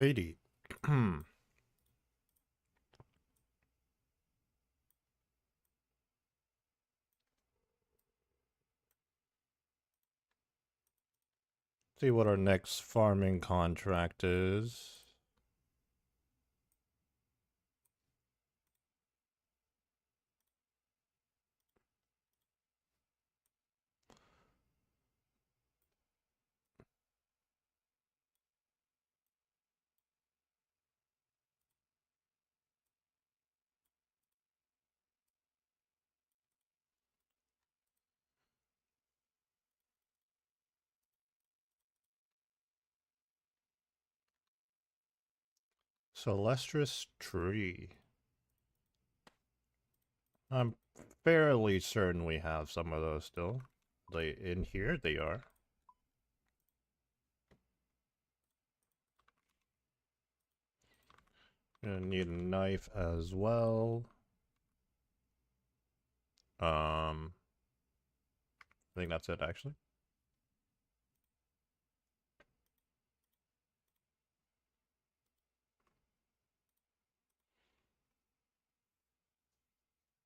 80. See what our next farming contract is. Celestrus tree. I'm fairly certain we have some of those still. They in here they are. Gonna need a knife as well. I think that's it actually.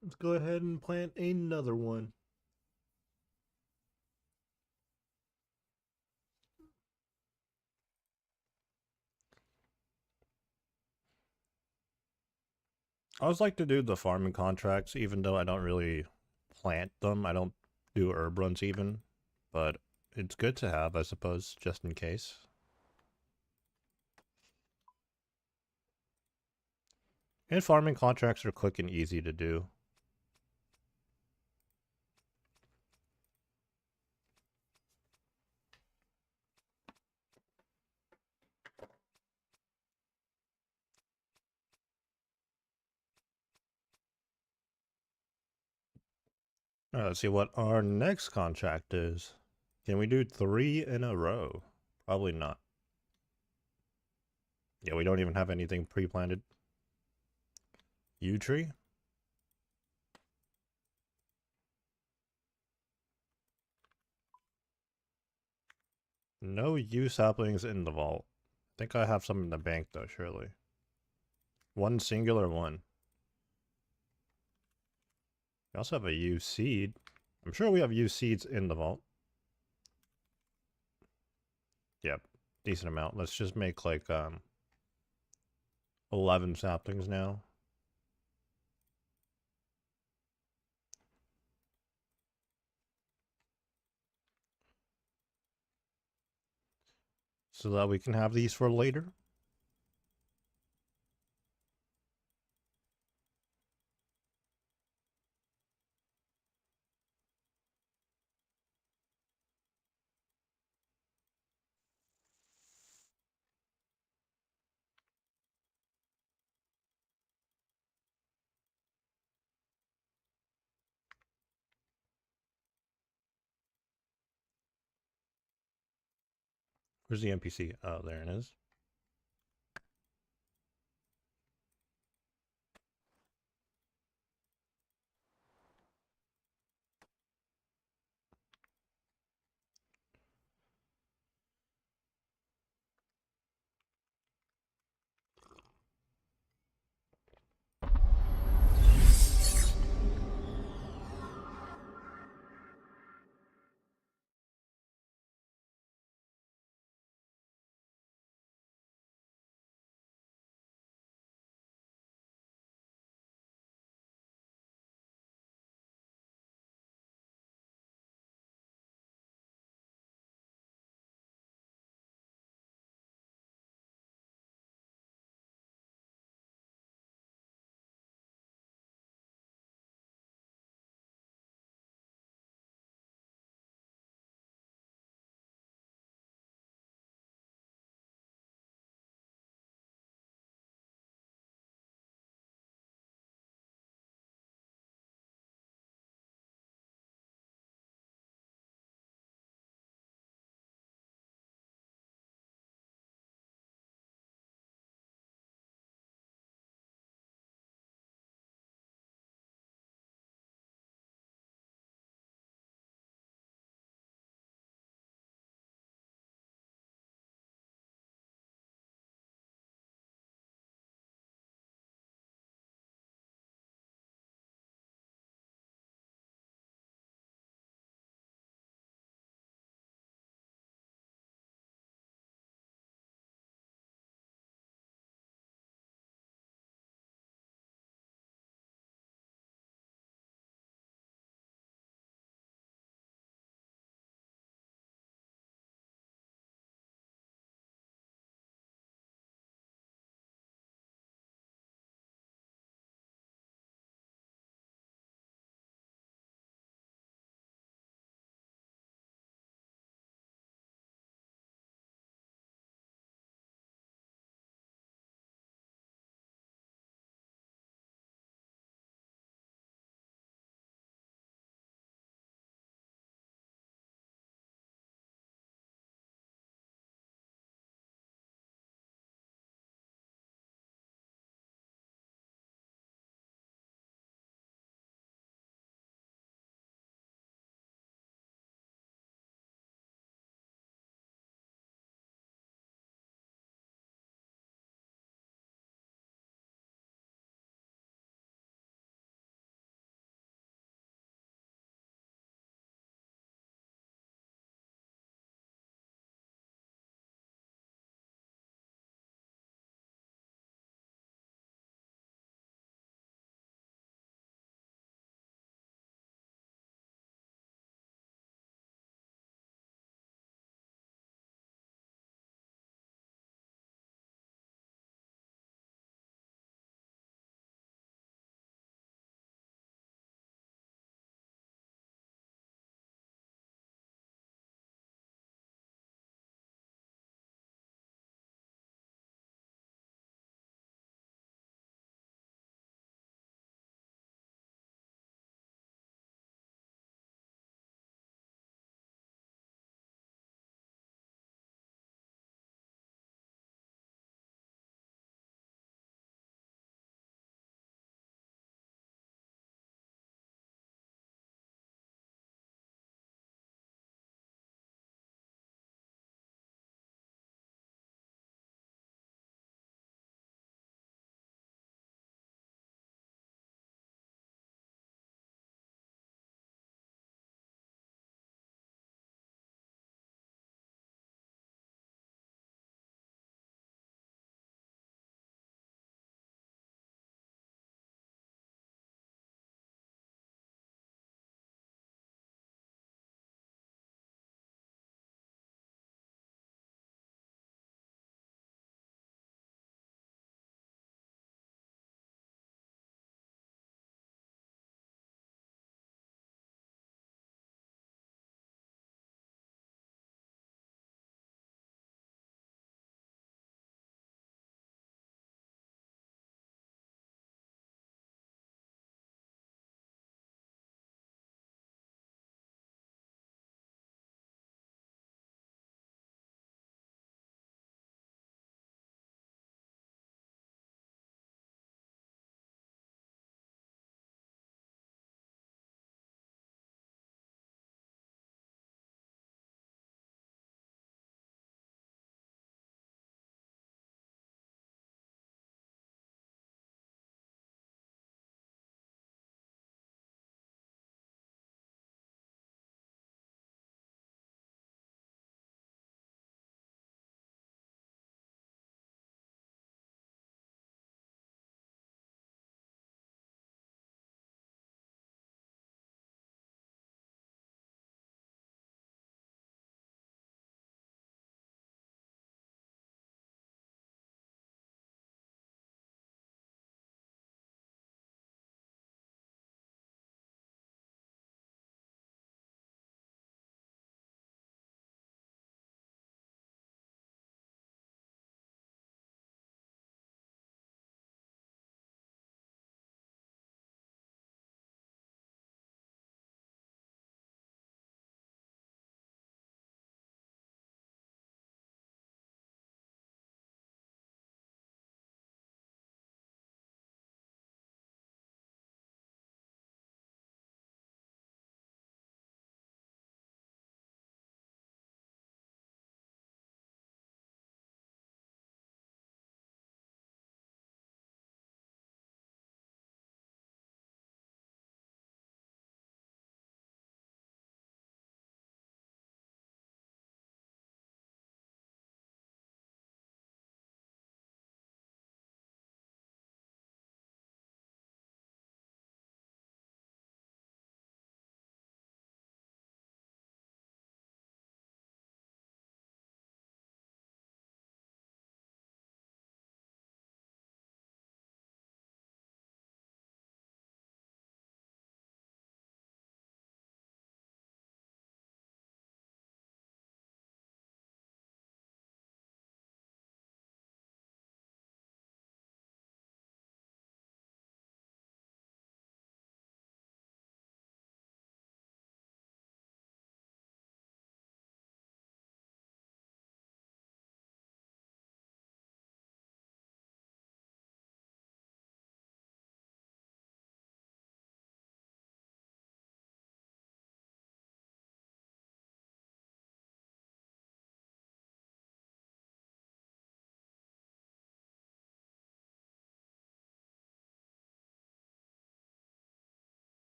Let's go ahead and plant another one. I always like to do the farming contracts, even though I don't really plant them. I don't do herb runs even, but it's good to have, I suppose, just in case. And farming contracts are quick and easy to do. Let's see what our next contract is. Can we do 3 in a row? Probably not. Yeah, we don't even have anything pre-planted. Yew tree? No yew saplings in the vault. I think I have some in the bank though, surely. One singular one. We also have a yew seed. I'm sure we have yew seeds in the vault. Yep, decent amount. Let's just make like 11 saplings now. So that we can have these for later. Where's the NPC? Oh, there it is.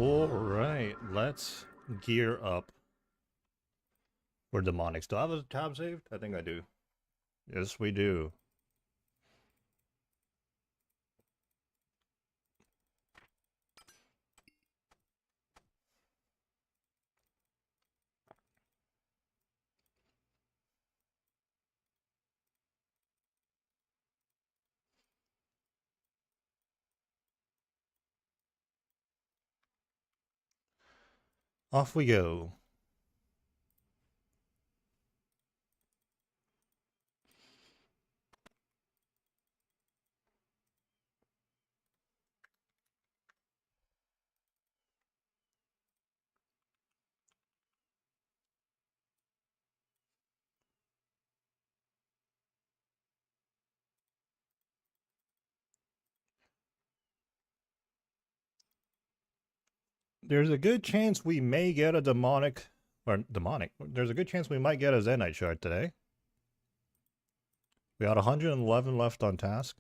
Alright, let's gear up for demonics. Do I have a tab saved? I think I do. Yes, we do. Off we go. There's a good chance we may get a demonic. There's a good chance we might get a Zenite shard today. We got 111 left on task.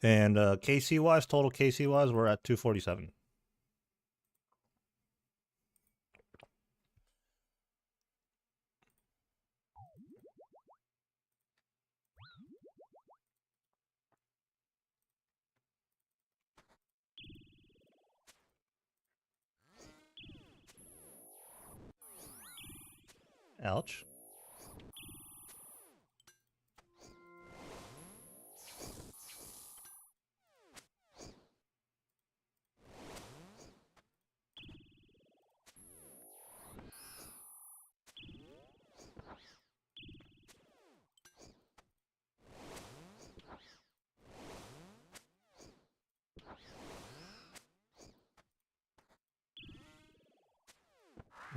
And KC-wise, total KC-wise, we're at 247. Ouch.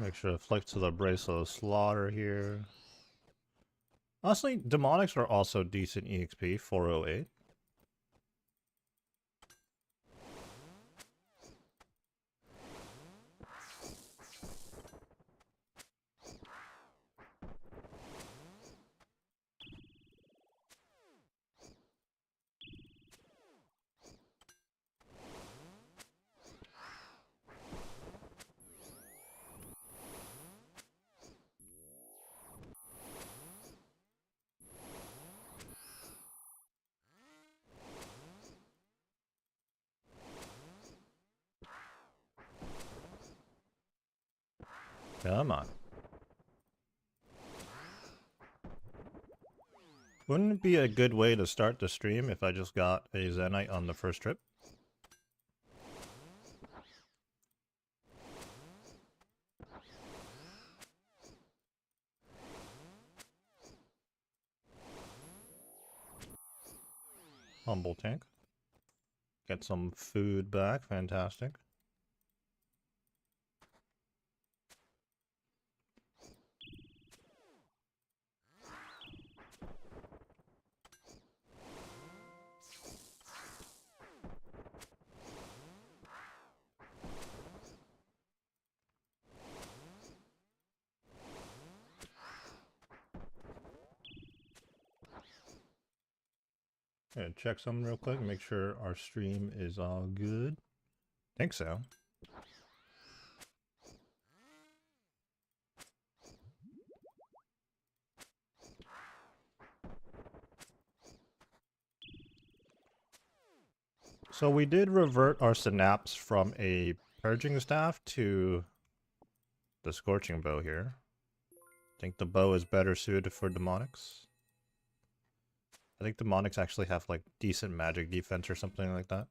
Make sure to flick to the Bracelet of Slaughter here. Honestly, demonics are also decent EXP, 408. Come on. Wouldn't it be a good way to start the stream if I just got a Zenite on the first trip? Humble tank. Get some food back, fantastic. Gonna check something real quick, make sure our stream is all good. Think so. So we did revert our synapse from a purging staff to the scorching bow here. I think the bow is better suited for demonics. I think demonics actually have like decent magic defense or something like that.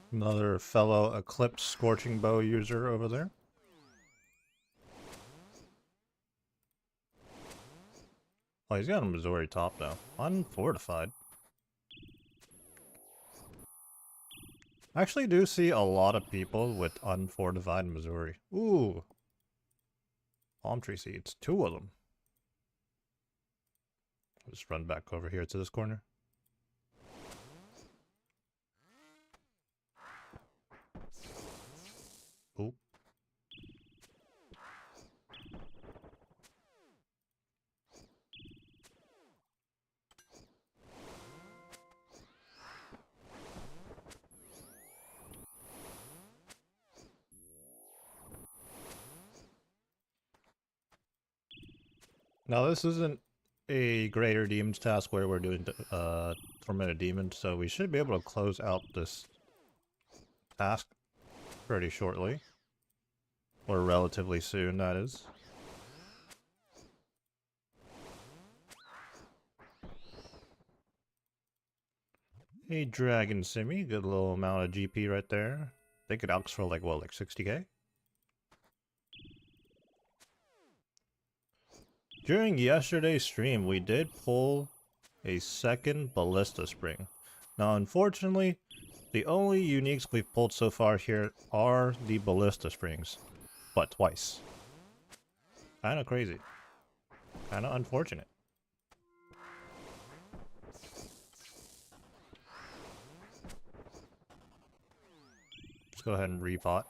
Another fellow Eclipse Scorching Bow user over there. Oh, he's got a Missouri top though. Unfortified. I actually do see a lot of people with unfortified Missouri. Ooh. Palm tree seeds. 2 of them. I'll just run back over here to this corner. Oop. Now this isn't a greater demons task where we're doing tormented demons, so we should be able to close out this task pretty shortly. Or relatively soon, that is. A dragon simi, good little amount of GP right there. They could alch for like, what, like 60k? During yesterday's stream, we did pull a second ballista spring. Now, unfortunately, the only uniques we've pulled so far here are the ballista springs, but twice. Kinda crazy. Kinda unfortunate. Let's go ahead and repot.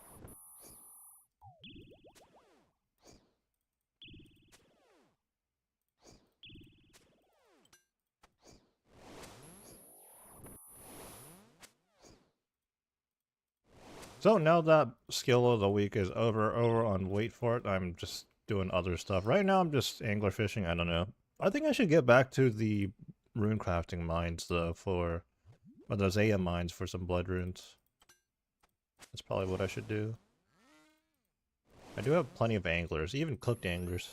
So now that skill of the week is over on wait for it, I'm just doing other stuff. Right now I'm just angler fishing, I don't know. I think I should get back to the rune crafting mines though or the Zaya mines for some blood runes. That's probably what I should do. I do have plenty of anglers, even cooked anglers.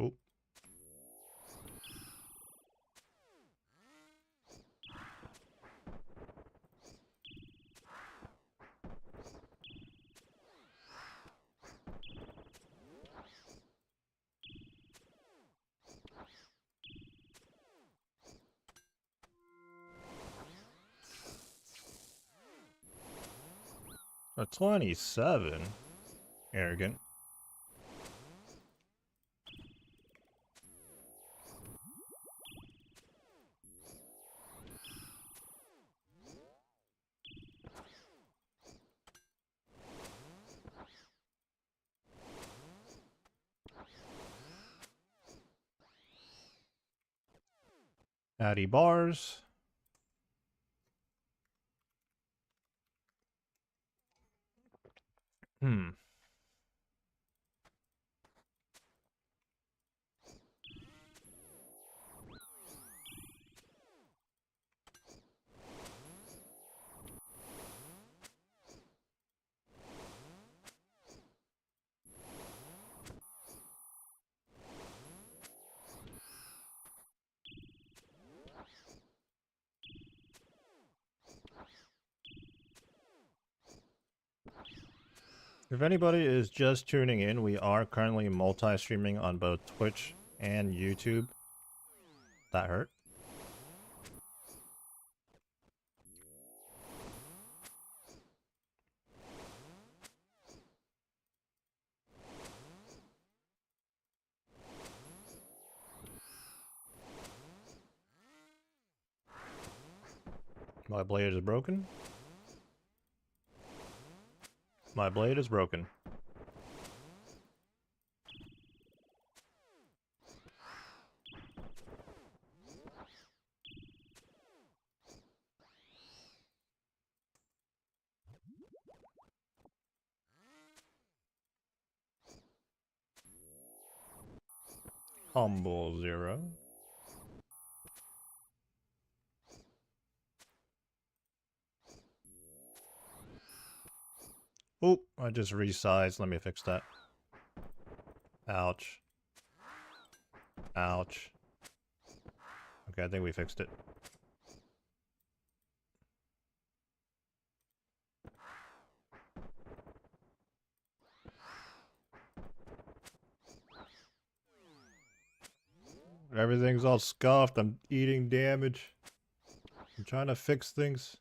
Oop. A 27? Arrogant. Addy bars. Hmm. If anybody is just tuning in, we are currently multi-streaming on both Twitch and YouTube. That hurt. My blade is broken. My blade is broken. Humble 0. Oop, I just resized. Let me fix that. Ouch. Ouch. Okay, I think we fixed it. Everything's all scuffed. I'm eating damage. I'm trying to fix things.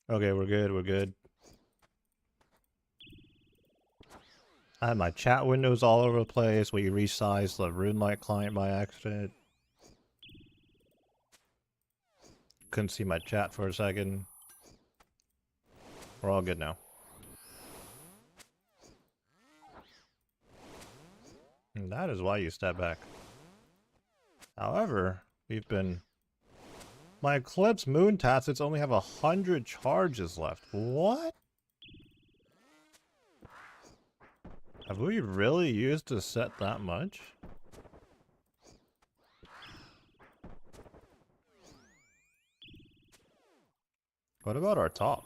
Okay, we're good, we're good. I had my chat windows all over the place. We resized the RuneLite client by accident. Couldn't see my chat for a second. We're all good now. And that is why you step back. However, we've been... My Eclipse Moon Tacits only have 100 charges left. What? Have we really used a set that much? What about our top?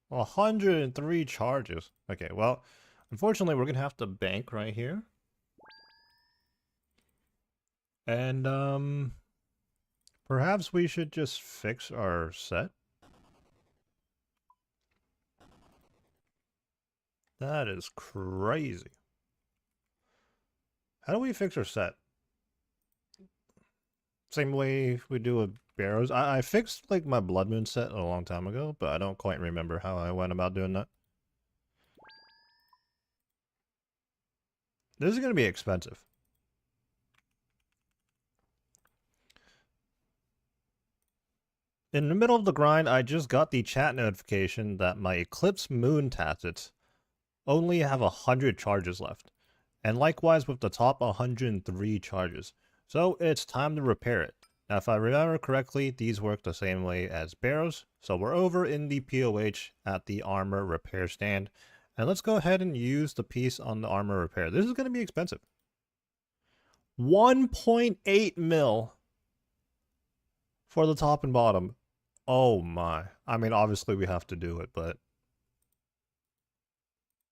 103 charges. Okay, well, unfortunately we're gonna have to bank right here. And, perhaps we should just fix our set? That is crazy. How do we fix our set? Same way we do with Barrows. I fixed, like, my Blood Moon set a long time ago, but I don't quite remember how I went about doing that. This is gonna be expensive. In the middle of the grind, I just got the chat notification that my Eclipse Moon Tacits only have 100 charges left. And likewise with the top 103 charges. So it's time to repair it. Now if I remember correctly, these work the same way as Barrows. So we're over in the POH at the armor repair stand. And let's go ahead and use the piece on the armor repair. This is going to be expensive. 1.8 mil for the top and bottom. Oh my. I mean, obviously we have to do it, but...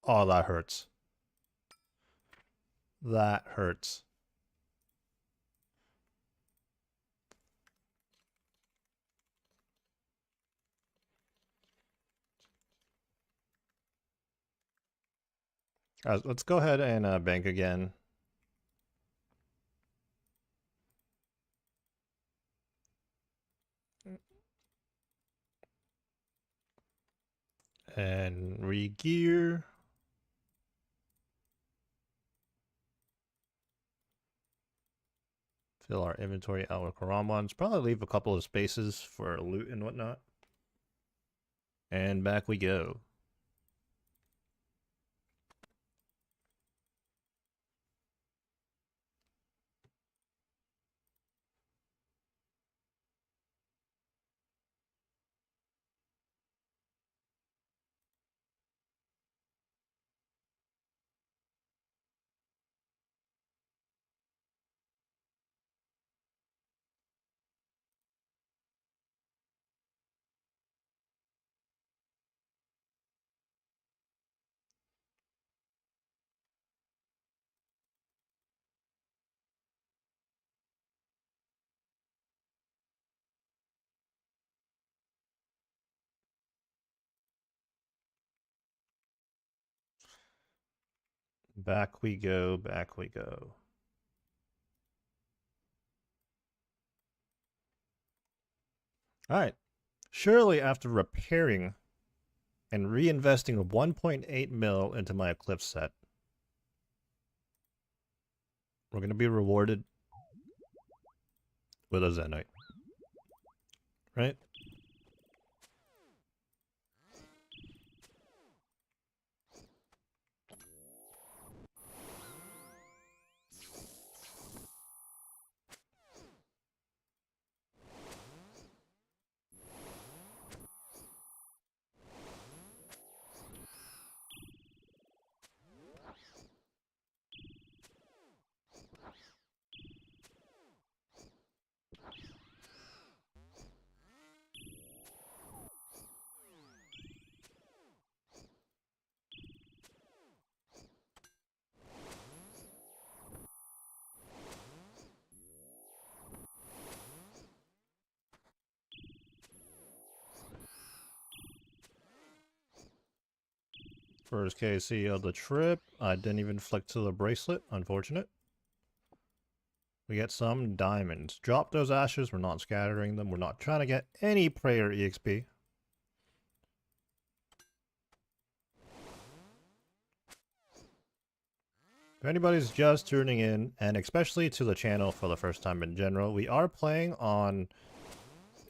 Oh, that hurts. That hurts. Let's go ahead and bank again. And re-gear. Fill our inventory out with Karambans. Probably leave a couple of spaces for loot and whatnot. And back we go. Back we go, back we go. Alright. Surely after repairing and reinvesting 1.8 mil into my Eclipse set, we're going to be rewarded with a Zenite. Right? First KC of the trip. I didn't even flick to the bracelet. Unfortunate. We get some diamonds. Drop those ashes. We're not scattering them. We're not trying to get any prayer EXP. If anybody's just tuning in, and especially to the channel for the first time in general, we are playing on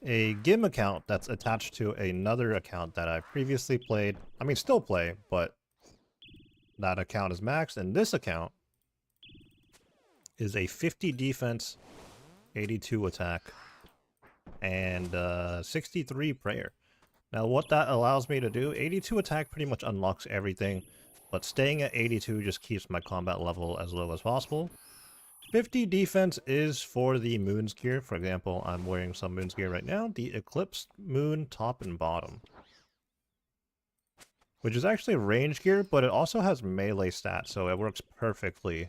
a GIM account that's attached to another account that I previously played. I mean, still play, but that account is maxed, and this account is a 50 defense, 82 attack, and 63 prayer. Now, what that allows me to do, 82 attack pretty much unlocks everything, but staying at 82 just keeps my combat level as low as possible. 50 defense is for the moon's gear. For example, I'm wearing some moon's gear right now, the Eclipse Moon top and bottom, which is actually range gear, but it also has melee stats, so it works perfectly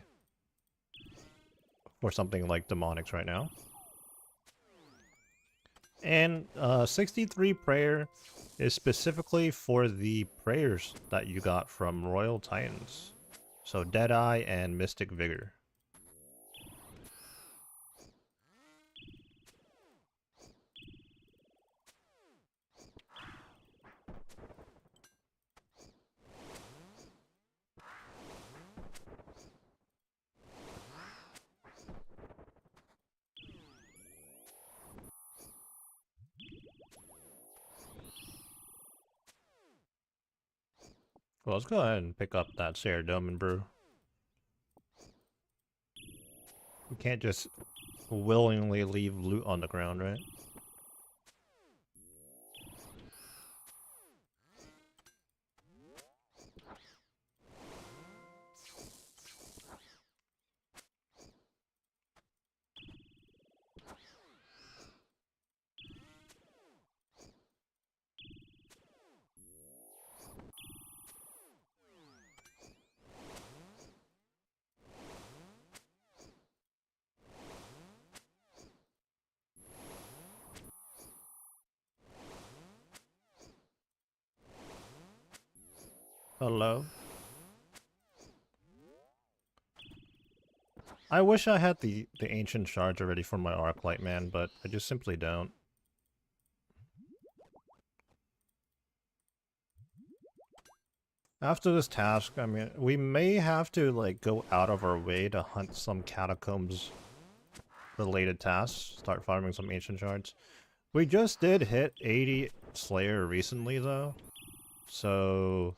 for something like demonics right now. And 63 prayer is specifically for the prayers that you got from Royal Titans. So Deadeye and Mystic Vigor. Well, let's go ahead and pick up that Saradomin brew. We can't just willingly leave loot on the ground, right? Hello? I wish I had the ancient shards already for my Arclight, man, but I just simply don't. After this task, I mean, we may have to, like, go out of our way to hunt some catacombs related tasks, start farming some ancient shards. We just did hit 80 Slayer recently, though, so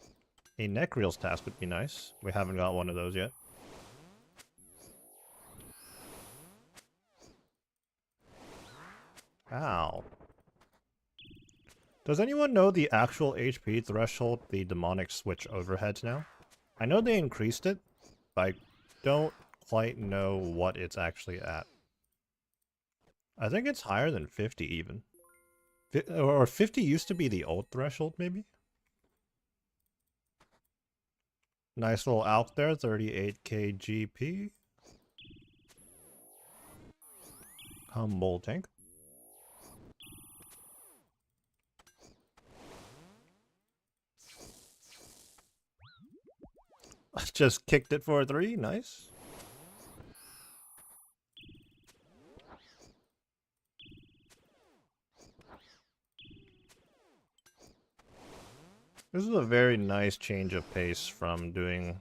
a Necreals task would be nice. We haven't got one of those yet. Ow. Does anyone know the actual HP threshold the demonic switch overheads now? I know they increased it, but I don't quite know what it's actually at. I think it's higher than 50 even. Or 50 used to be the old threshold, maybe? Nice little out there, 38k GP. Humble tank. Just kicked it for a 3, nice. This is a very nice change of pace from doing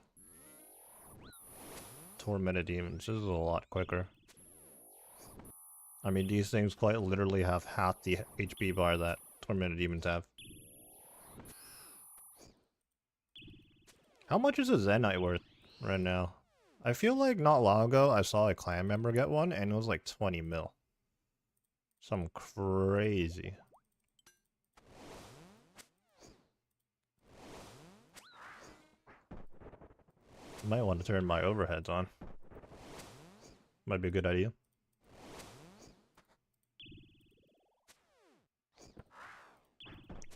Tormented Demons. This is a lot quicker. I mean, these things quite literally have half the HP bar that Tormented Demons have. How much is a Zenite worth right now? I feel like not long ago I saw a clan member get one and it was like 20 mil. Some crazy. Might want to turn my overheads on. Might be a good idea.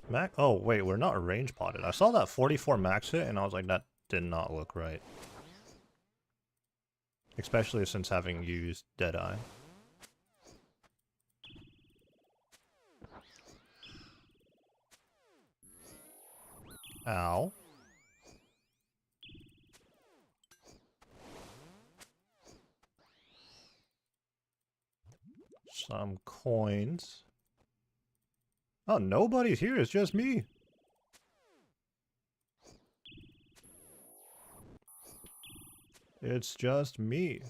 Max? Oh, wait, we're not range potted. I saw that 44 max hit and I was like, that did not look right. Especially since having used Deadeye. Ow. some coins. Oh, nobody's here. It's just me. It's just me.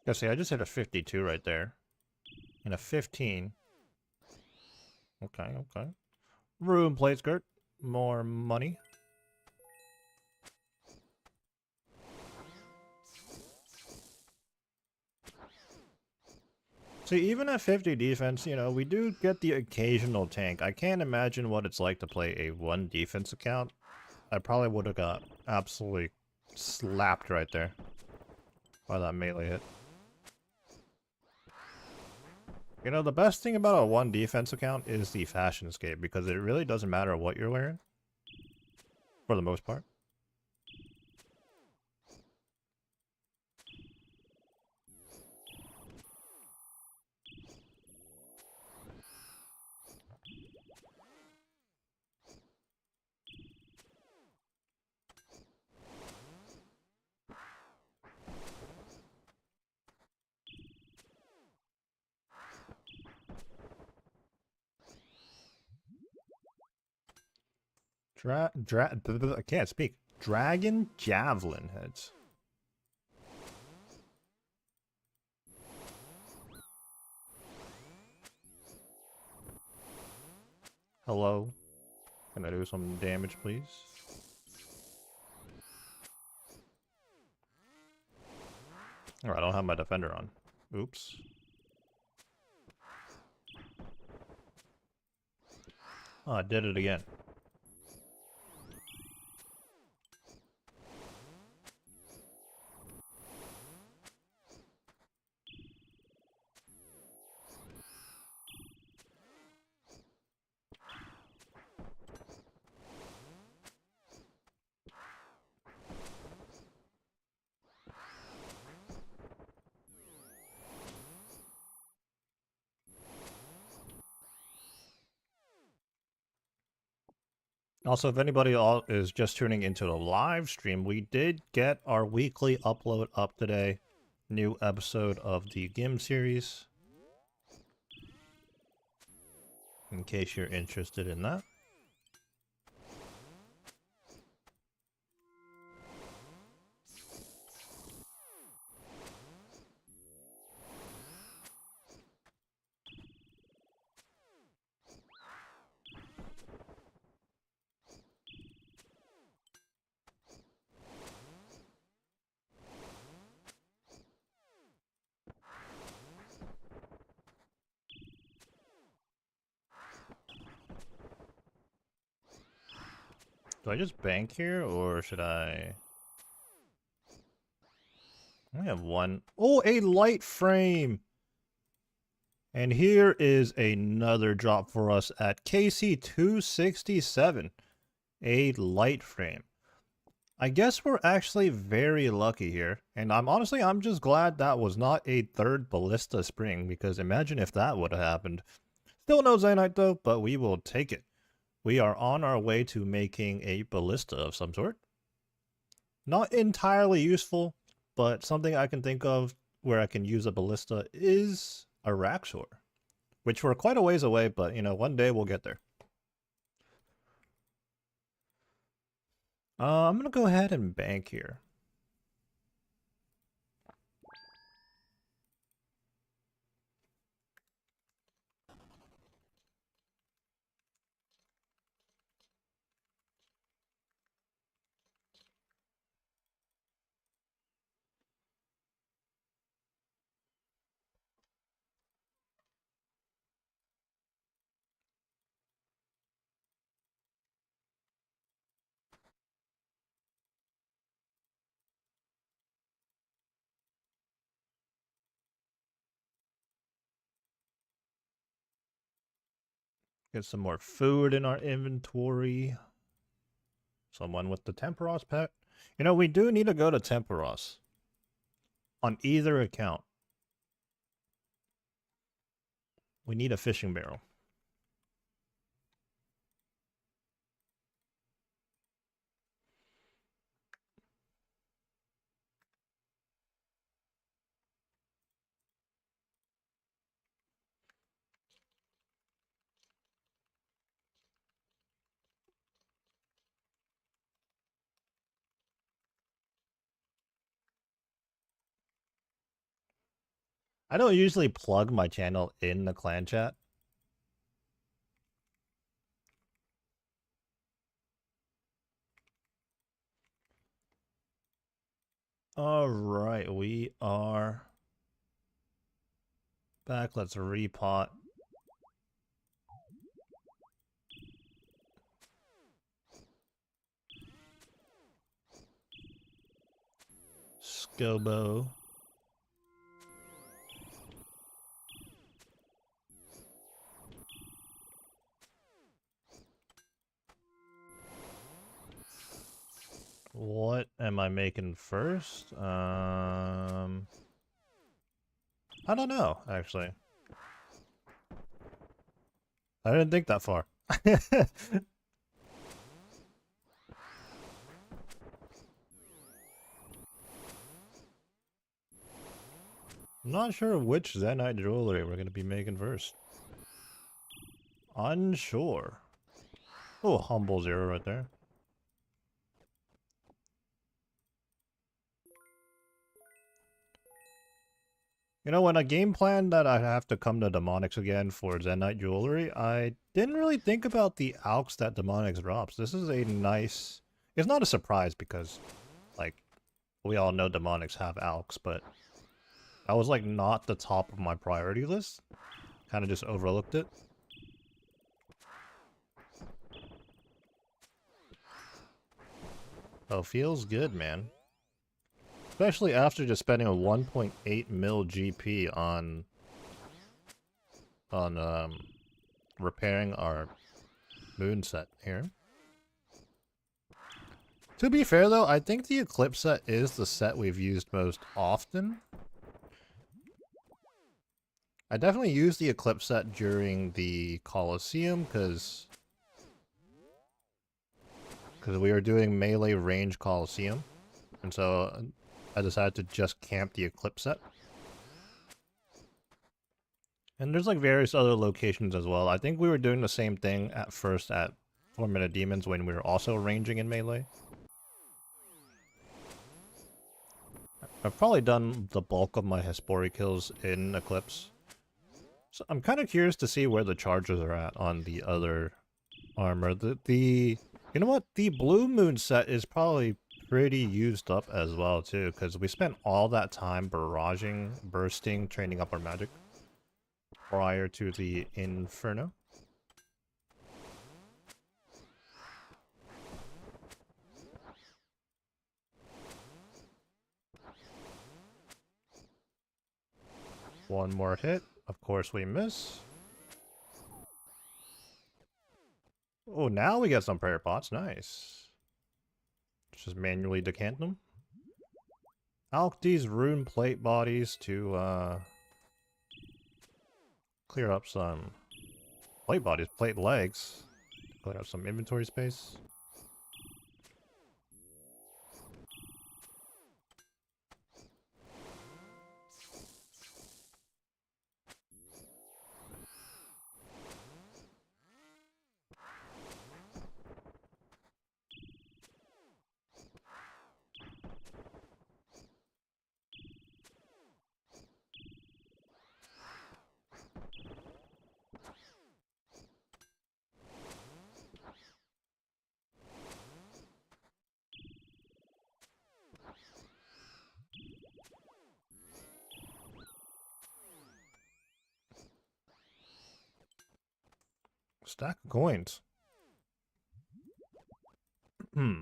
Yeah, see, I just hit a 52 right there. And a 15. Okay, okay. Room plate skirt. More money. See, even at 50 defense, you know, we do get the occasional tank. I can't imagine what it's like to play a 1 defense account. I probably would have got absolutely slapped right there by that melee hit. You know, the best thing about a 1 defense account is the fashion escape, because it really doesn't matter what you're wearing. For the most part. I can't speak. Dragon javelin heads. Hello. Can I do some damage, please? Oh, I don't have my defender on. Oops. Oh, I did it again. Also, if anybody is just tuning into the live stream, we did get our weekly upload up today. New episode of the GIM series. In case you're interested in that. Do I just bank here, or should I... I only have one. Oh, a light frame! And here is another drop for us at KC267. A light frame. I guess we're actually very lucky here. And I'm just glad that was not a 3rd ballista spring, because imagine if that would have happened. Still no Zanite though, but we will take it. We are on our way to making a ballista of some sort. Not entirely useful, but something I can think of where I can use a ballista is a Raxor. Which we're quite a ways away, but you know, one day we'll get there. I'm gonna go ahead and bank here. Get some more food in our inventory. Someone with the Temperos pet. You know, we do need to go to Temperos. On either account. We need a fishing barrel. I don't usually plug my channel in the clan chat. Alright, we are back. Let's repot. Scobo. What am I making first? I don't know, actually. I didn't think that far. I'm not sure which Zenite jewelry we're going to be making first. Unsure. Oh, humble 0 right there. You know, when I game planned that I have to come to Demonics again for Zenite jewelry, I didn't really think about the alks that Demonics drops. This is a nice... It's not a surprise because, like, we all know Demonics have alks, but that was, like, not the top of my priority list. Kind of just overlooked it. Oh, feels good, man. Especially after just spending a 1.8 mil GP on repairing our moon set here. To be fair though, I think the Eclipse set is the set we've used most often. I definitely used the Eclipse set during the Colosseum because we were doing melee range Colosseum, and so I decided to just camp the Eclipse set. And there's like various other locations as well. I think we were doing the same thing at first at 4-minute demons when we were also ranging in melee. I've probably done the bulk of my Hespori kills in Eclipse. So I'm kind of curious to see where the charges are at on the other armor. You know what? The Blue Moon set is probably pretty used up as well too, because we spent all that time barraging, bursting, training up our magic prior to the Inferno. One more hit. Of course we miss. Oh, now we get some prayer pots. Nice. Just manually decant them. Alk these rune plate bodies to clear up some plate bodies, plate legs. Clear up some inventory space. Stack of coins. Hmm.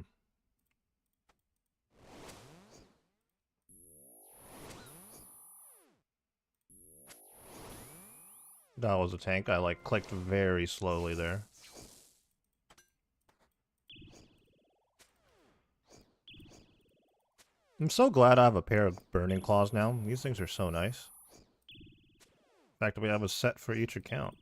That was a tank. I like clicked very slowly there. I'm so glad I have a pair of burning claws now. These things are so nice. In fact, we have a set for each account.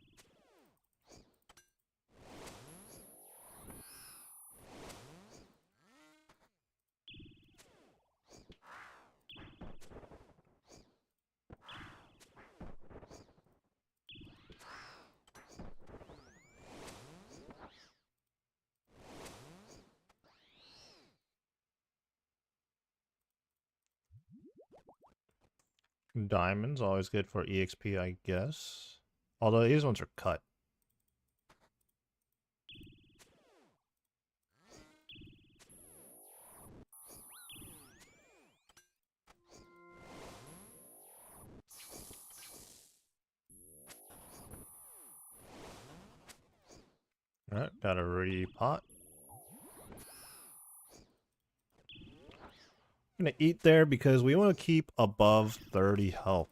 Diamonds, always good for EXP, I guess. Although these ones are cut. Alright, got a repot. I'm gonna eat there because we want to keep above 30 health.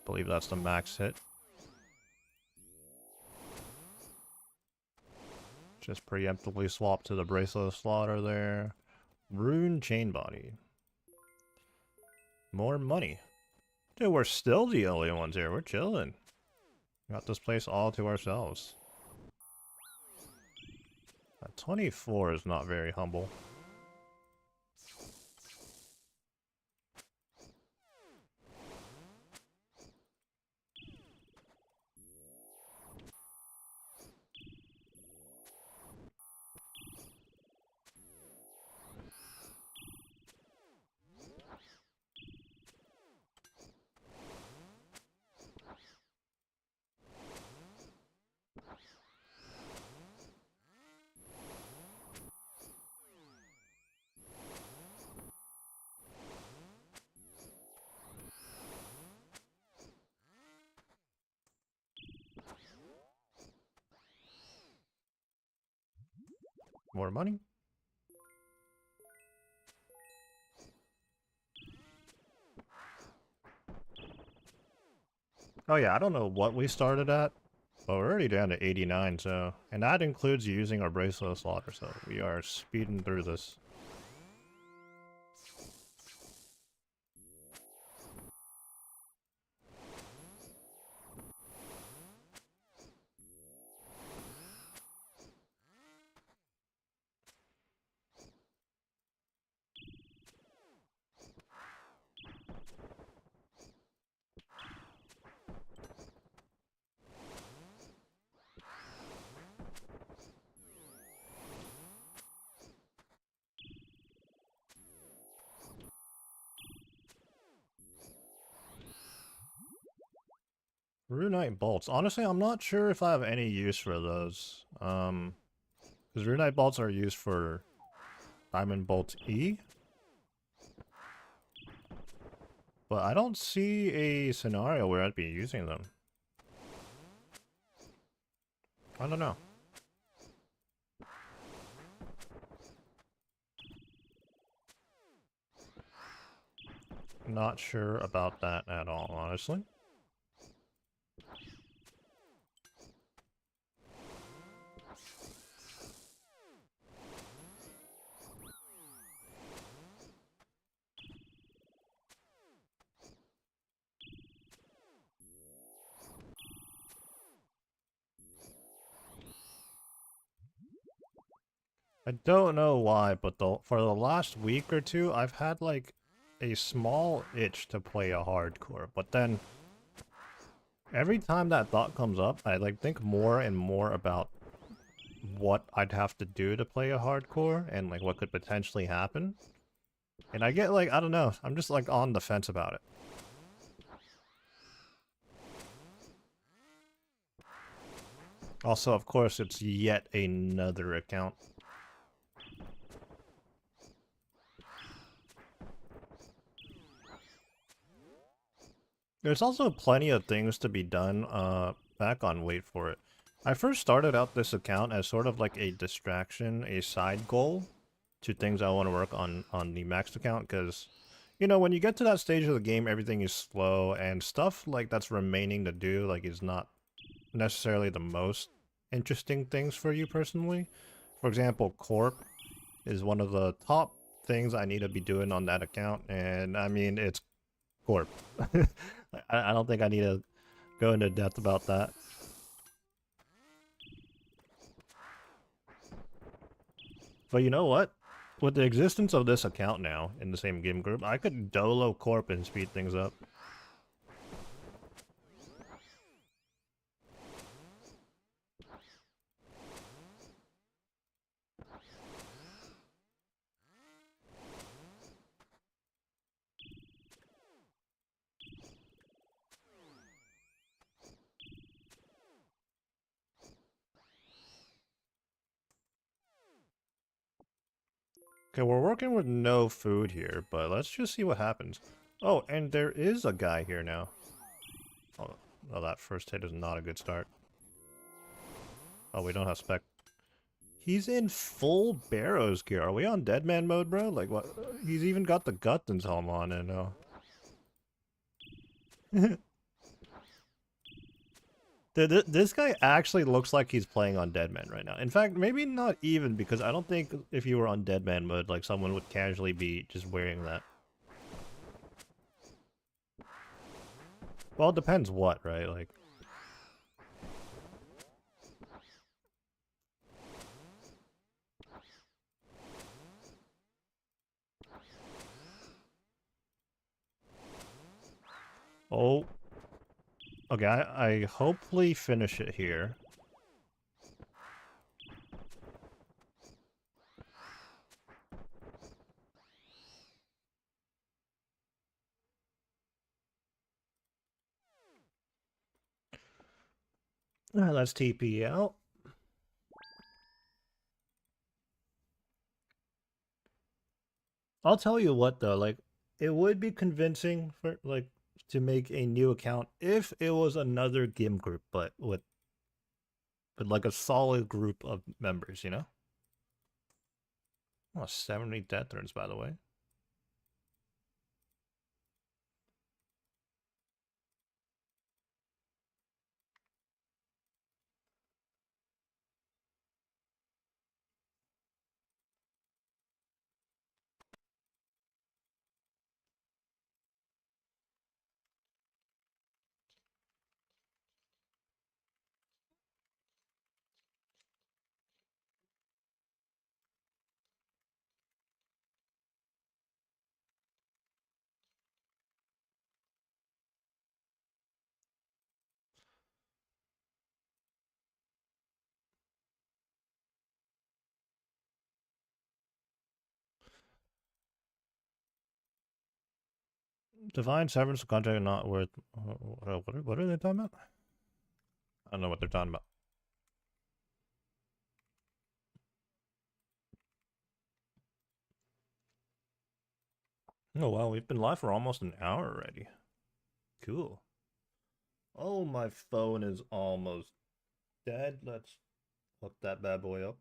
Believe that's the max hit. Just preemptively swap to the Bracelet of Slaughter there. Rune Chain Body. More money. Dude, we're still the only ones here. We're chilling. Got this place all to ourselves. 24 is not very humble. More money. Oh yeah, I don't know what we started at, but we're already down to 89, so... And that includes using our Bracelet of Slaughter, so we are speeding through this. Runite Bolts. Honestly, I'm not sure if I have any use for those. Because Runite Bolts are used for Diamond Bolt E. But I don't see a scenario where I'd be using them. I don't know. Not sure about that at all, honestly. I don't know why, but for the last week or two, I've had like a small itch to play a hardcore. But then every time that thought comes up, I like think more and more about what I'd have to do to play a hardcore and like what could potentially happen. And I get like, I don't know, I'm just like on the fence about it. Also, of course, it's yet another account. There's also plenty of things to be done back on Wait For It. I first started out this account as sort of like a distraction, a side goal to things I want to work on the maxed account, because, you know, when you get to that stage of the game, everything is slow, and stuff like that's remaining to do, like, is not necessarily the most interesting things for you personally. For example, Corp is one of the top things I need to be doing on that account, and I mean, it's Corp. I don't think I need to go into depth about that. But you know what? With the existence of this account now in the same game group, I could dolo Corp and speed things up. Okay, we're working with no food here, but let's just see what happens. Oh, and there is a guy here now. Oh, well, that first hit is not a good start. Oh, we don't have spec. He's in full Barrows gear. Are we on Deadman mode, bro? Like, what? He's even got the Guttons helm on, and This guy actually looks like he's playing on Deadman right now. In fact, maybe not even, because I don't think if you were on Deadman mode, like, someone would casually be just wearing that. Well, it depends what, right? Like... Oh. Okay, I hopefully finish it here. Let's TP out. I'll tell you what though, like, it would be convincing for, like, to make a new account if it was another GIM group, but with like a solid group of members, you know? Oh, 70 death turns, by the way. Divine Severance contract not worth... What are they talking about? I don't know what they're talking about. Oh wow, we've been live for almost an hour already. Cool. Oh, my phone is almost dead. Let's hook that bad boy up.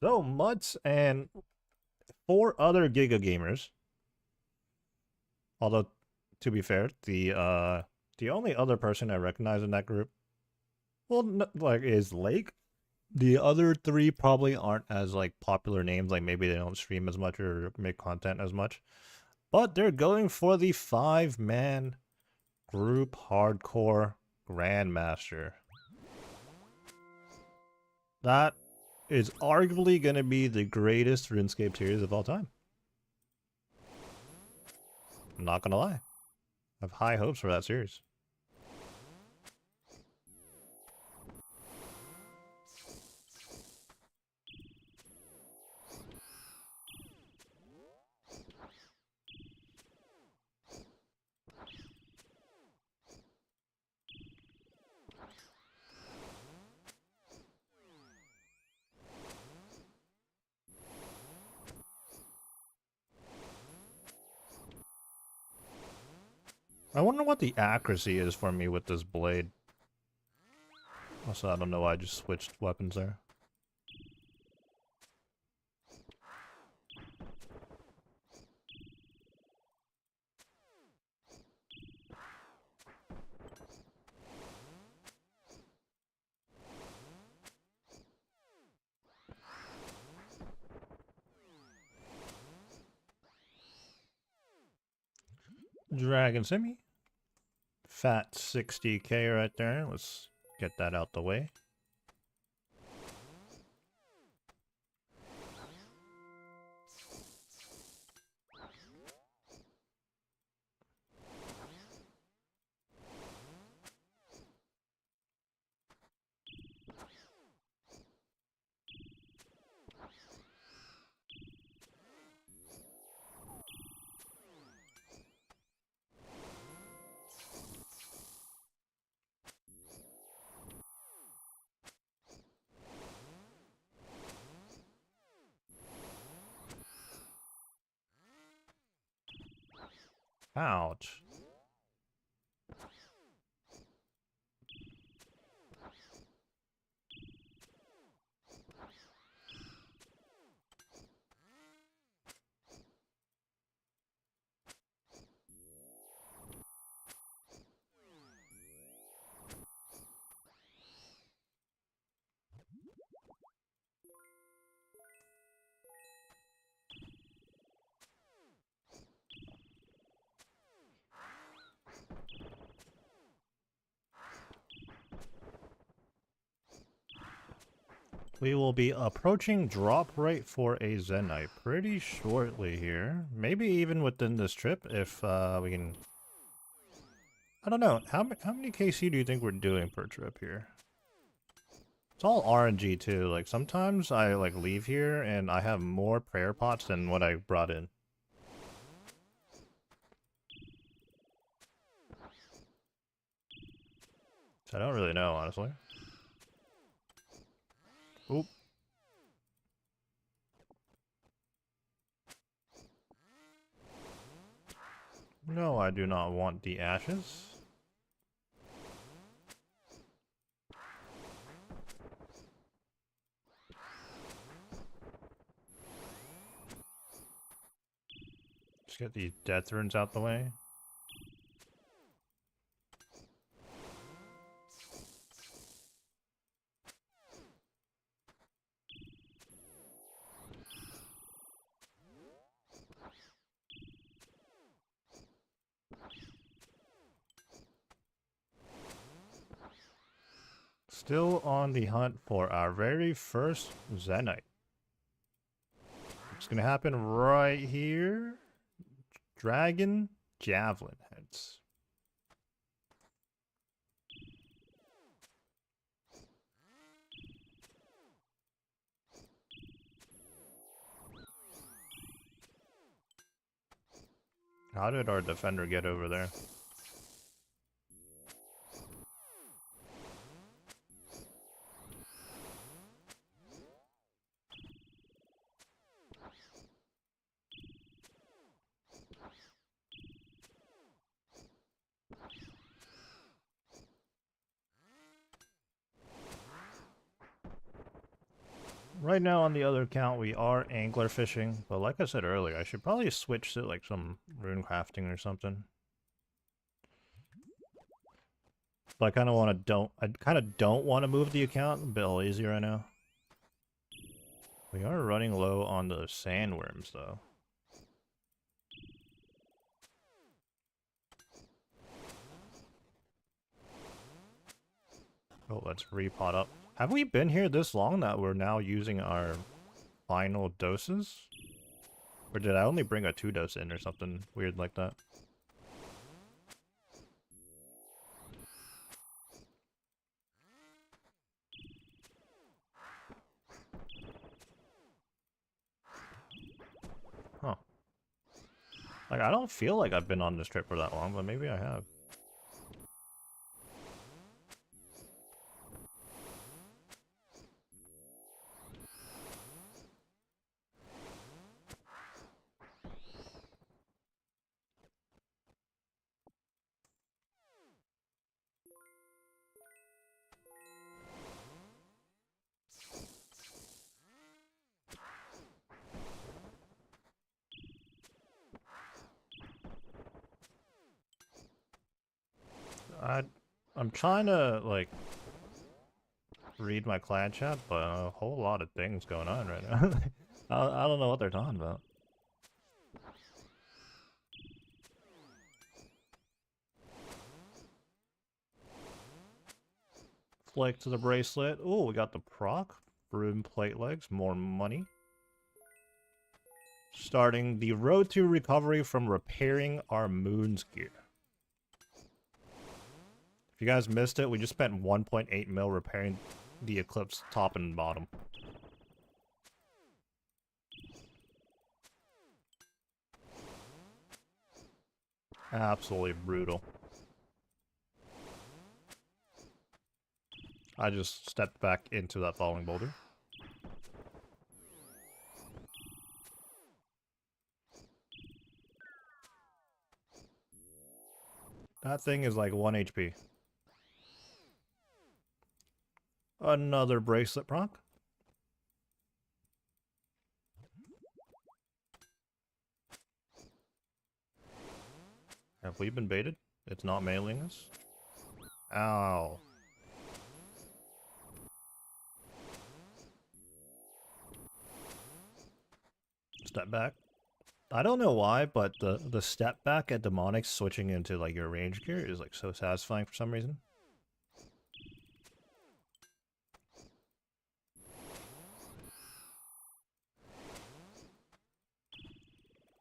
So, Mutts and 4 other Giga gamers. Although, to be fair, the only other person I recognize in that group, well, like, is Lake. The other 3 probably aren't as, like, popular names. Like, maybe they don't stream as much or make content as much. But they're going for the 5-man group hardcore Grandmaster. That is arguably going to be the greatest RuneScape series of all time. I'm not going to lie. I have high hopes for that series. I wonder what the accuracy is for me with this blade. Also, I don't know why I just switched weapons there. Dragon Simi. Fat 60k right there. Let's get that out the way. Ouch. We will be approaching drop rate for a Zenite pretty shortly here. Maybe even within this trip if we can... I don't know. How many KC do you think we're doing per trip here? It's all RNG too. Like sometimes I like leave here and I have more prayer pots than what I brought in. So I don't really know, honestly. Oop. No, I do not want the ashes. Just get these death runes out the way. Still on the hunt for our very first Zenite. It's gonna happen right here. Dragon Javelin heads. How did our defender get over there? Right now on the other account we are angler fishing, but like I said earlier, I should probably switch to like some rune crafting or something. But I kind of don't want to move the account. I'm a bit lazy right now. We are running low on the sandworms though. Oh, let's repot up. Have we been here this long that we're now using our final doses? Or did I only bring a 2-dose in or something weird like that? Huh. Like, I don't feel like I've been on this trip for that long, but maybe I have. I'm trying to, like, read my clan chat, but a whole lot of things going on right now. I don't know what they're talking about. Flick to the bracelet. Oh, we got the proc. Broom plate legs. More money. Starting the road to recovery from repairing our moon's gear. If you guys missed it, we just spent 1.8 mil repairing the Eclipse top and bottom. Absolutely brutal. I just stepped back into that falling boulder. That thing is like 1 HP. Another bracelet proc. Have we been baited? It's not mailing us? Ow. Step back. I don't know why, but the step back at Demonics switching into like your range gear is like so satisfying for some reason.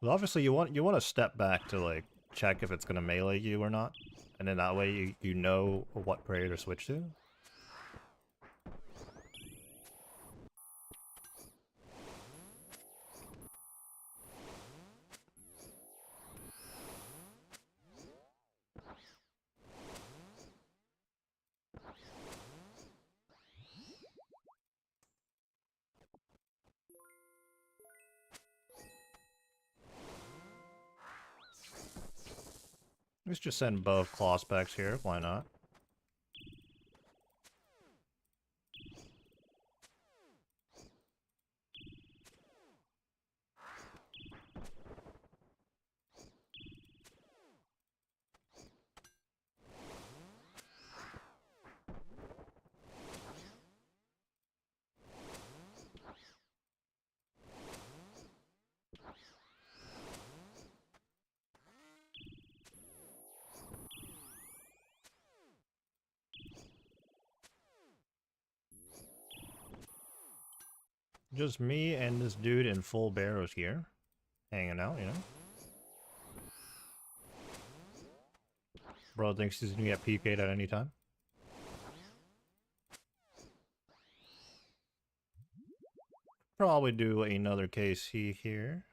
Well, obviously you want to step back to like check if it's gonna melee you or not, and then that way you know what prayer to switch to. Let's just send both claw specs here. Why not? Just me and this dude in full barrows here, hanging out, you know? Bro thinks he's gonna get PK'd at any time. Probably do another KC here.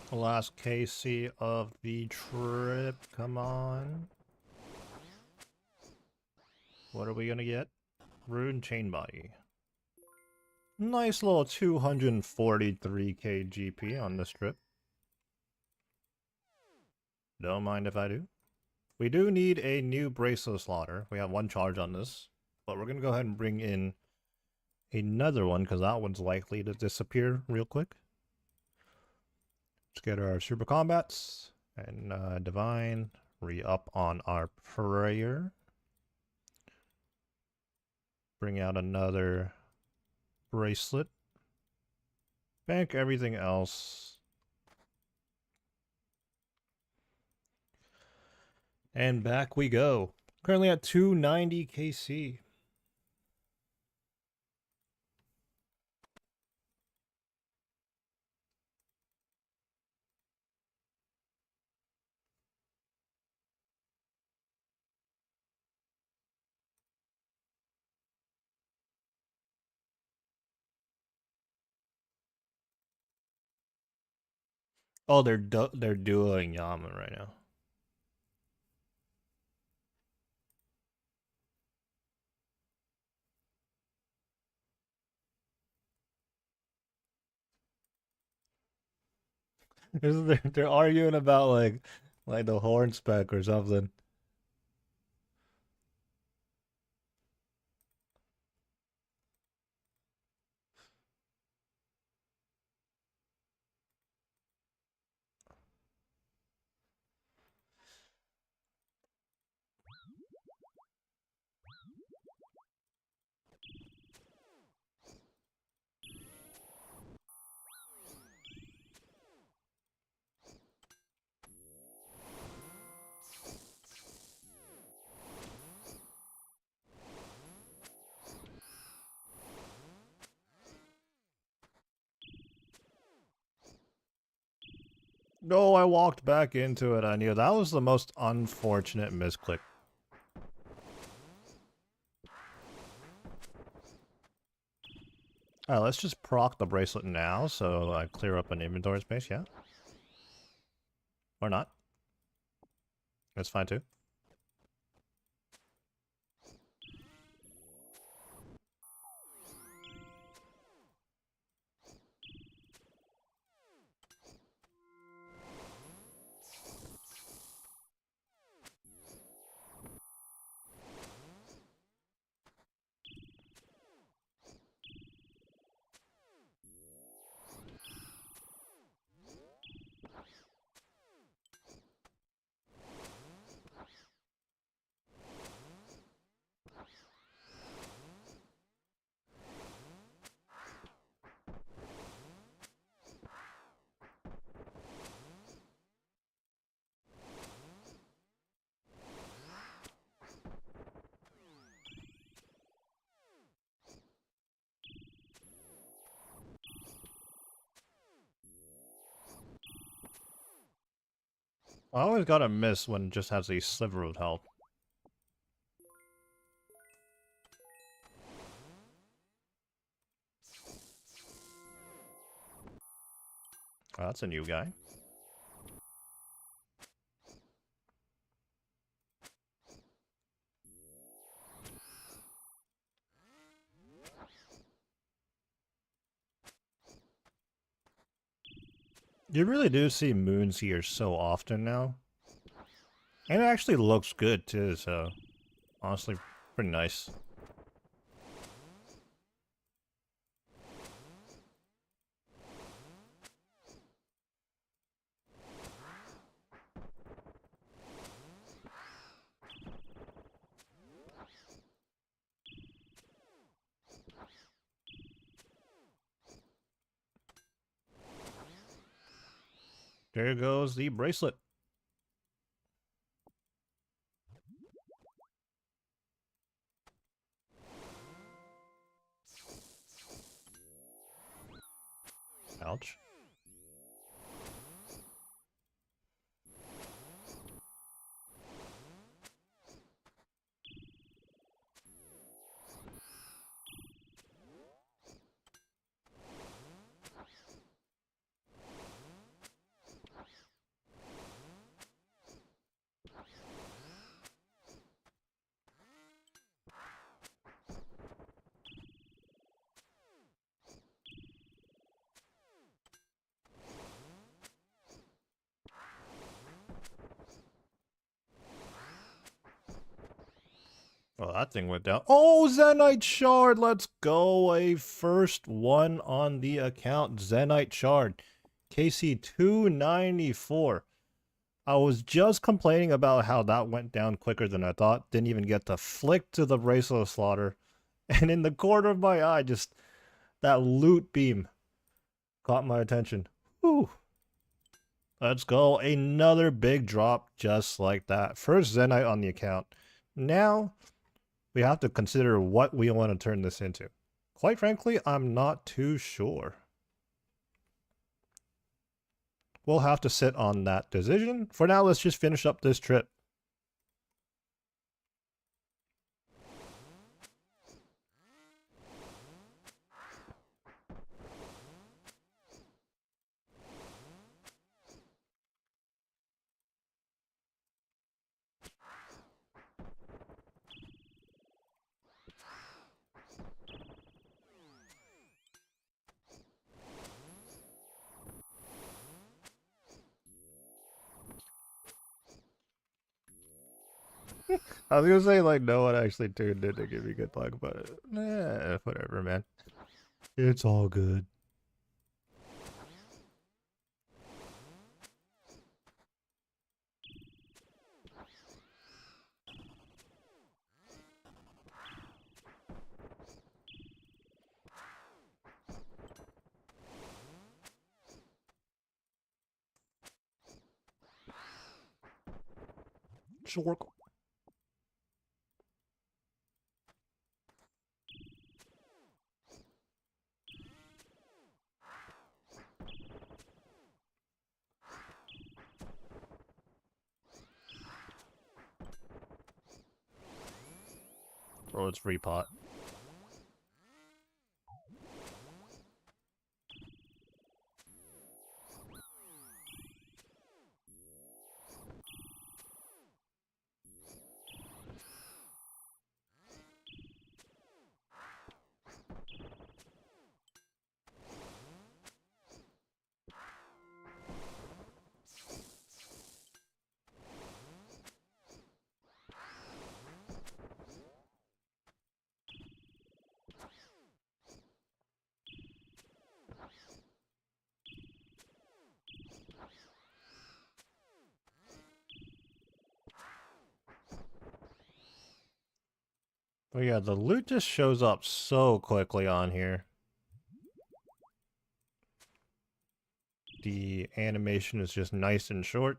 Last KC of the trip, come on. What are we gonna get? Rune Chain Body. Nice little 243k GP on this trip. Don't mind if I do. We do need a new bracelet slaughter. We have one charge on this, but we're gonna go ahead and bring in another one because that one's likely to disappear real quick. Let's get our super combats and divine, re-up on our prayer. Bring out another bracelet. Bank everything else. And back we go. Currently at 290 KC. Oh, they're dueling Yaman right now. They're arguing about like the horn spec or something. No, I walked back into it. I knew that was the most unfortunate misclick. Alright, let's just proc the bracelet now so I clear up an inventory space, yeah? Or not. That's fine too. I always gotta miss when it just has a sliver of health. Oh, that's a new guy. You really do see moons here so often now. And it actually looks good too, so honestly, pretty nice. There goes the bracelet. Ouch. Well, that thing went down. Oh, Zenite Shard! Let's go! A first one on the account. Zenite Shard. KC 294. I was just complaining about how that went down quicker than I thought. Didn't even get to flick to the bracelet of slaughter. And in the corner of my eye, just that loot beam caught my attention. Whew. Let's go. Another big drop just like that. First Zenite on the account. Now, we have to consider what we want to turn this into. Quite frankly, I'm not too sure. We'll have to sit on that decision. For now, let's just finish up this trip. I was gonna say like no one actually tuned in to give me good luck, but whatever, man. It's all good. Sure. Oh, it's free pot. But yeah, the loot just shows up so quickly on here. The animation is just nice and short.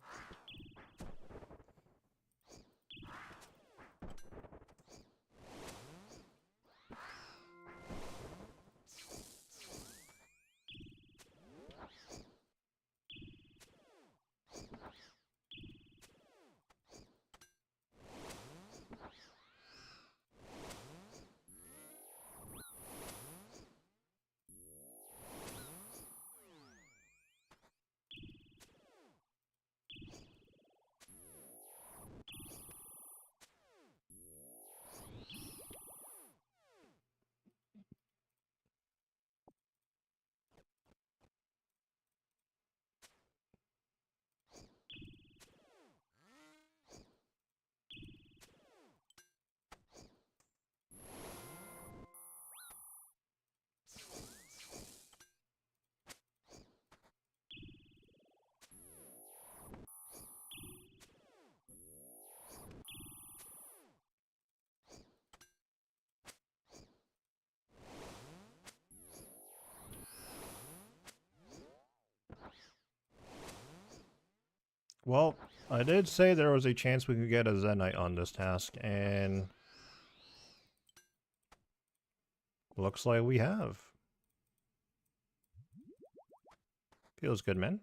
Well, I did say there was a chance we could get a Zenite on this task, and looks like we have. Feels good, man.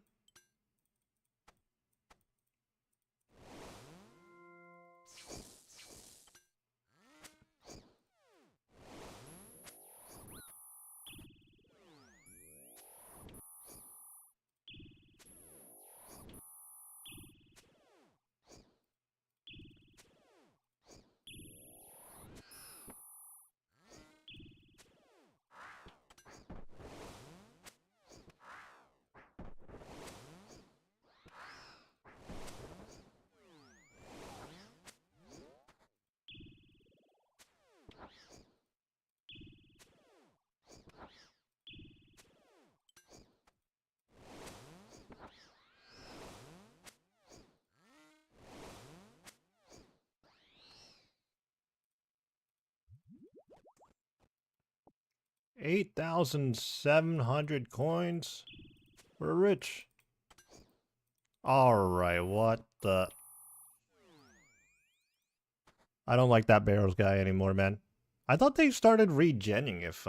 $8,700 coins. We're rich. Alright, what the... I don't like that barrels guy anymore, man. I thought they started regenning if,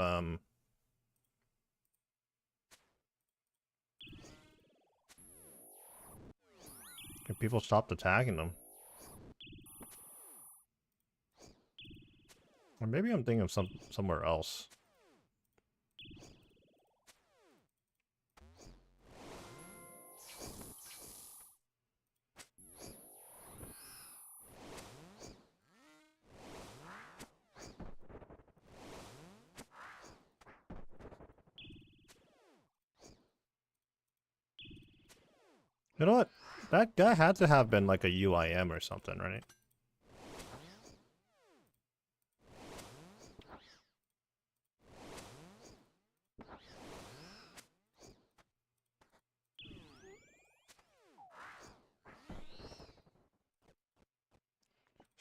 if people stopped attacking them. Or maybe I'm thinking of somewhere else. You know what? That guy had to have been like a UIM or something, right?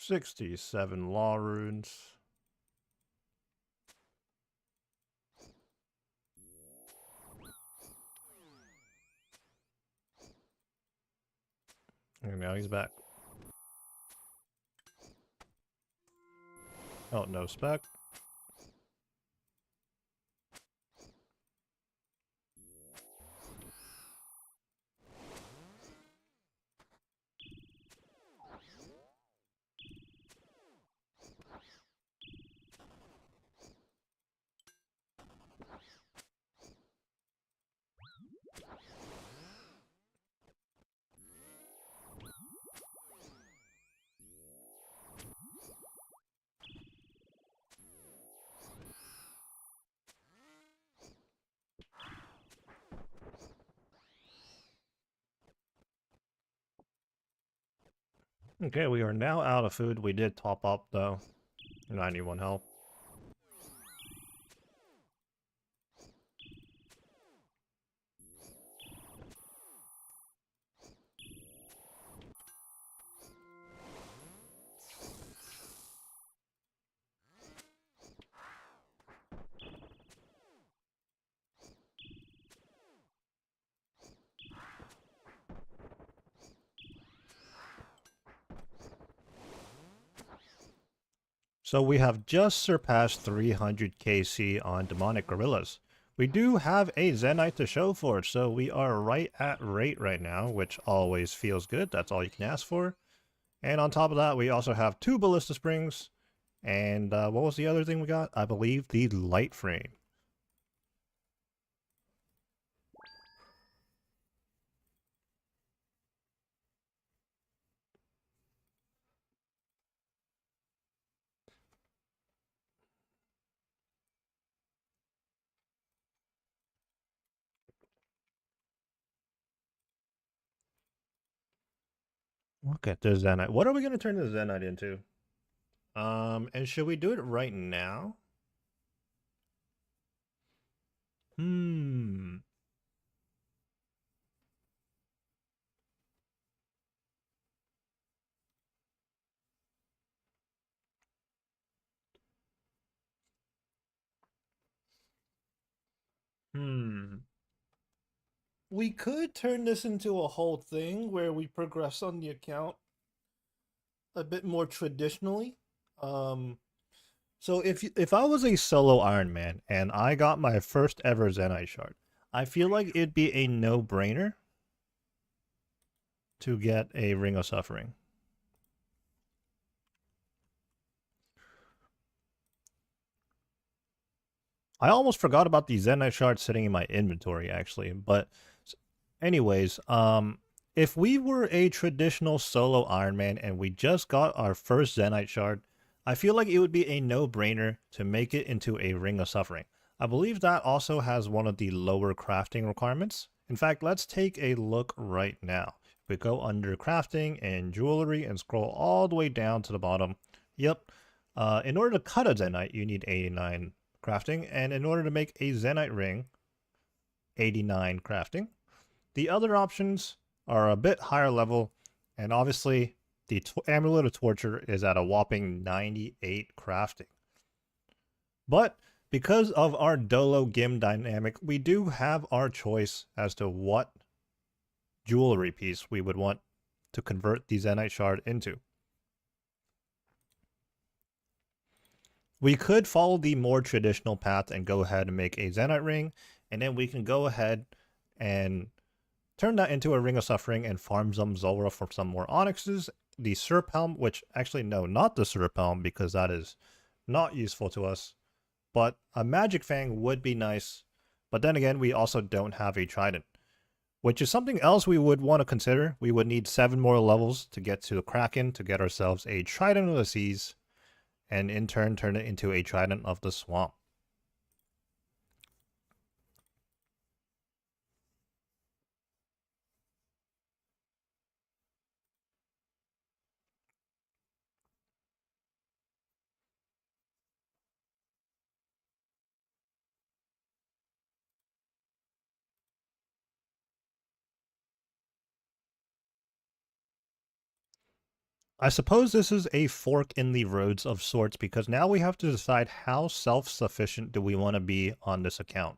67 law runes. And now he's back. Oh, no spec. Okay, we are now out of food. We did top up though. 91 health. So we have just surpassed 300 KC on demonic gorillas. We do have a Zenite to show for it, so we are right at rate right now, which always feels good. That's all you can ask for. And on top of that, we also have 2 ballista springs. And what was the other thing we got? I believe the light frame. Look at this Zenite. What are we going to turn this Zenite into? And should we do it right now? Hmm. Hmm. We could turn this into a whole thing where we progress on the account a bit more traditionally. Um, so if I was a solo Ironman and I got my first ever Zenite shard, I feel like it'd be a no-brainer to get a Ring of Suffering. I almost forgot about the Zenite shard sitting in my inventory actually, but anyways, if we were a traditional solo Ironman and we just got our first Zenite shard, I feel like it would be a no-brainer to make it into a Ring of Suffering. I believe that also has one of the lower crafting requirements. In fact, let's take a look right now. We go under crafting and jewelry and scroll all the way down to the bottom. Yep. In order to cut a Zenite, you need 89 crafting, and in order to make a Zenite ring, 89 crafting. The other options are a bit higher level, and obviously the Amulet of Torture is at a whopping 98 crafting. But because of our Dolo GIM dynamic, we do have our choice as to what jewelry piece we would want to convert the Zenite shard into. We could follow the more traditional path and go ahead and make a Zenite ring, and then we can go ahead and turn that into a Ring of Suffering and farm some Zulrah for some more Onyxes. The Serp Helm, which actually, no, not the Serp Helm, because that is not useful to us. But a Magic Fang would be nice. But then again, we also don't have a Trident, which is something else we would want to consider. We would need 7 more levels to get to the Kraken to get ourselves a Trident of the Seas, and in turn turn it into a Trident of the Swamp. I suppose this is a fork in the roads of sorts because now we have to decide how self-sufficient do we want to be on this account.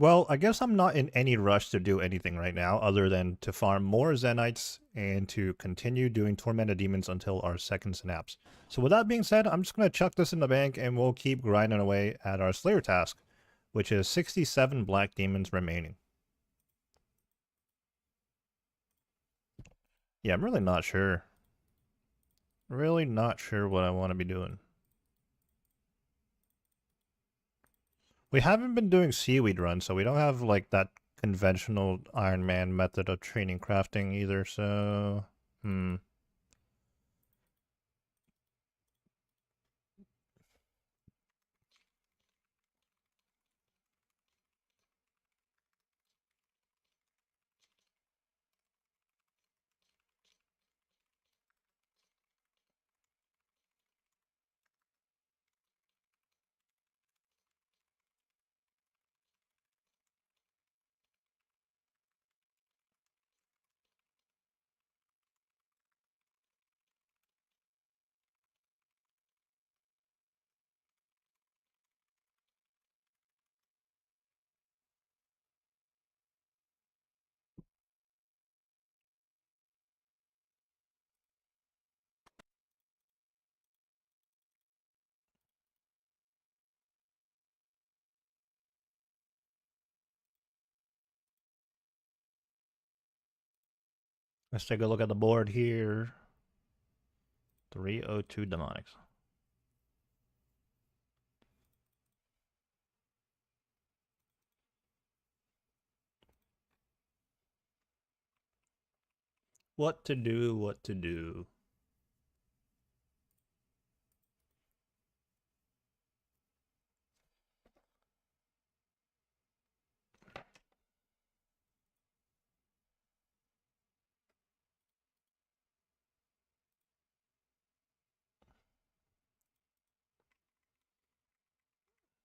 Well, I guess I'm not in any rush to do anything right now other than to farm more Zenites and to continue doing Tormented Demons until our second synapse. So with that being said, I'm just going to chuck this in the bank and we'll keep grinding away at our Slayer task, which is 67 Black Demons remaining. Yeah, I'm really not sure. Really not sure what I want to be doing. We haven't been doing seaweed runs, so we don't have like that conventional Ironman method of training crafting either, so let's take a look at the board here. 302 demonics. What to do, what to do.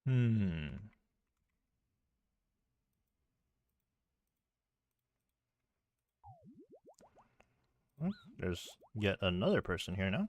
Hmm. There's yet another person here now.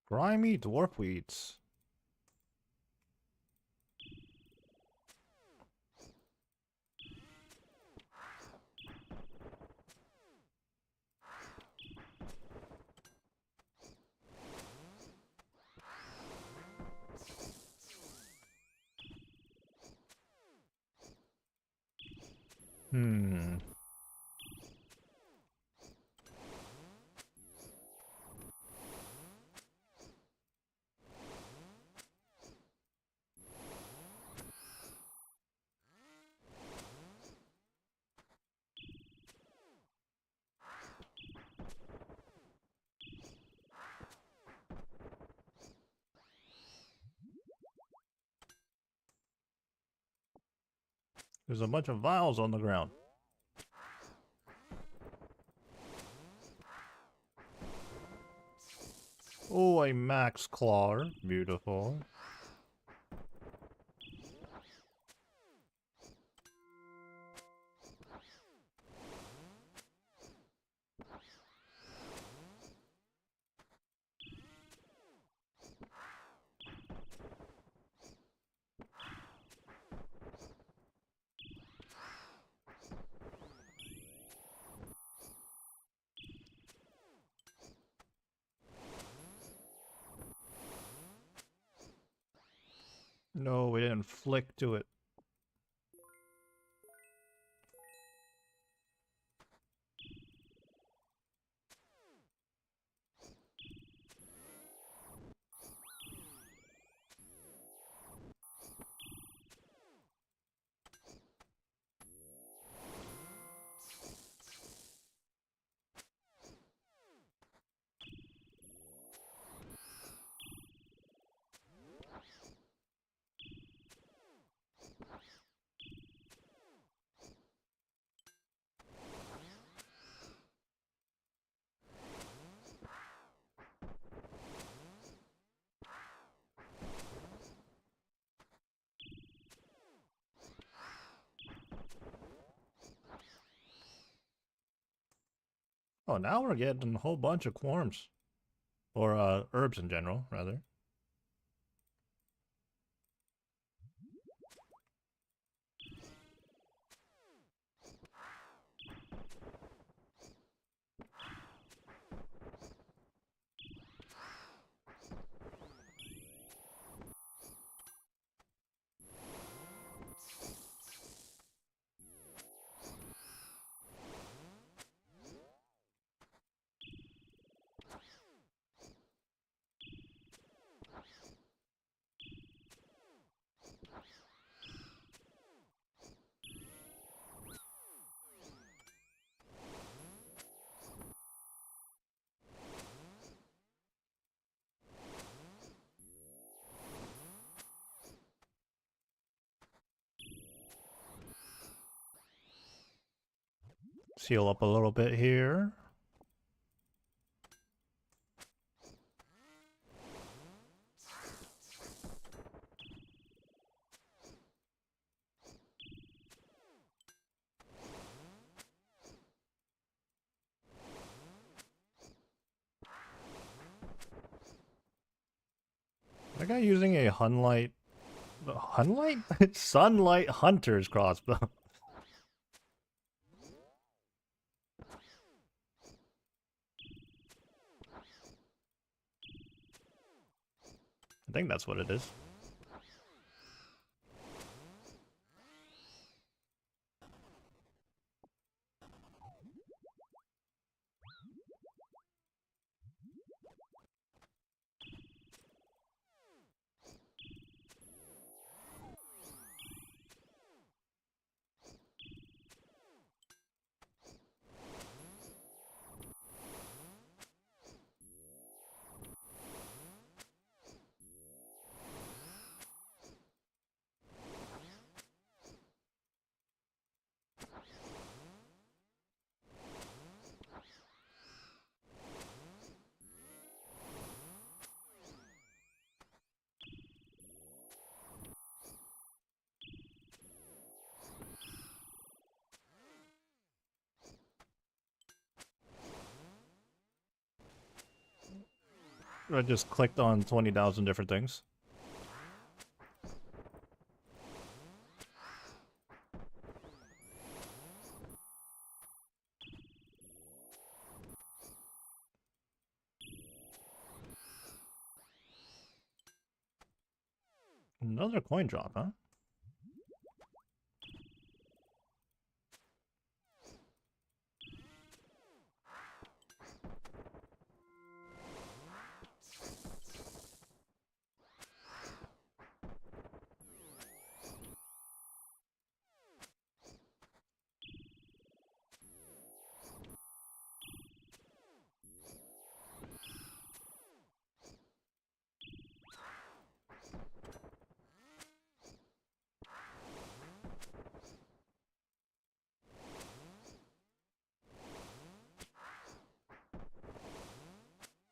Grimy dwarf weeds. Hmm. There's a bunch of vials on the ground. Oh, a max claw. Beautiful. No, we didn't flick to it. Oh, now we're getting a whole bunch of quarms. Or, herbs in general, rather. Seal up a little bit here. That guy using a Hunlight... Hunlight? Sunlight Hunter's crossbow. I think that's what it is. I just clicked on 20,000 different things. Another coin drop, huh?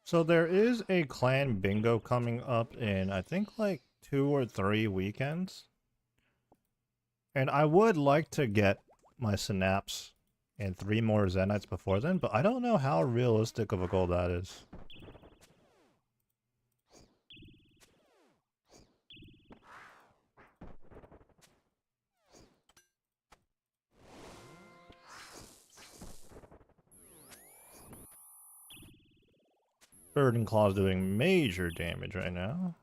So there is a clan bingo coming up in, I think, like 2 or 3 weekends. And I would like to get my synapse and 3 more Zenites before then, but I don't know how realistic of a goal that is. Bird and Claw's doing major damage right now.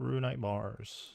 Runite bars.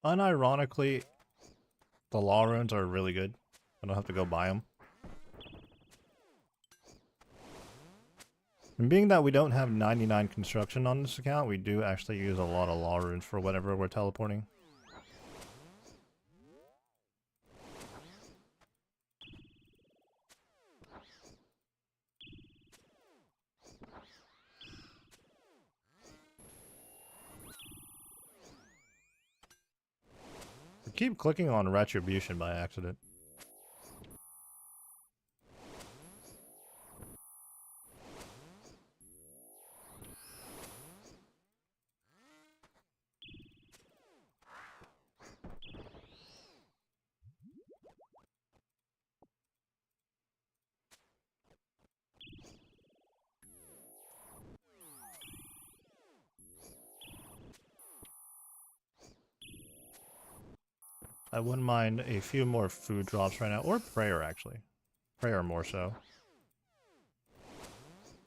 Unironically, the law runes are really good. I don't have to go buy them. And being that we don't have 99 construction on this account, we do actually use a lot of law runes for whatever we're teleporting. I keep clicking on Retribution by accident. I wouldn't mind a few more food drops right now, or prayer actually. Prayer more so.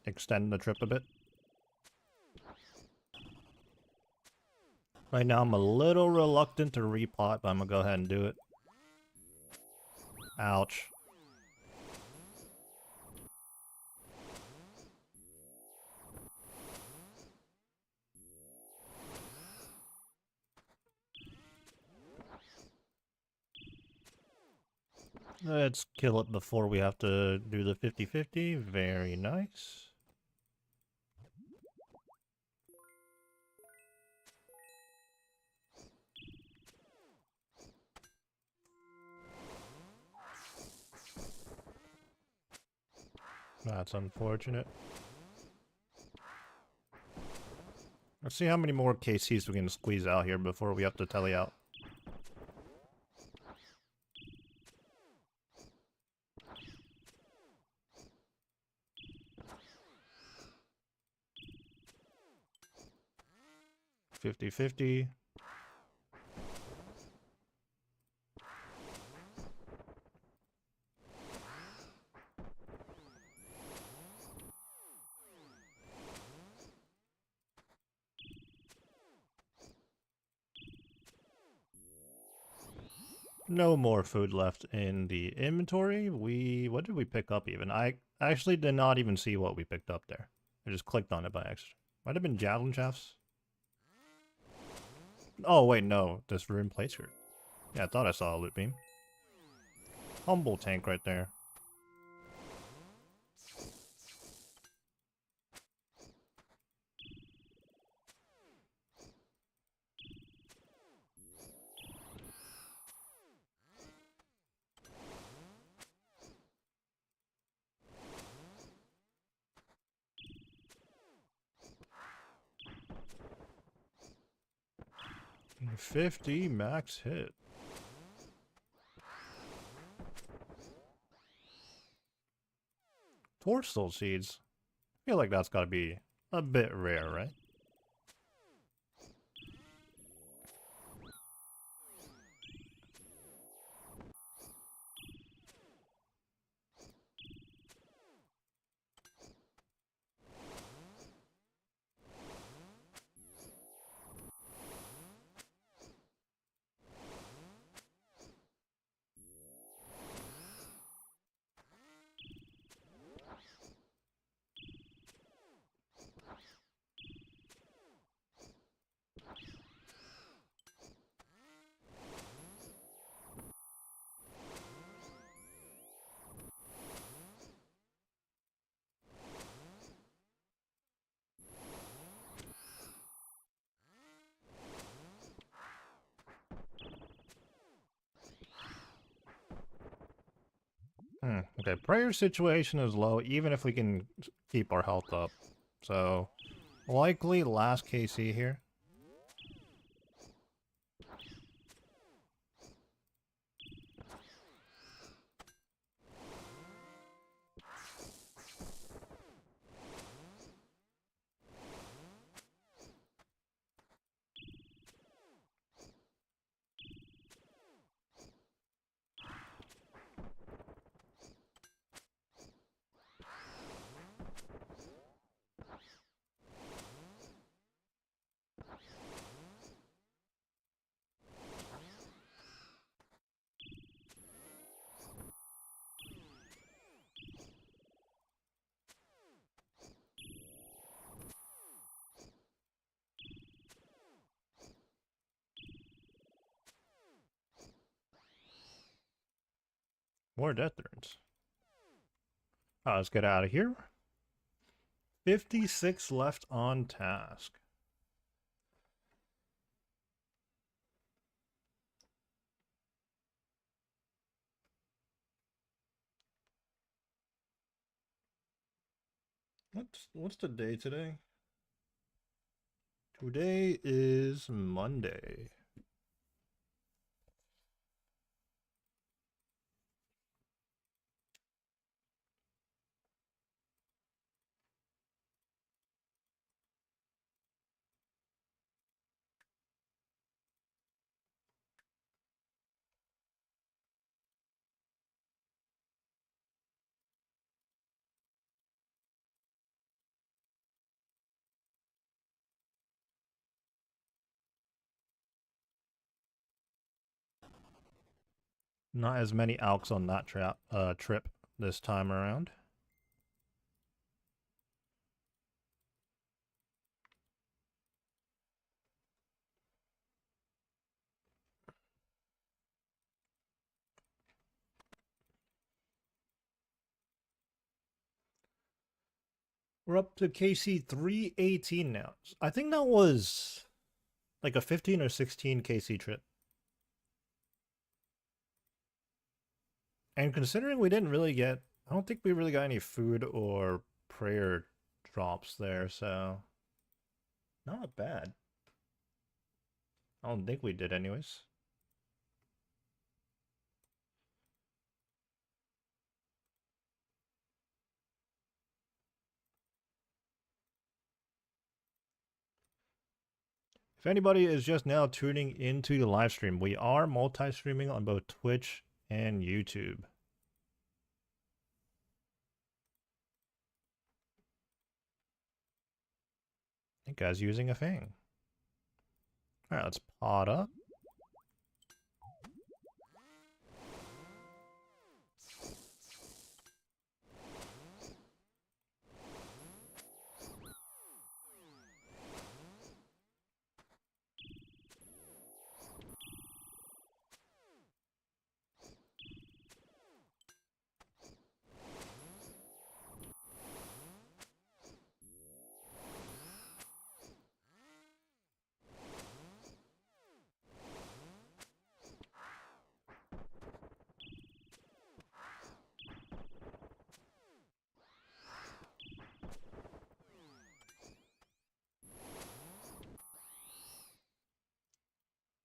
Extend the trip a bit. Right now I'm a little reluctant to repot, but I'm gonna go ahead and do it. Ouch. Let's kill it before we have to do the 50-50. Very nice. That's unfortunate. Let's see how many more KCs we can squeeze out here before we have to tele out. $50-50. No more food left in the inventory. What did we pick up even? I actually did not even see what we picked up there. I just clicked on it by accident. Might have been javelin shafts. Oh wait, no. This rune placer. Yeah, I thought I saw a loot beam. Humble tank right there. $50 max hit. Torstal seeds. I feel like that's gotta be a bit rare, right? Okay, prayer situation is low, even if we can keep our health up. So, likely last KC here. More death turns. Oh, let's get out of here. 56 left on task. What's the day today? Today is Monday. Not as many alks on that trip this time around. We're up to KC 318 now. I think that was like a 15 or 16 KC trip. And considering we didn't really get, I don't think we really got any food or prayer drops there, so not bad. I don't think we did anyways. If anybody is just now tuning into the live stream, we are multi-streaming on both Twitch and YouTube. I think guy's using a fang. Alright, let's pot up.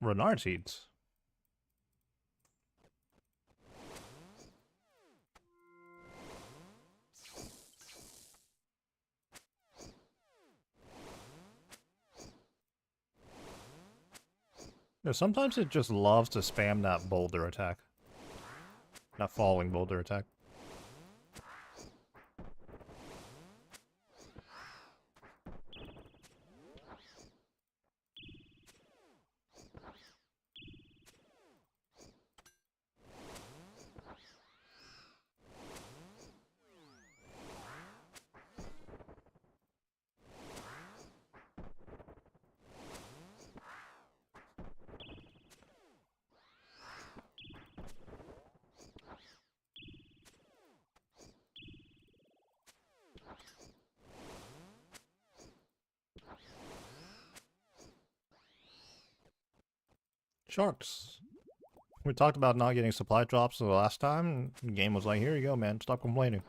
Renard seeds. No, sometimes it just loves to spam that boulder attack. That falling boulder attack. Sharks. We talked about not getting supply drops the last time. The game was like, here you go, man. Stop complaining.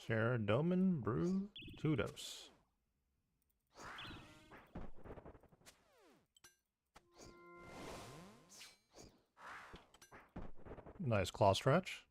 Share Domen Brew Tudos. Nice claw stretch.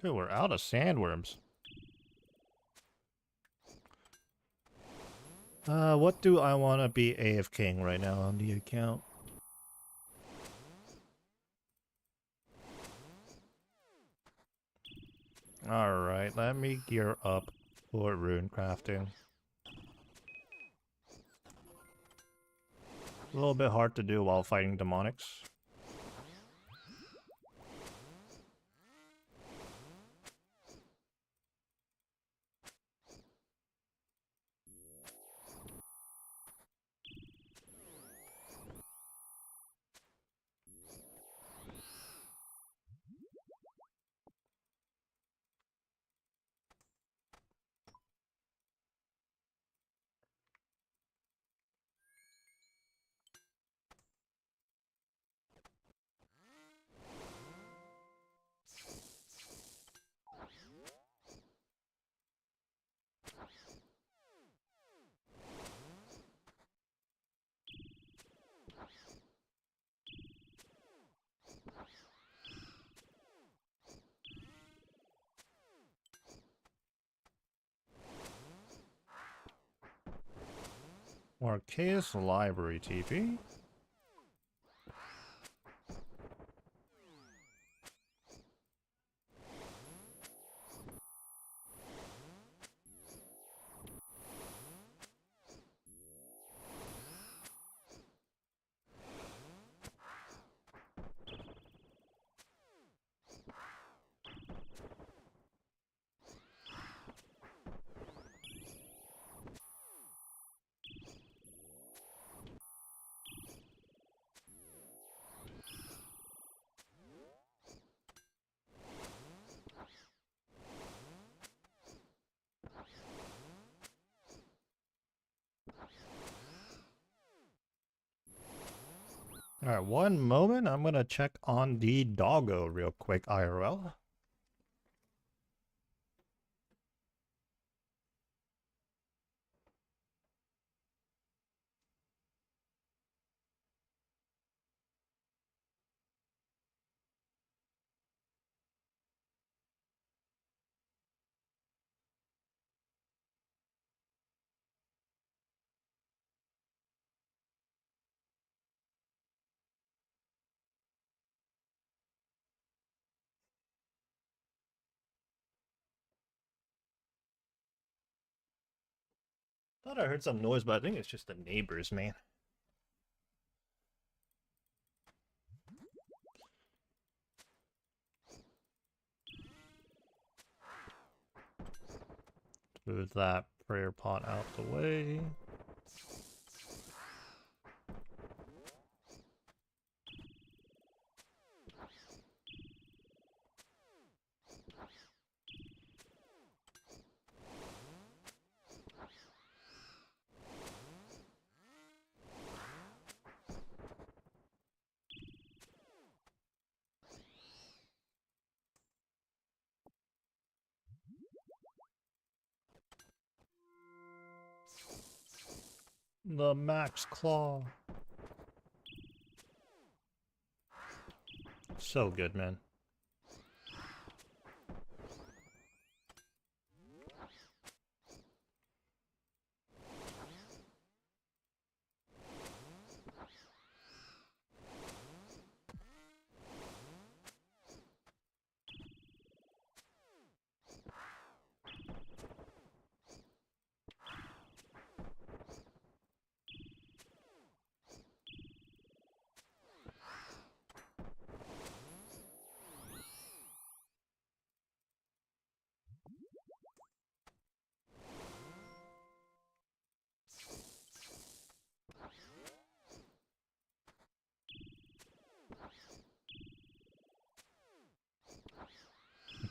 Dude, we're out of sandworms. What do I want to be AFKing right now on the account? Alright, let me gear up for rune crafting. A little bit hard to do while fighting demonics. Arceus Library TP. Alright, one moment. I'm gonna check on the doggo real quick, IRL. Thought I heard some noise, but I think it's just the neighbors, man. Move that prayer pot out the way. The max claw. So good, man.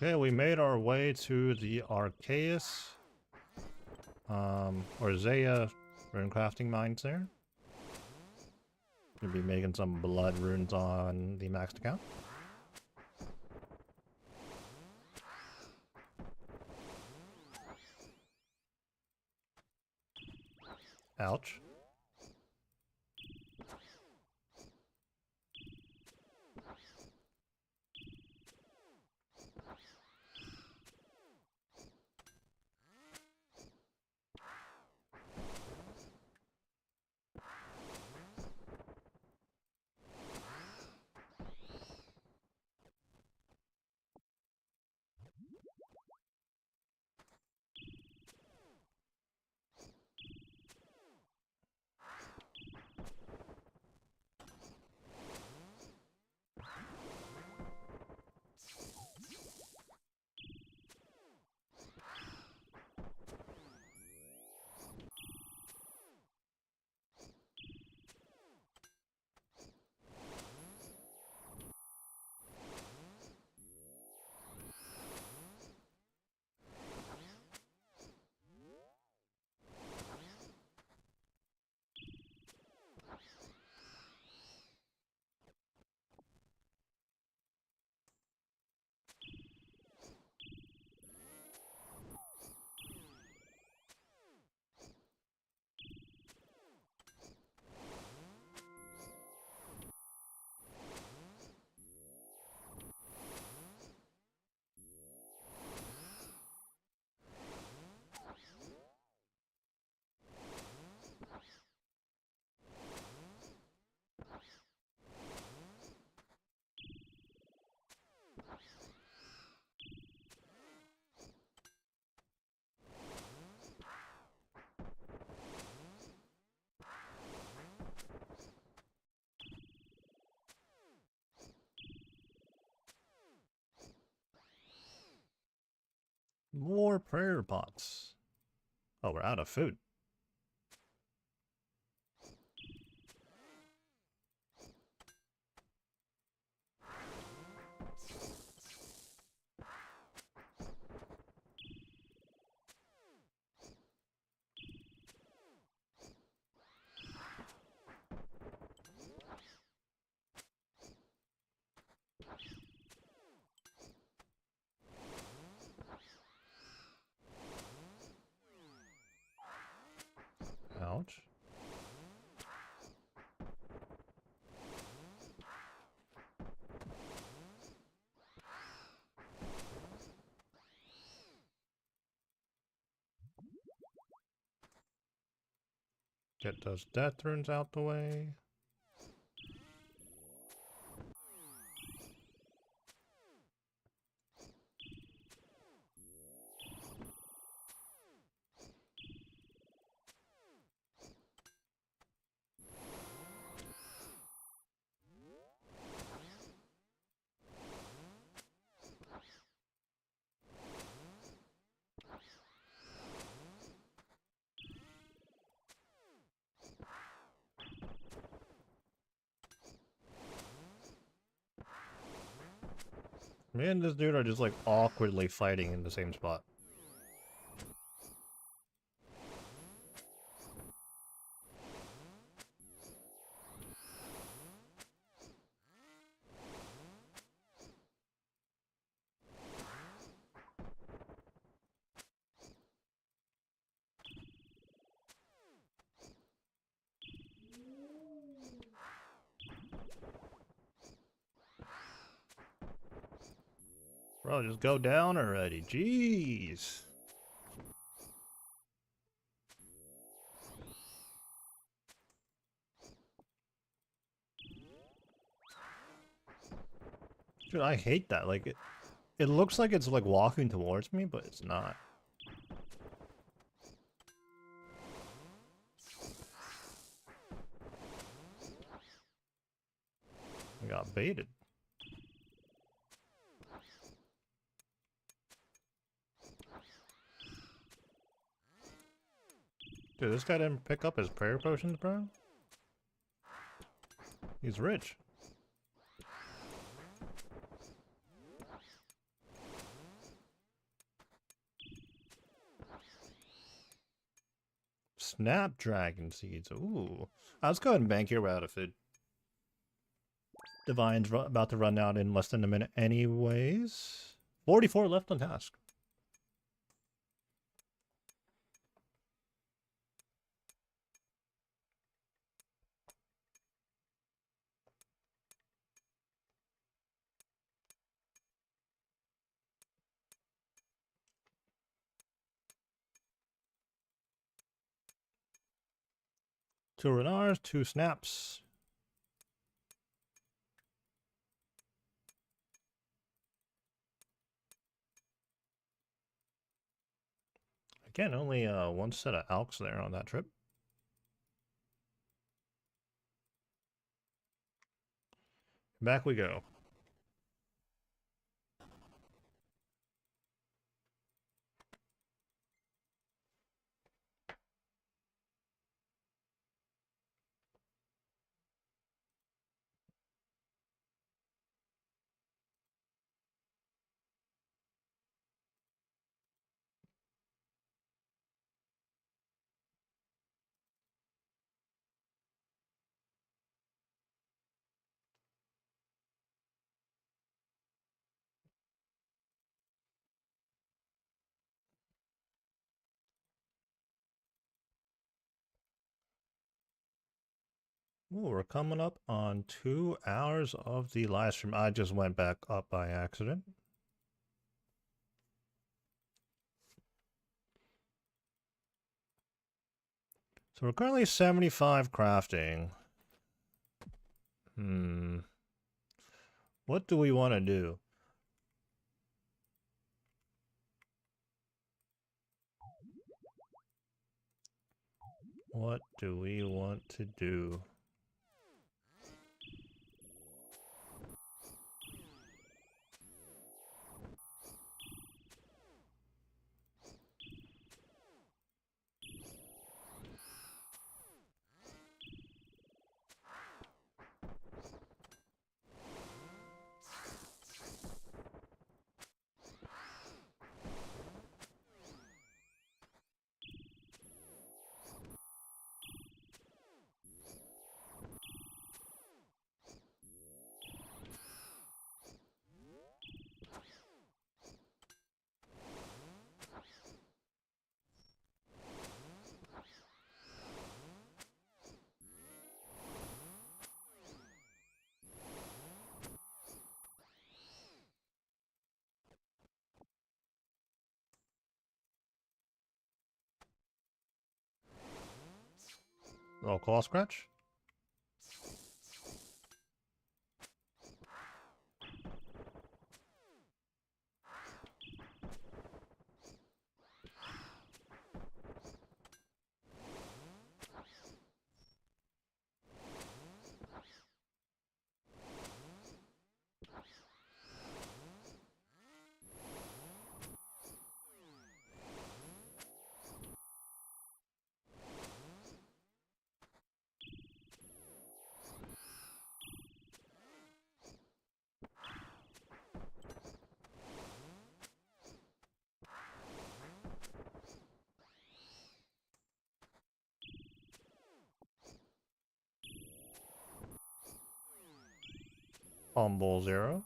Okay, we made our way to the Arceus, or Zaya rune crafting mines there. Gonna be making some blood runes on the maxed account. Ouch. More prayer pots. Oh, we're out of food. Get those death runes out the way. Me and this dude are just like awkwardly fighting in the same spot. Bro, just go down already. Jeez. Dude, I hate that. Like, it looks like it's like walking towards me, but it's not. I got baited. Dude, this guy didn't pick up his prayer potions, bro? He's rich. Snapdragon seeds. Ooh. Let's go ahead and bank here. We're out of food. Divine's about to run out in less than a minute anyways. 44 left on task. Two Renars, two snaps. Again, only one set of Alks there on that trip. Back we go. Ooh, we're coming up on 2 hours of the live stream. I just went back up by accident. So we're currently 75 crafting. What do we want to do? What do we want to do? Little claw scratch. Fumble 0.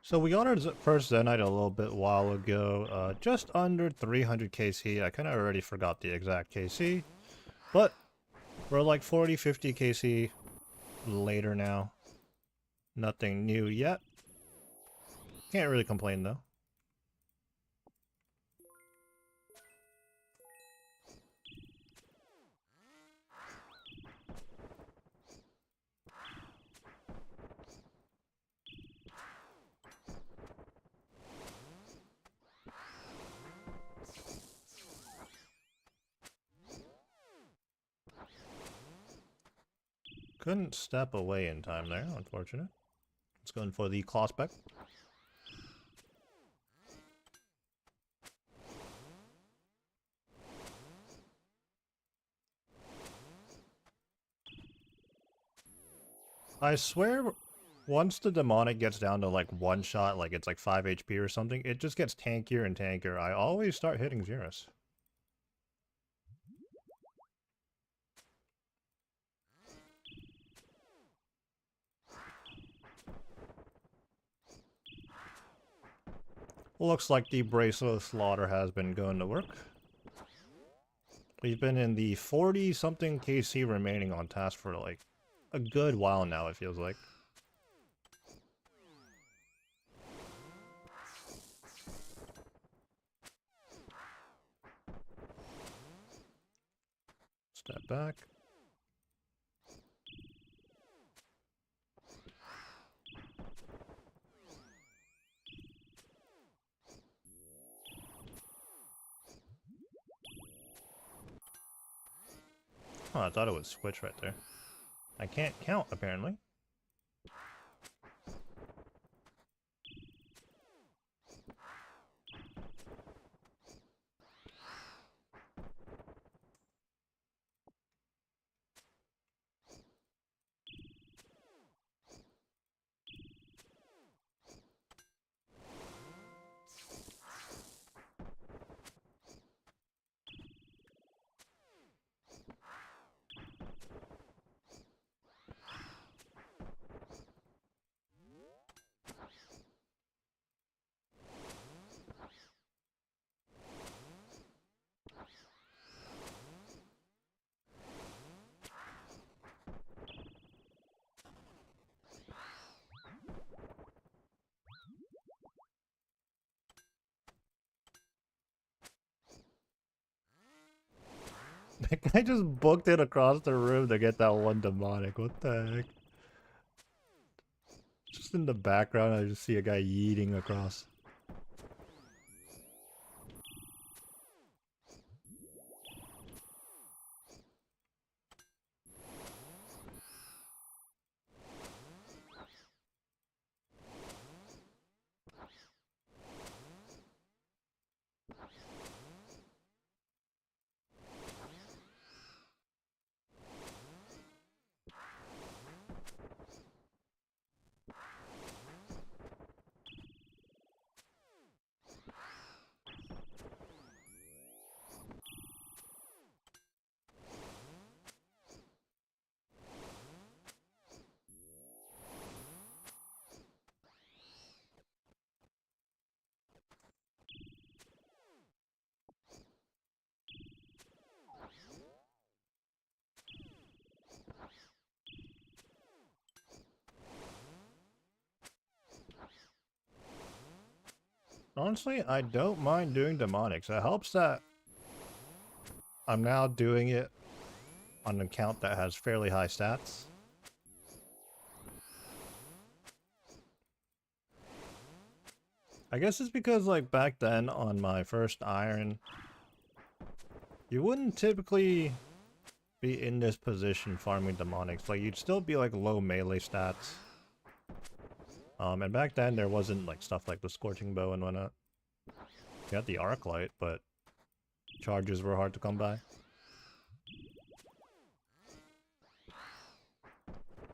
So we got our first Zenite a little bit while ago, just under 300 KC. I kind of already forgot the exact KC, but we're like 40, 50 KC later now. Nothing new yet. Can't really complain though. Couldn't step away in time there, unfortunate. Let's go in for the claw spec. I swear, once the demonic gets down to like one shot, like it's like 5 HP or something, it just gets tankier and tankier. I always start hitting Xeris. Looks like the Bracelet Slaughter has been going to work. We've been in the 40-something KC remaining on task for like a good while now, it feels like. Step back. Oh, I thought it would switch right there. I can't count, apparently. That guy just booked it across the room to get that one demonic. What the heck? Just in the background, I just see a guy yeeting across. Honestly, I don't mind doing demonics. It helps that I'm now doing it on an account that has fairly high stats. I guess it's because, like, back then on my first Iron, you wouldn't typically be in this position farming demonics. Like, you'd still be, like, low melee stats. And back then there wasn't, like, stuff like the Scorching Bow and whatnot. You had the Arc Light, but charges were hard to come by.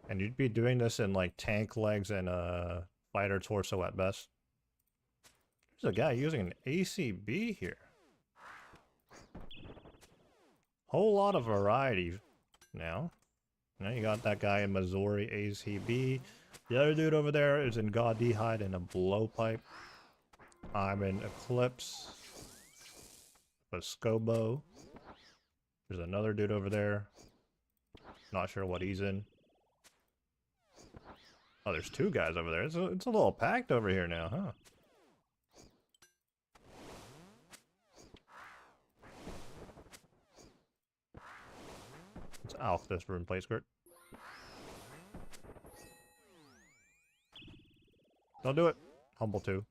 And you'd be doing this in, like, tank legs and fighter torso at best. There's a guy using an ACB here. Whole lot of variety now. Now you got that guy in Missouri ACB. The other dude over there is in Gaudy Hide and a blowpipe. I'm in Eclipse. A Scobo. There's another dude over there. Not sure what he's in. Oh, there's two guys over there. It's a little packed over here now, huh? Let's alch this rune plate skirt. Don't do it. Humble 2.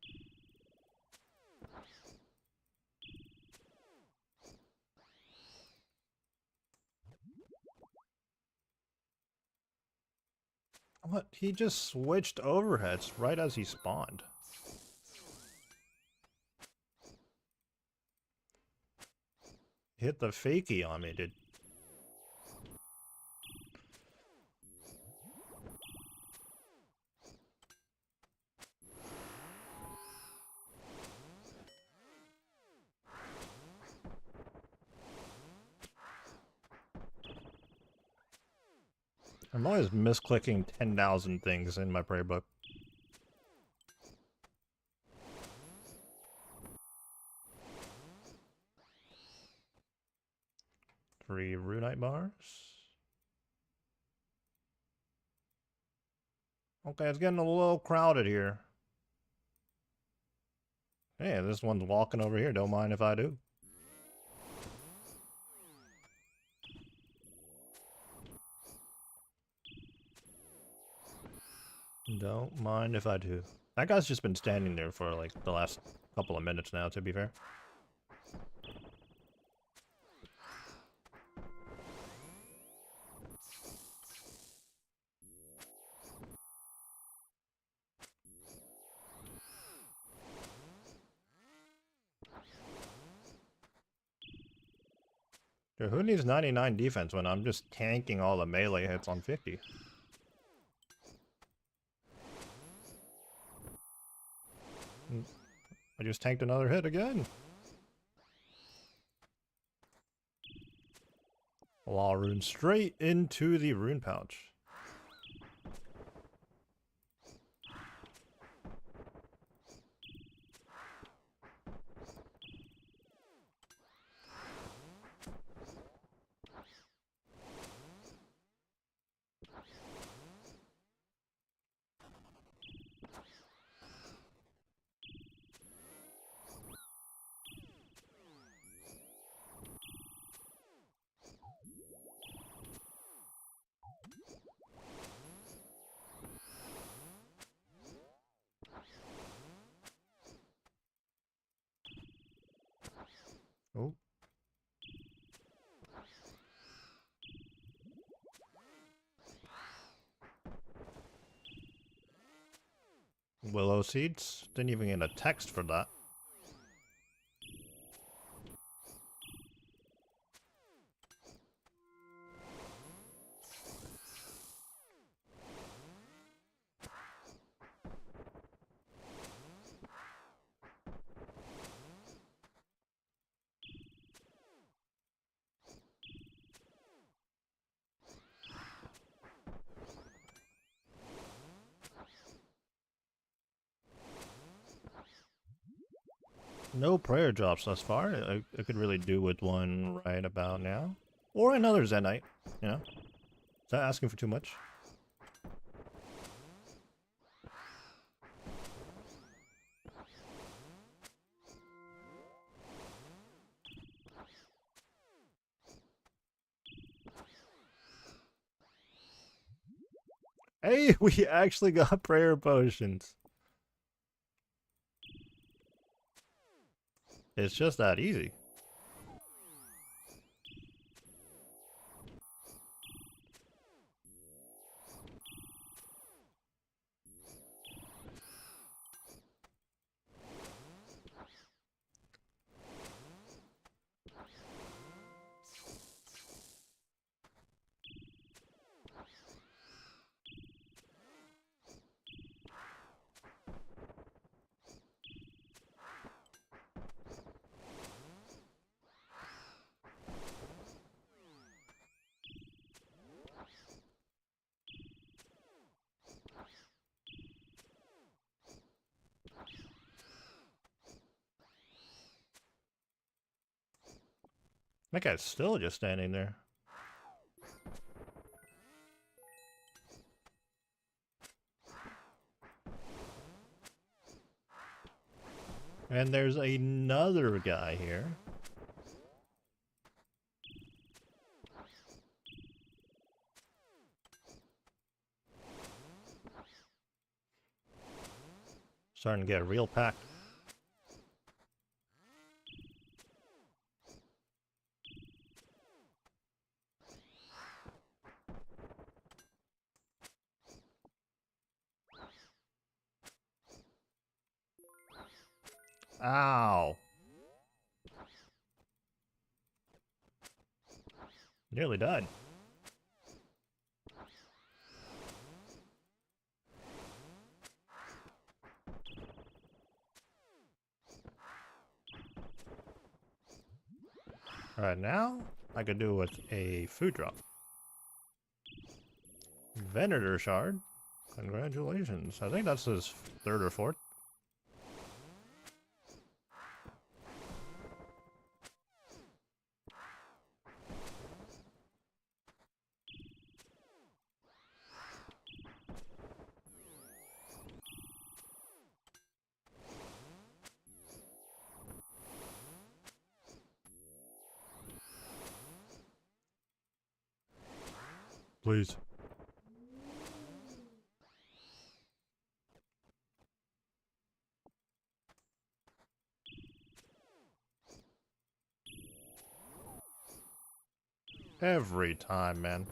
What? He just switched overheads right as he spawned. Hit the fakie on me, dude. I'm always misclicking 10,000 things in my prayer book. 3 runite bars. Okay, it's getting a little crowded here. Hey, this one's walking over here. Don't mind if I do. Don't mind if I do. That guy's just been standing there for like the last couple of minutes now, to be fair. Dude, who needs 99 defense when I'm just tanking all the melee hits on 50? I just tanked another hit again. Law rune straight into the rune pouch. Oh. Willow seeds? Didn't even get a text for that. No prayer drops thus far. I could really do with one right about now. Or another Zenite, you know? Is that asking for too much? Hey, we actually got prayer potions. It's just that easy. That guy's still just standing there. And there's another guy here. Starting to get real packed. Ow. Nearly died. Alright, now I could do with a food drop. Venator shard. Congratulations. I think that's his third or fourth. Please. Every time, man.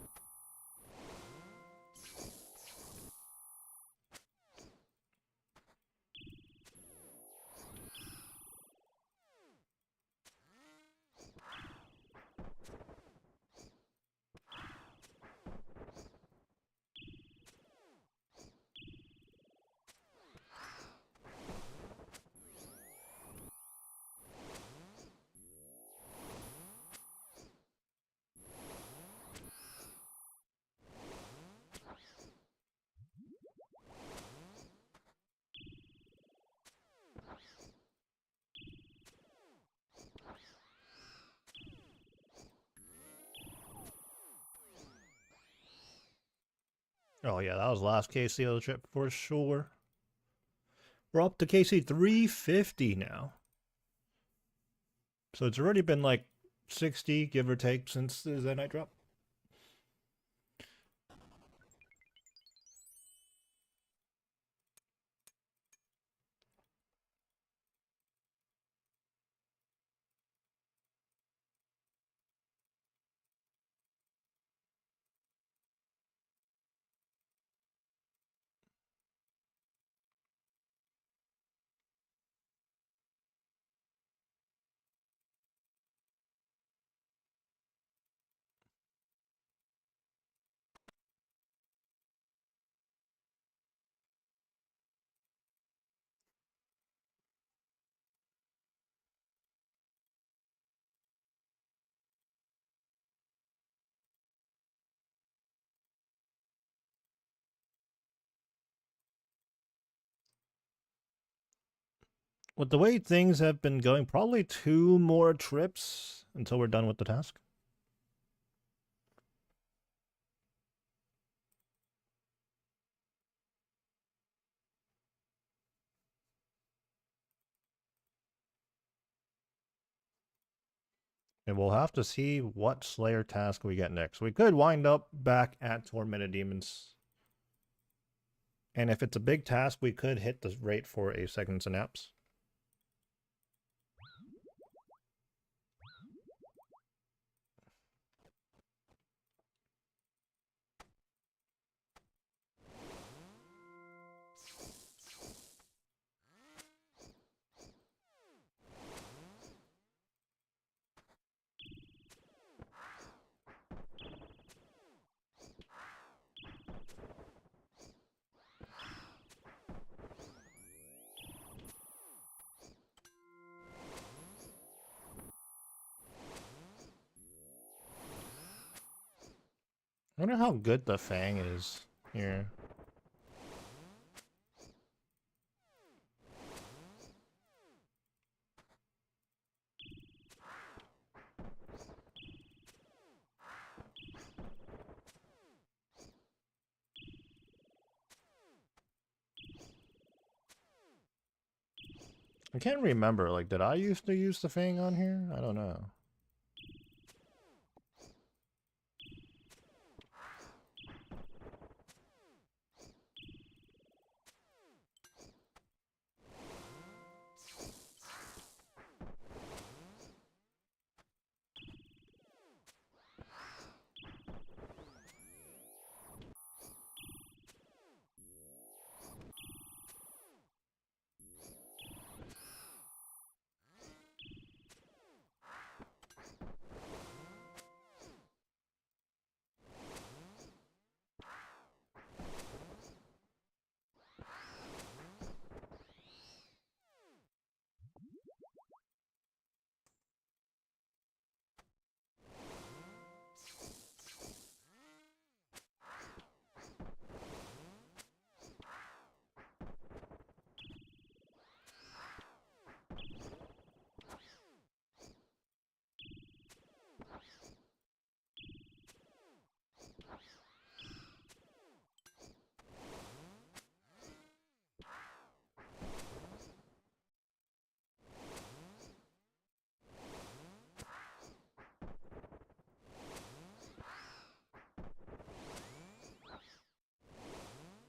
Oh yeah, that was the last KC of the trip for sure. We're up to KC 350 now. So it's already been like 60, give or take, since the Zenite drop. With the way things have been going, probably 2 more trips until we're done with the task. And we'll have to see what Slayer task we get next. We could wind up back at Tormented Demons. And if it's a big task, we could hit the rate for a second synapse. I wonder how good the Fang is here. I can't remember, like, did I used to use the Fang on here? I don't know.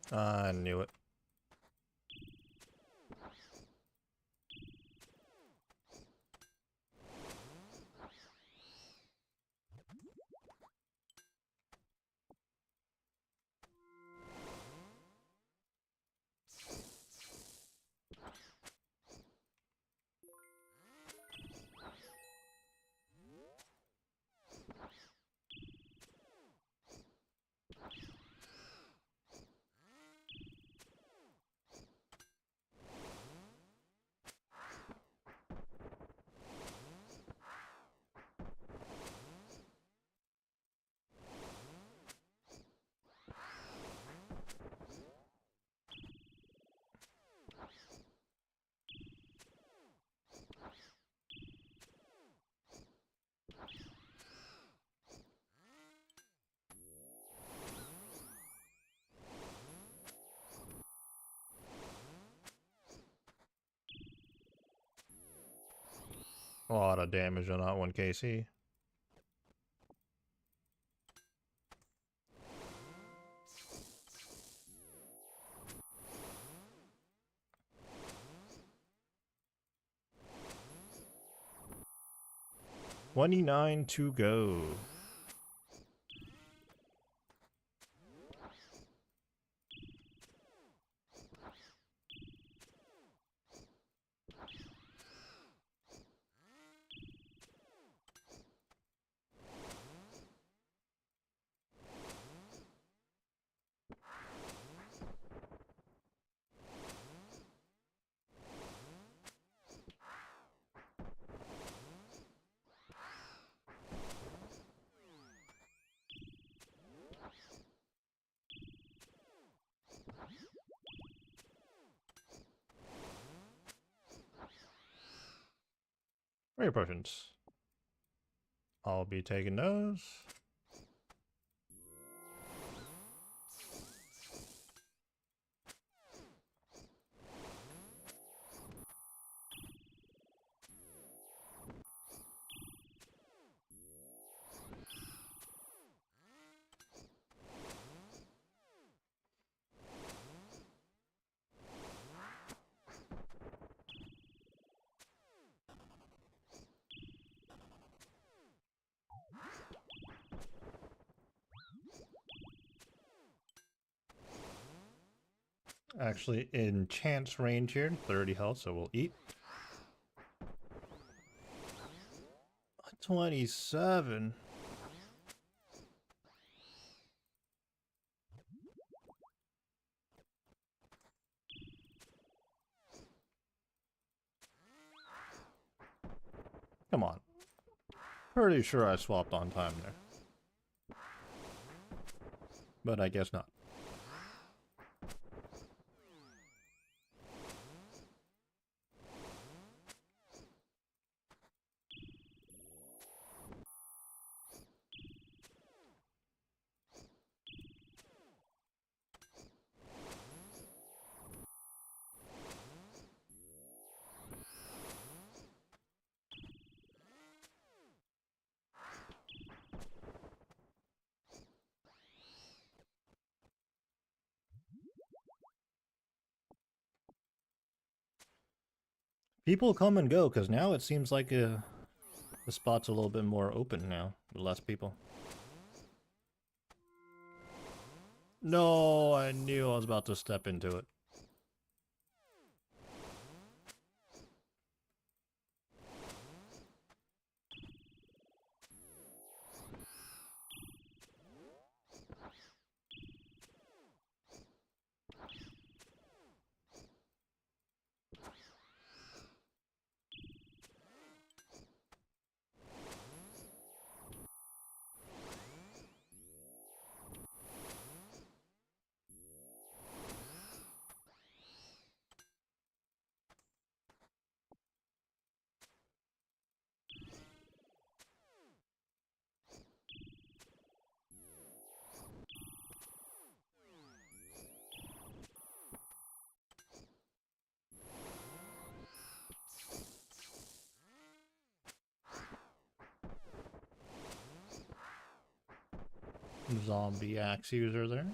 I knew it. A lot of damage on that one, KC. $29 to go. Rare potions. I'll be taking those. Actually in chance range here, 30 health, so we'll eat. 27. Come on. Pretty sure I swapped on time there. But I guess not. People come and go, because now it seems like the spot's a little bit more open now, with less people. No, I knew I was about to step into it. Zombie axe user there.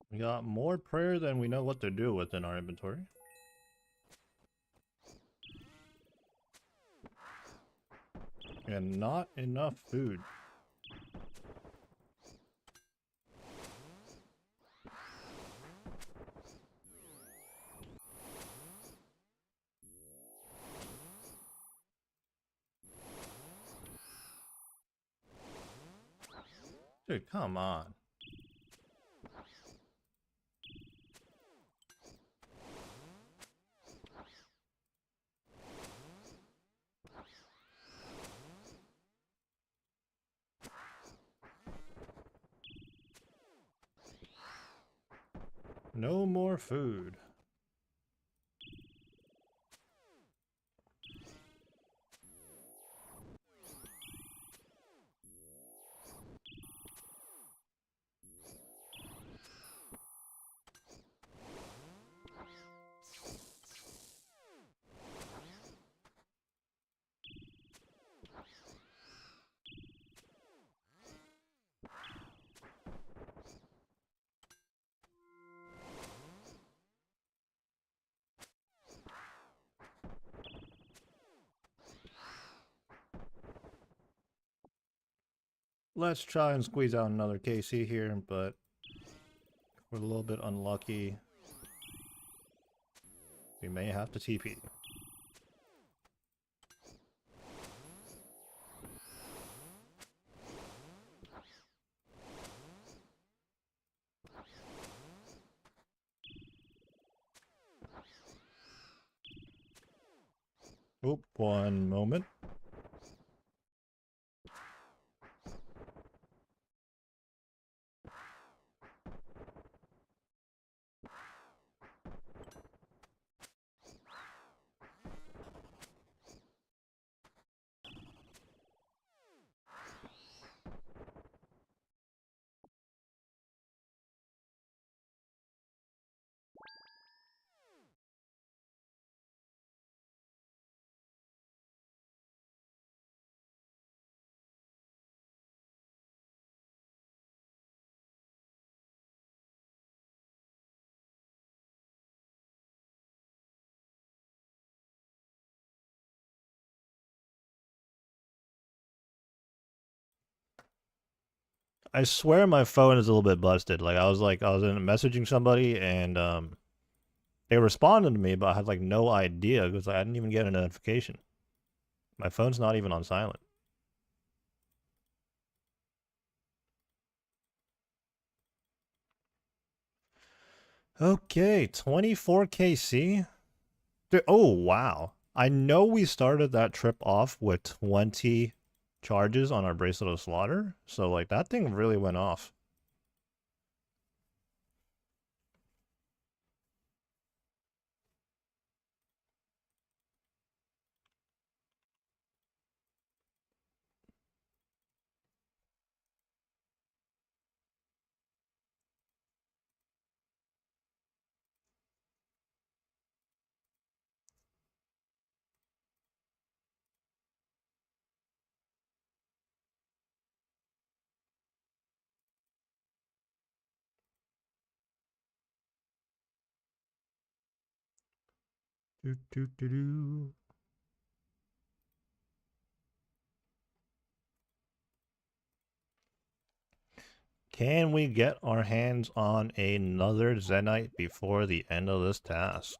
We got more prayer than we know what to do with in our inventory. And not enough food. Dude, come on. No more food. Let's try and squeeze out another KC here, but we're a little bit unlucky. We may have to TP. Oop, one moment. I swear my phone is a little bit busted. I was in messaging somebody and they responded to me, but I had like no idea because I didn't even get a notification. My phone's not even on silent. Okay, 24KC. Dude, oh wow. I know we started that trip off with 20 charges on our Bracelet of Slaughter, so like that thing really went off. Do, do, do, do. Can we get our hands on another Zenite before the end of this task?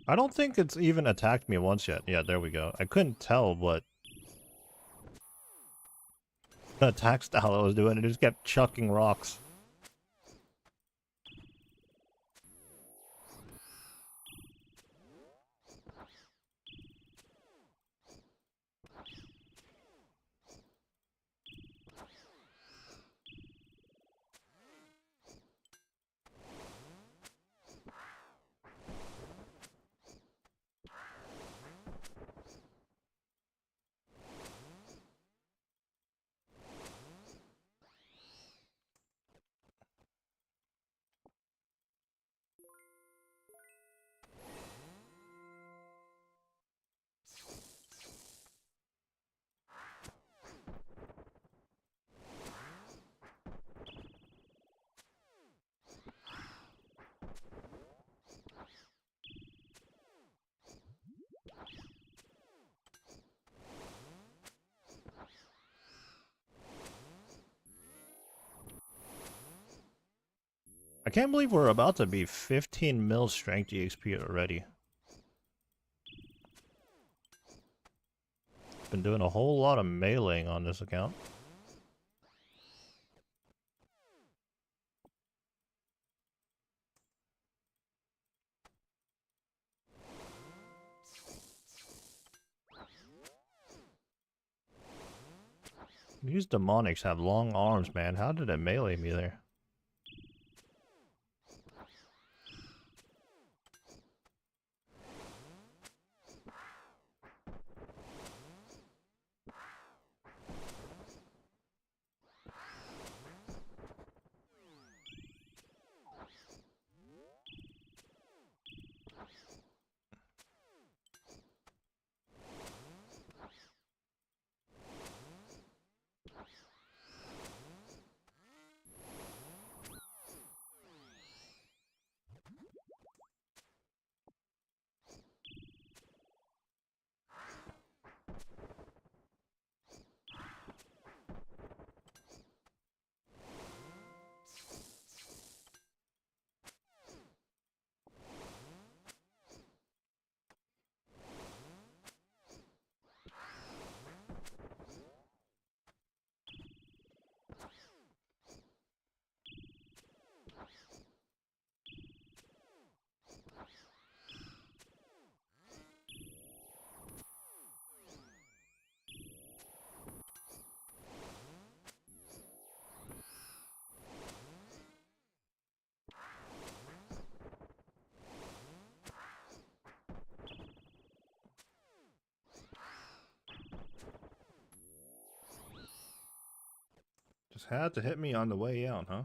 I don't think it's even attacked me once yet. Yeah, there we go. I couldn't tell what attack style I was doing. It just kept chucking rocks. I can't believe we're about to be 15 mil strength EXP already. Been doing a whole lot of meleeing on this account. These demonics have long arms, man. How did it melee me there? Just had to hit me on the way out, huh?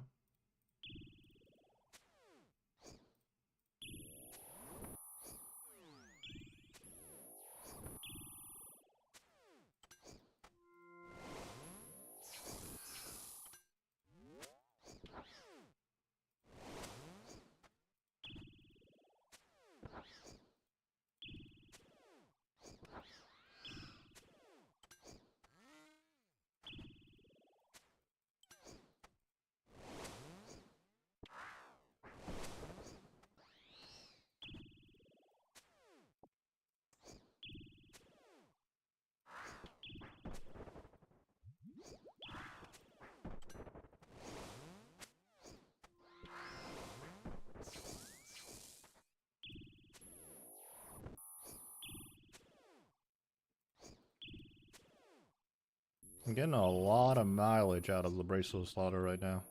I'm getting a lot of mileage out of the bracelet slaughter right now.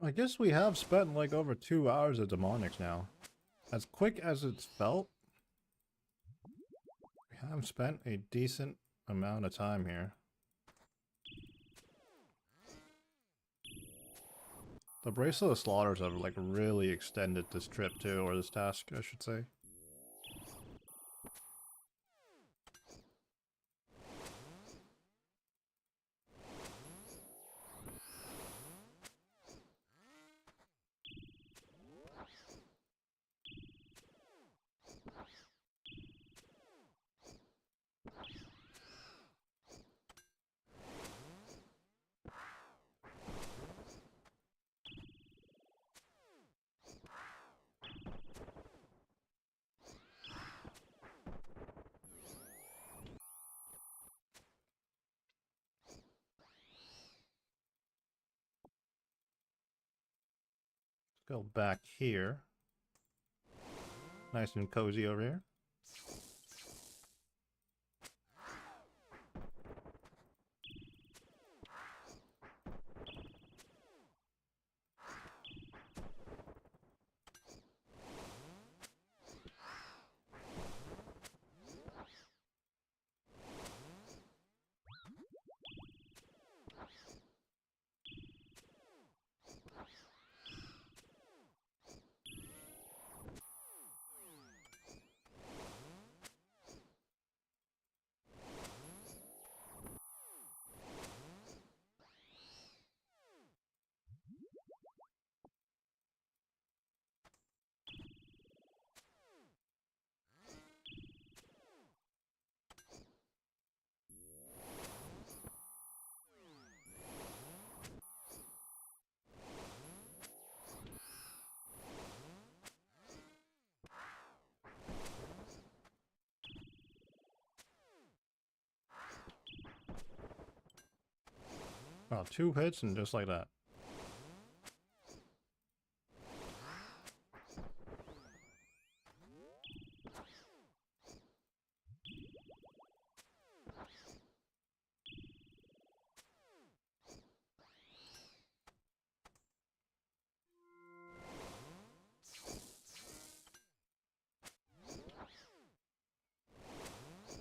I guess we have spent like over 2 hours of demonics now. As quick as it's felt, we have spent a decent amount of time here. The bracelet of slaughters have like really extended this trip too, or this task, I should say. Go back here. Nice and cozy over here. Wow, 2 hits and just like that.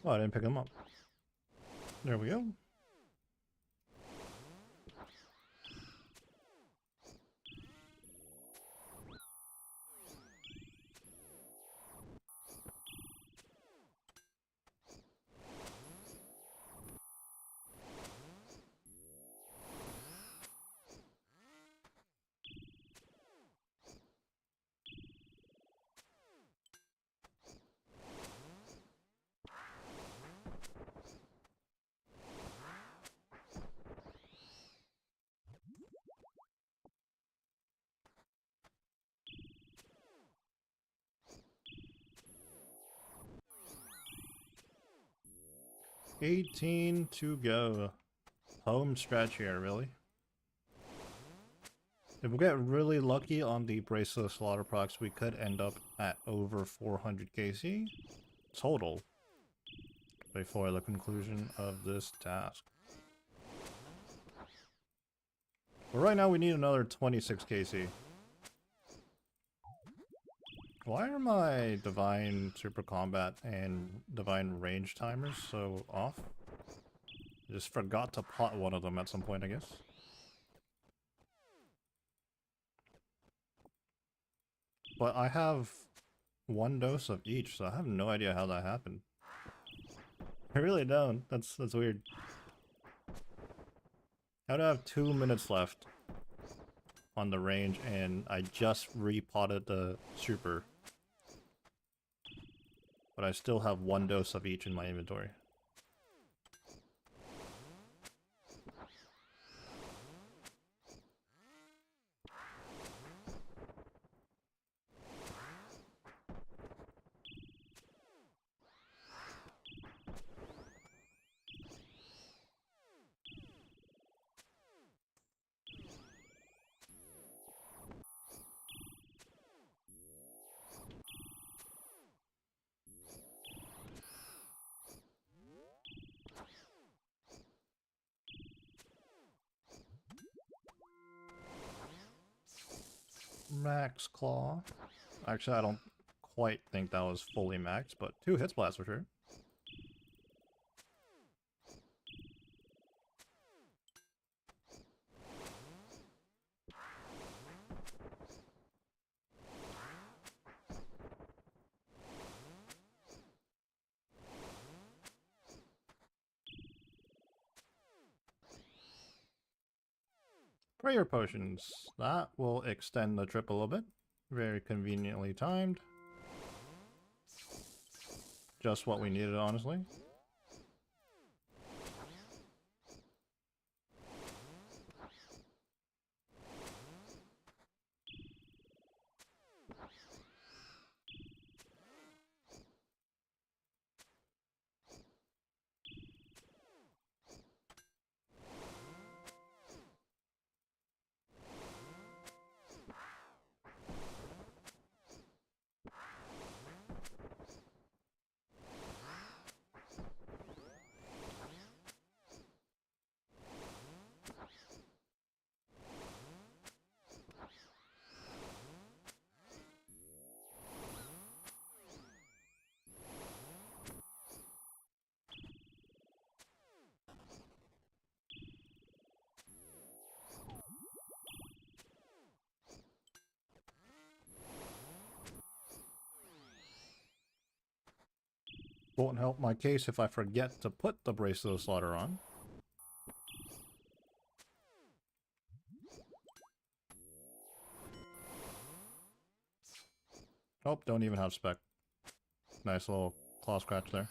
Oh, I didn't pick him up. There we go. 18 to go. Home stretch here, really. If we get really lucky on the Bracelet Slaughter procs, we could end up at over 400 KC total before the conclusion of this task. But right now we need another 26 KC. Why are my Divine Super Combat and Divine Range timers so off? I just forgot to pot one of them at some point, I guess. But I have one dose of each, so I have no idea how that happened. I really don't. That's weird. How do I have 2 minutes left on the range and I just repotted the super? But I still have one dose of each in my inventory. Max Claw. Actually, I don't quite think that was fully maxed, but 2 hits blast for sure. Prayer potions. That will extend the trip a little bit. Very conveniently timed. Just what we needed, honestly. Won't help my case if I forget to put the Bracelet of Slaughter on. Oh, don't even have spec. Nice little claw scratch there.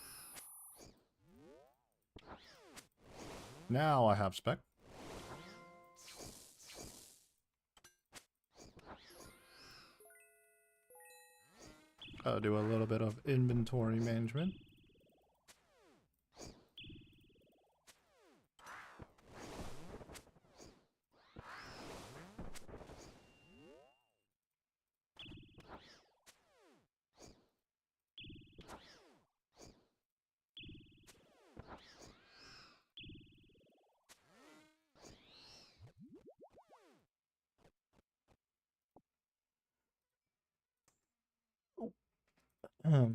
Now I have spec. Gotta do a little bit of inventory management. Oh.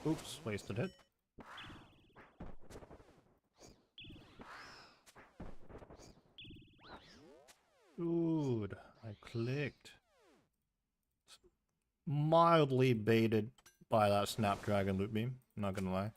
Oops, wasted it. Dude, I clicked. Mildly baited by that Snapdragon loop beam, not gonna lie.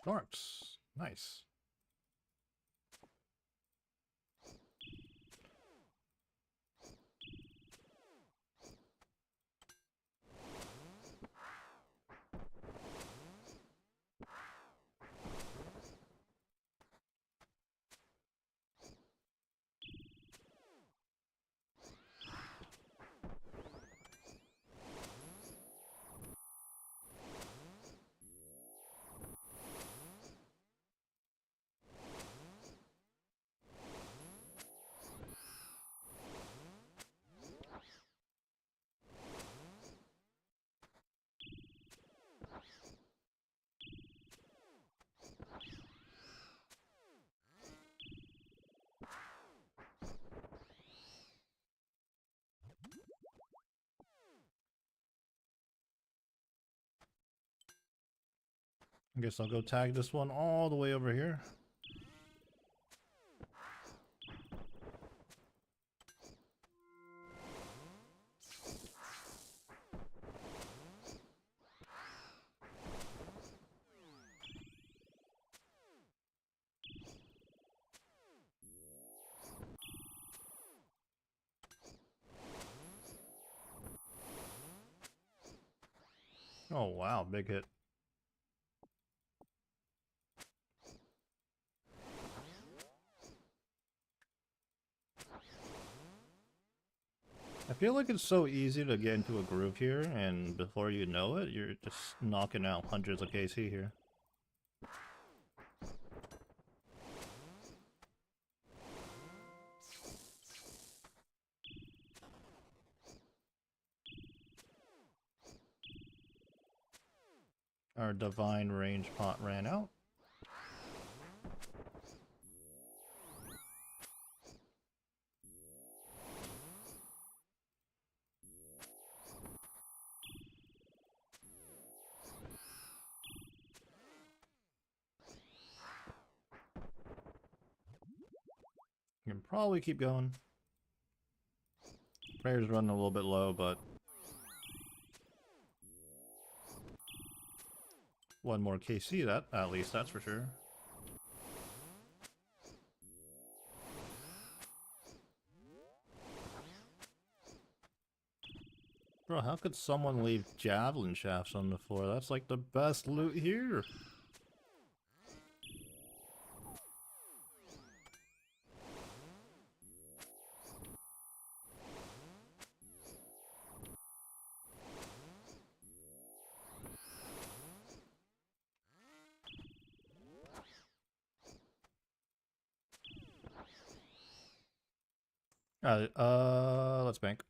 Sharks. Nice. I guess I'll go tag this one all the way over here. Oh wow, big hit. I feel like it's so easy to get into a groove here, and before you know it, you're just knocking out hundreds of KC here. Our divine range pot ran out. You can probably keep going. Prayer's running a little bit low, but one more KC, that at least, that's for sure. Bro, how could someone leave javelin shafts on the floor? That's like the best loot here. Let's bank.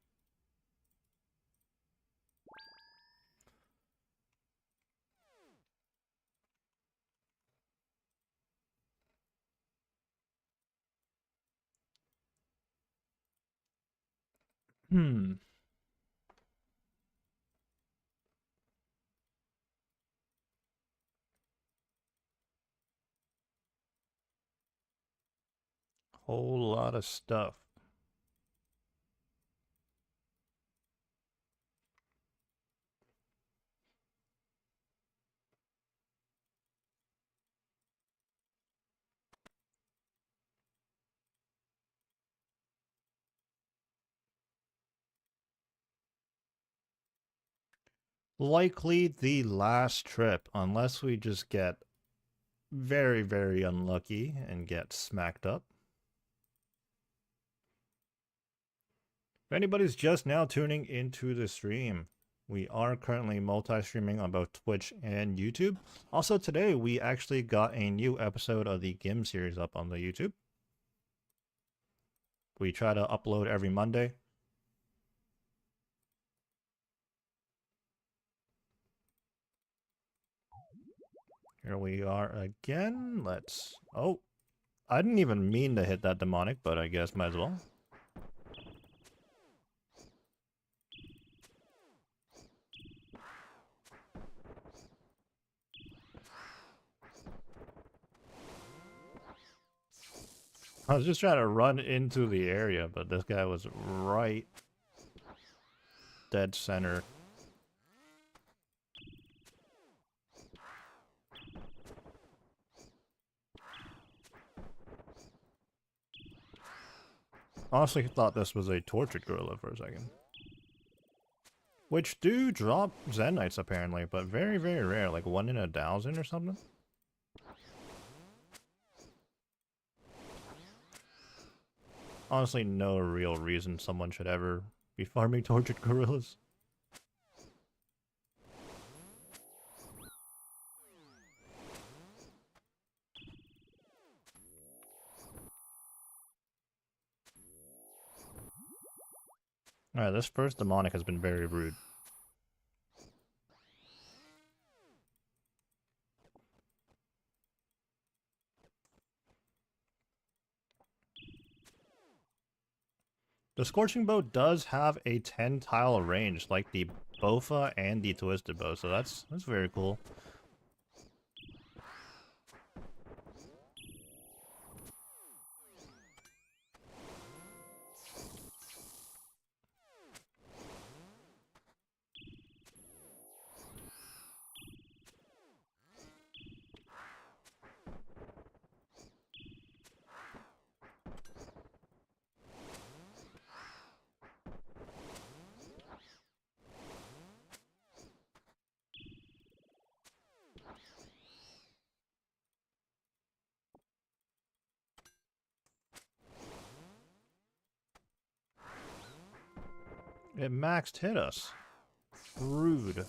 Whole lot of stuff. Likely the last trip, unless we just get very, very unlucky and get smacked up. If anybody's just now tuning into the stream, we are currently multi-streaming on both Twitch and YouTube. Also today, we actually got a new episode of the GIM series up on the YouTube. We try to upload every Monday. Here we are again. Let's... Oh, I didn't even mean to hit that demonic, but I guess might as well. I was just trying to run into the area, but this guy was right dead center. Honestly thought this was a tortured gorilla for a second. Which do drop Zen Knights apparently, but very, very rare, like 1 in 1,000 or something. Honestly, no real reason someone should ever be farming tortured gorillas. Alright, this first demonic has been very rude. The Scorching Bow does have a 10 tile range, like the Bofa and the Twisted Bow, so that's very cool. It maxed hit us. Rude.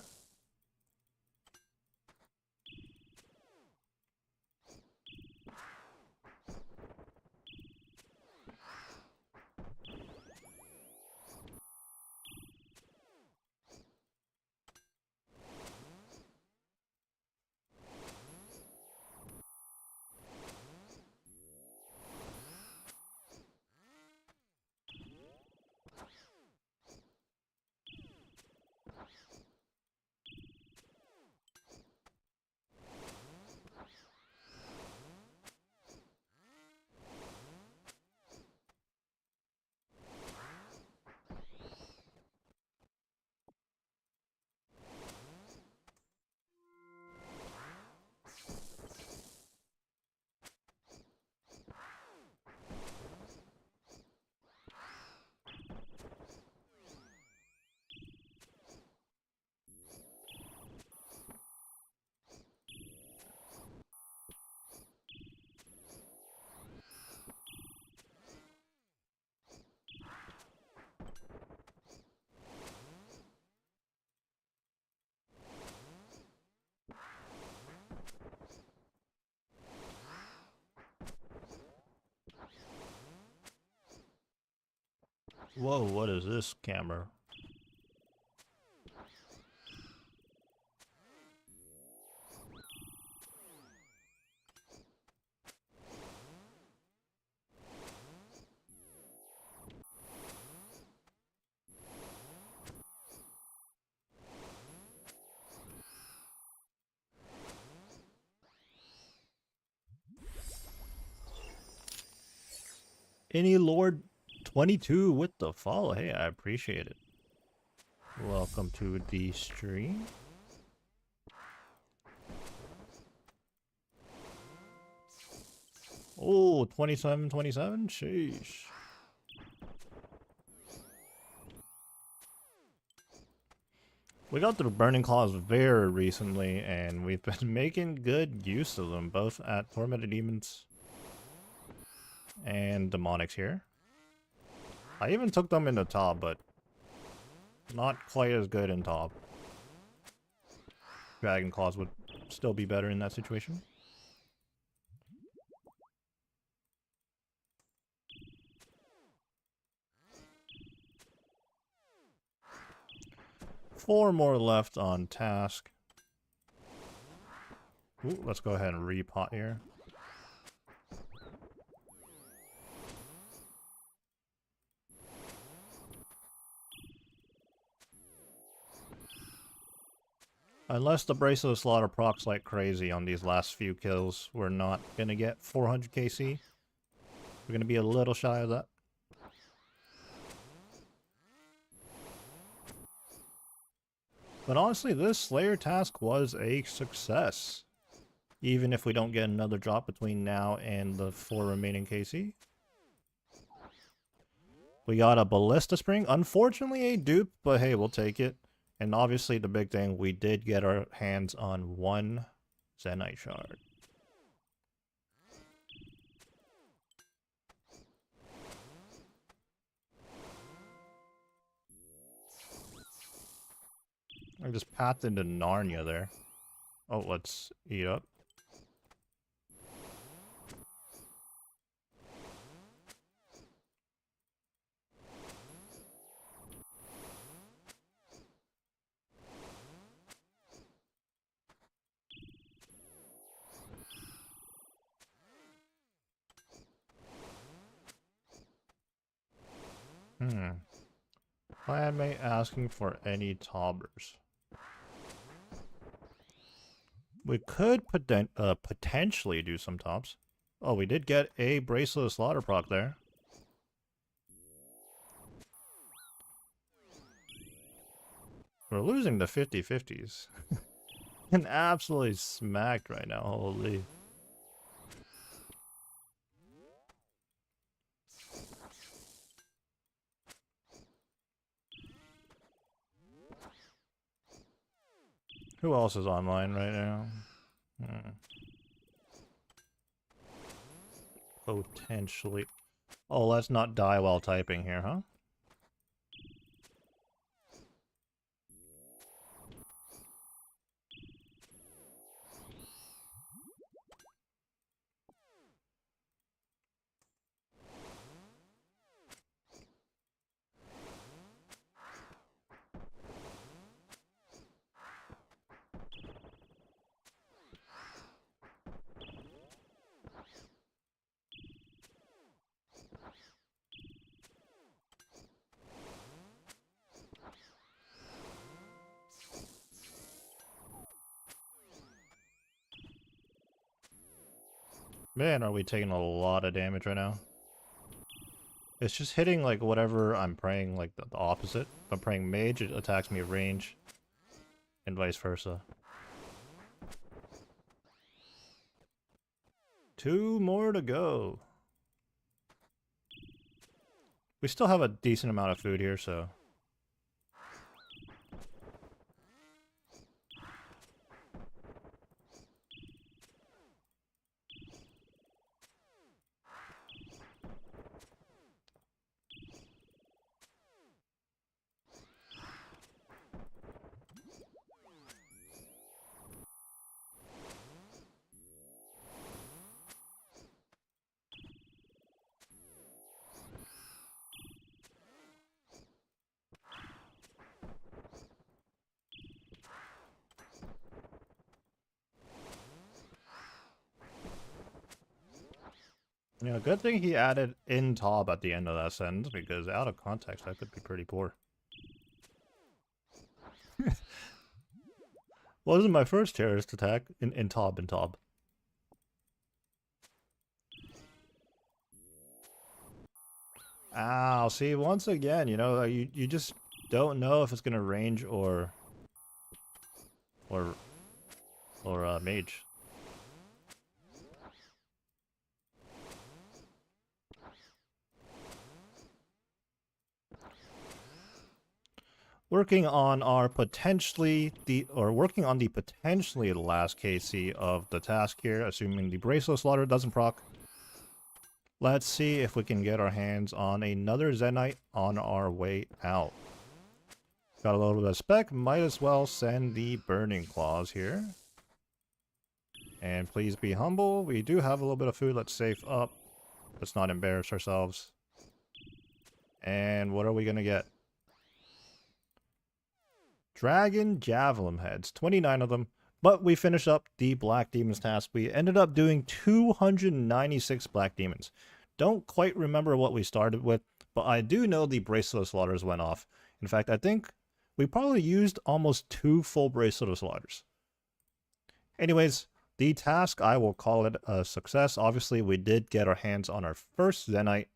Whoa, what is this camera? Any Lord 22 with the follow. Hey, I appreciate it. Welcome to the stream. Oh, 27. Sheesh. We got through Burning Claws very recently, and we've been making good use of them, both at Tormented Demons and Demonics here. I even took them in the top, but not quite as good in top. Dragon Claws would still be better in that situation. Four more left on task. Ooh, let's go ahead and repot here. Unless the Bracelet of Slaughter procs like crazy on these last few kills, we're not gonna get 400 KC. We're gonna be a little shy of that. But honestly, this Slayer task was a success. Even if we don't get another drop between now and the 4 remaining KC. We got a Ballista Spring. Unfortunately a dupe, but hey, we'll take it. And obviously the big thing, we did get our hands on 1 Zenyte Shard. I just pathed into Narnia there. Oh, let's eat up. Clanmate asking for any tobbers. We could potentially do some tops. Oh, we did get a Bracelet of Slaughter proc there. We're losing the 50-50s. And absolutely smacked right now, holy. Who else is online right now? Potentially. Oh, let's not die while typing here, huh? Man, are we taking a lot of damage right now? It's just hitting like whatever I'm praying, like the opposite. If I'm praying mage, it attacks me at range. And vice versa. 2 more to go. We still have a decent amount of food here, so... Yeah, good thing he added in Tob at the end of that sentence, because out of context, that could be pretty poor. Wasn't my first terrorist attack in Tob and Tob. Ow, see, once again, you know, you just don't know if it's gonna range or mage. working on the potentially last KC of the task here, assuming the bracelet slaughter doesn't proc. Let's see if we can get our hands on another Zenyte on our way out. Got a little bit of spec, might as well send the Burning Claws here. And please be humble, we do have a little bit of food, let's save up. Let's not embarrass ourselves. And what are we gonna get? Dragon Javelin Heads, 29 of them. But we finished up the Black Demons task. We ended up doing 296 Black Demons. Don't quite remember what we started with, but I do know the Bracelet of Slaughters went off. In fact, I think we probably used almost 2 full Bracelet of Slaughters. Anyways, the task, I will call it a success. Obviously, we did get our hands on our first Zenyte.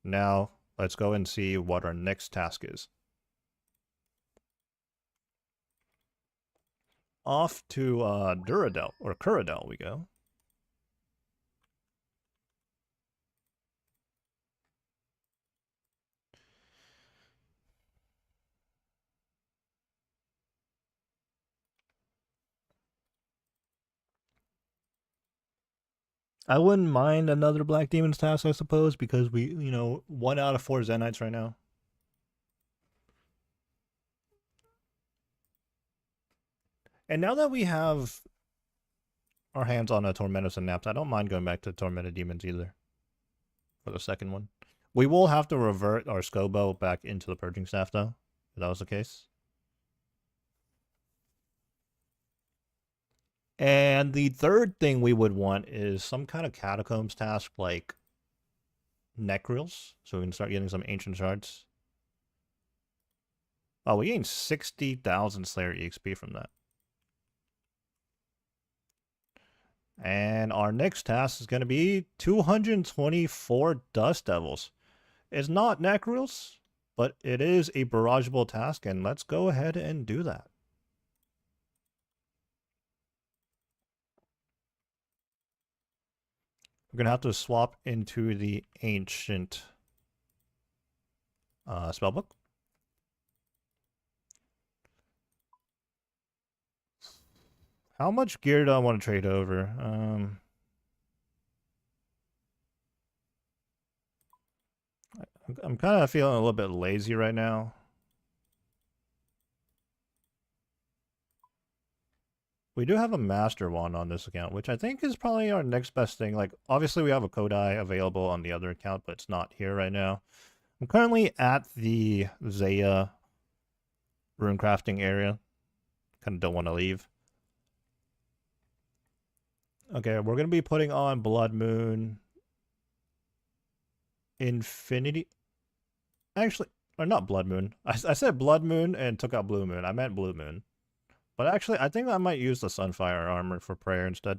Now, let's go and see what our next task is. Off to Duradel, or Curadel we go. I wouldn't mind another Black Demons task, I suppose, because we, 1 out of 4 Zenytes right now. And now that we have our hands on a Tormented Synapse, I don't mind going back to Tormented Demons either. For the second one. We will have to revert our Scobo back into the Purging Staff, though, if that was the case. And the third thing we would want is some kind of Catacombs task, like Necreals, so we can start getting some Ancient Shards. Oh, we gained 60,000 Slayer EXP from that. And our next task is going to be 224 Dust Devils. It's not Necreals, but it is a barrageable task, and let's go ahead and do that. We're going to have to swap into the Ancient spellbook. How much gear do I want to trade over? I'm kind of feeling a little bit lazy right now. We do have a Master Wand on this account, which I think is probably our next best thing. Like, obviously we have a Kodai available on the other account, but it's not here right now. I'm currently at the Zaya rune crafting area. Kind of don't want to leave. Okay, we're going to be putting on Blood Moon. Infinity. Actually, or not Blood Moon. I said Blood Moon and took out Blue Moon. I meant Blue Moon. But actually, I think I might use the Sunfire armor for prayer instead.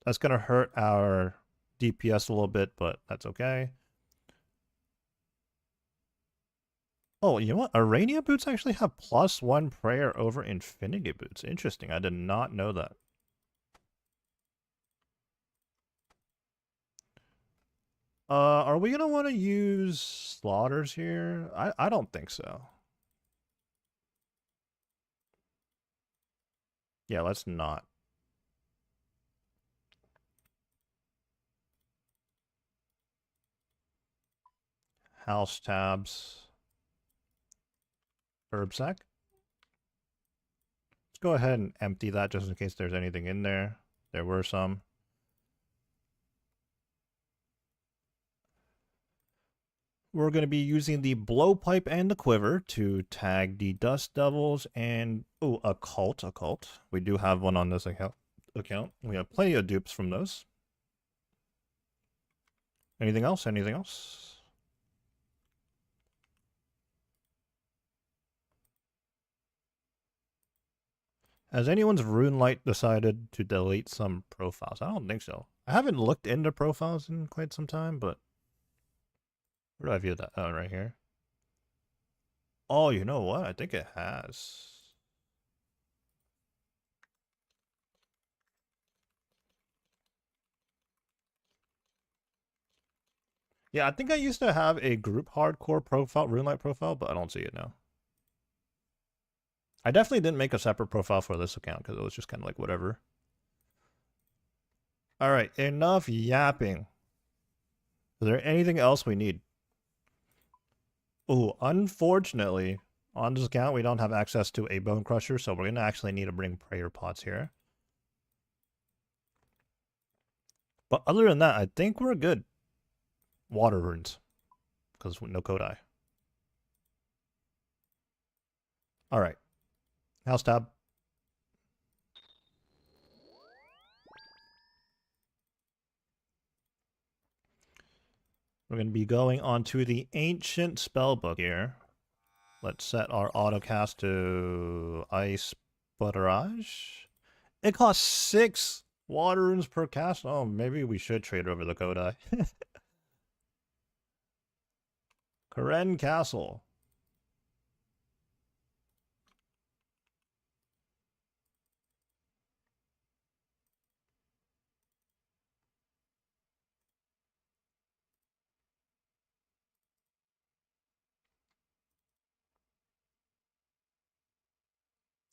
That's going to hurt our DPS a little bit, but that's okay. Oh, you know what? Arania boots actually have +1 prayer over Infinity boots. Interesting. I did not know that. Are we going to want to use slaughters here? I don't think so. Yeah, let's not. House tabs. Herb sack. Let's go ahead and empty that just in case there's anything in there. There were some. We're going to be using the blowpipe and the quiver to tag the dust devils and occult. We do have one on this account. We have plenty of dupes from those. Anything else? Anything else? Has anyone's RuneLight decided to delete some profiles? I don't think so. I haven't looked into profiles in quite some time, but where do I view that? Oh, right here. Oh, you know what? I think it has. Yeah, I think I used to have a group hardcore profile, RuneLight profile, but I don't see it now. I definitely didn't make a separate profile for this account because it was just kind of like whatever. All right, enough yapping. Is there anything else we need? Oh, unfortunately, on this account, we don't have access to a Bone Crusher, so we're going to actually need to bring prayer pots here. But other than that, I think we're good. Water runes, because no Kodai. All right, house tab. We're going to be going on to the Ancient Spellbook here. Let's set our autocast to Ice Barrage. It costs 6 water runes per cast. Oh, maybe we should trade over the Kodai. Karen Castle.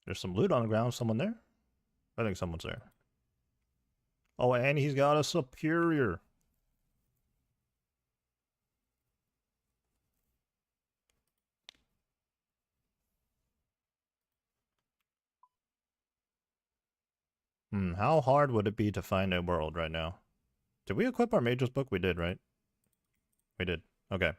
There's some loot on the ground. Someone there? I think someone's there. Oh, and he's got a superior. How hard would it be to find a world right now? Did we equip our Mage's Book? We did, right? We did. Okay.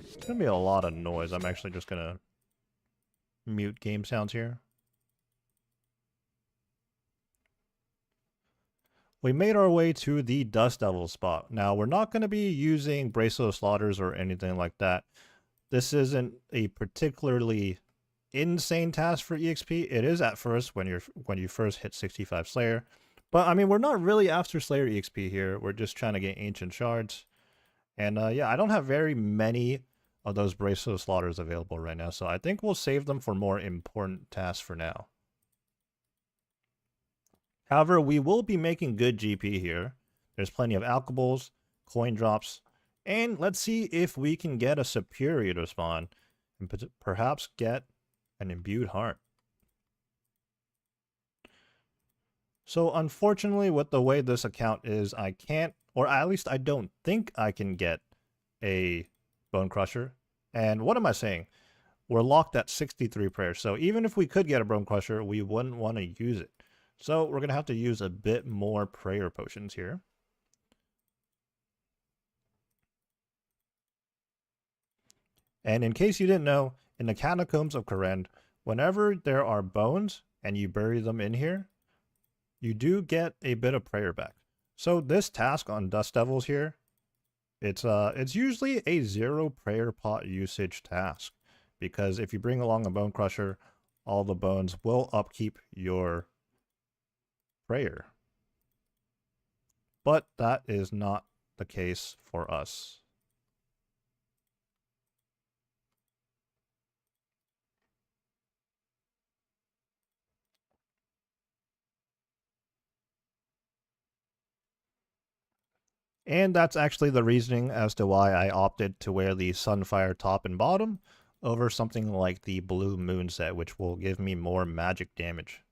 It's gonna be a lot of noise. I'm actually just gonna mute game sounds here. We made our way to the Dust Devil spot. Now, we're not going to be using Bracelet of Slaughters or anything like that. This isn't a particularly insane task for EXP. It is at first when you first hit 65 Slayer. But I mean, we're not really after Slayer EXP here. We're just trying to get Ancient Shards. And yeah, I don't have very many of those Bracelet of Slaughters available right now, so I think we'll save them for more important tasks for now. However, we will be making good GP here. There's plenty of alchables, coin drops, and let's see if we can get a superior to spawn and perhaps get an imbued heart. So unfortunately, with the way this account is, I can't, or at least I don't think I can get a Bone Crusher. And what am I saying? We're locked at 63 prayers. So even if we could get a Bone Crusher, we wouldn't want to use it. So we're going to have to use a bit more prayer potions here. And in case you didn't know, in the Catacombs of Kourend, whenever there are bones and you bury them in here, you do get a bit of prayer back. So this task on Dust Devils here, it's usually a 0 prayer pot usage task, because if you bring along a Bone Crusher, all the bones will upkeep your prayer. But that is not the case for us. And that's actually the reasoning as to why I opted to wear the Sunfire top and bottom over something like the Blue Moon set, which will give me more magic damage.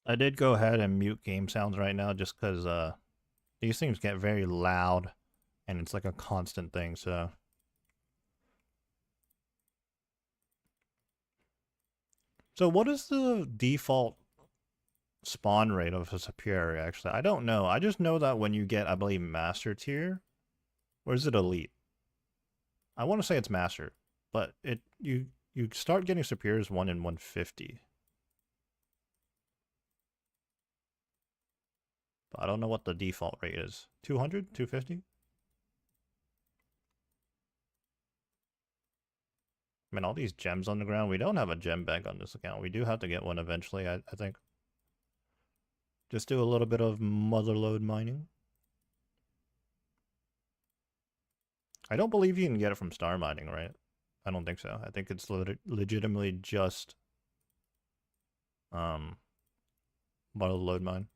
I did go ahead and mute game sounds right now just because these things get very loud and it's like a constant thing, so. So what is the default spawn rate of a superior, actually? I don't know. I just know that when you get, I believe, master tier, or is it elite? I want to say it's master, but you start getting superiors 1 in 150. But I don't know what the default rate is. 200? 250? I mean, all these gems on the ground. We don't have a gem bank on this account. We do have to get one eventually, I think. Just do a little bit of motherlode mining. I don't believe you can get it from star mining, right? I don't think so. I think it's legitimately just motherlode mine.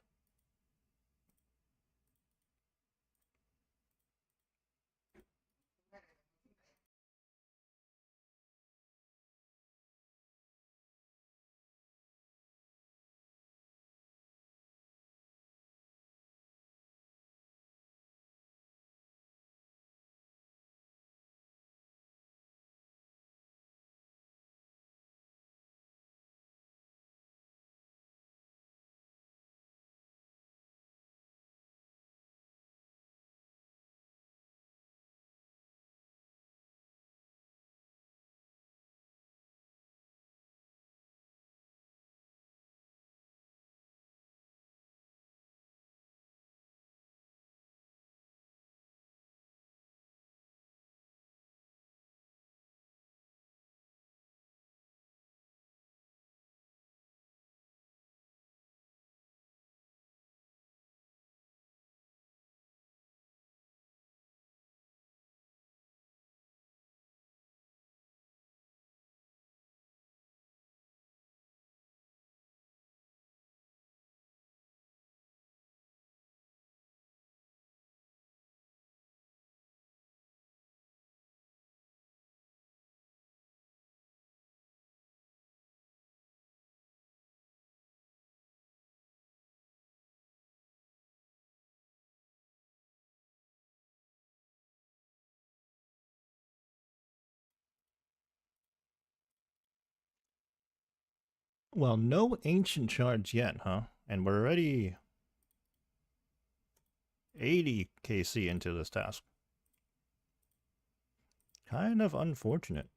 Well, no ancient shards yet, huh? And we're already 80 KC into this task. Kind of unfortunate.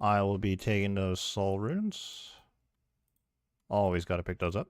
I will be taking those soul runes. Always got to pick those up.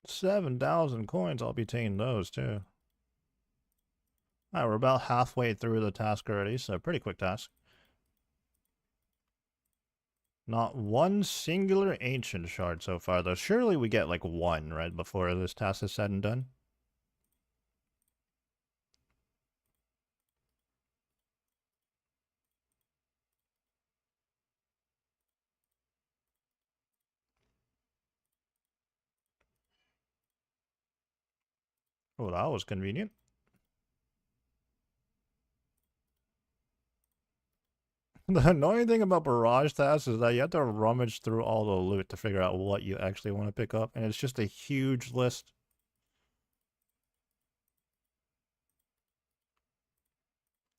$7,000 coins. I'll be taking those too. Alright, we're about halfway through the task already, so pretty quick task. Not one singular ancient shard so far, though. Surely we get like one, right, before this task is said and done. Oh, that was convenient. The annoying thing about barrage tasks is that you have to rummage through all the loot to figure out what you actually want to pick up, and it's just a huge list.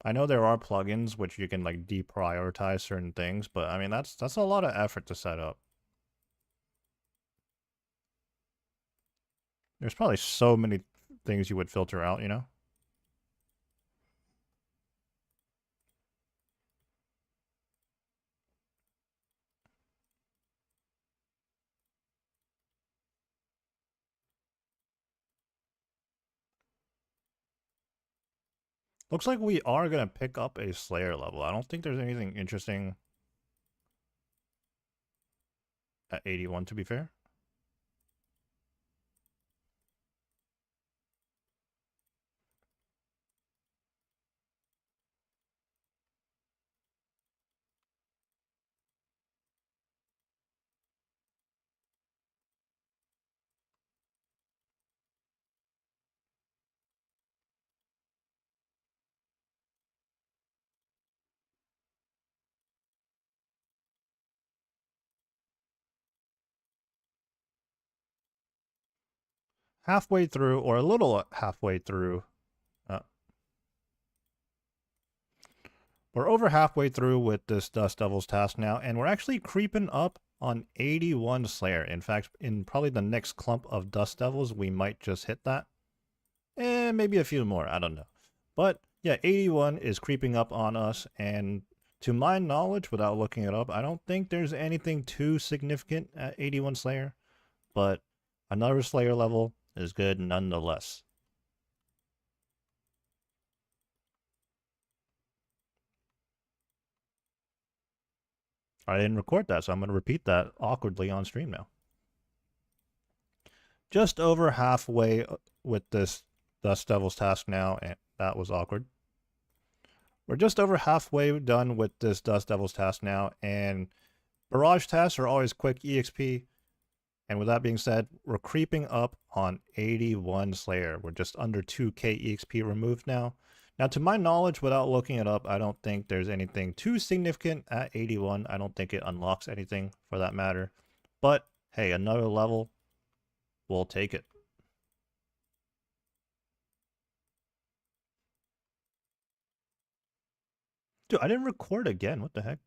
I know there are plugins which you can like deprioritize certain things, but I mean that's a lot of effort to set up. There's probably so many things you would filter out, you know? Looks like we are gonna pick up a Slayer level. I don't think there's anything interesting at 81, to be fair. Halfway through, or a little halfway through. Uh, We're over halfway through with this Dust Devils task now, and we're actually creeping up on 81 Slayer. In fact, in probably the next clump of Dust Devils, we might just hit that. And maybe a few more, I don't know. But yeah, 81 is creeping up on us, and to my knowledge, without looking it up, I don't think there's anything too significant at 81 Slayer, but another Slayer level is good nonetheless. I didn't record that, so I'm going to repeat that awkwardly on stream now. Just over halfway with this Dust Devils task now, and that was awkward. We're just over halfway done with this Dust Devils task now, and barrage tasks are always quick EXP. And with that being said, we're creeping up on 81 Slayer. We're just under 2k EXP removed now. Now, to my knowledge, without looking it up, I don't think there's anything too significant at 81. I don't think it unlocks anything for that matter. But hey, another level, we'll take it. Dude, I didn't record again. What the heck?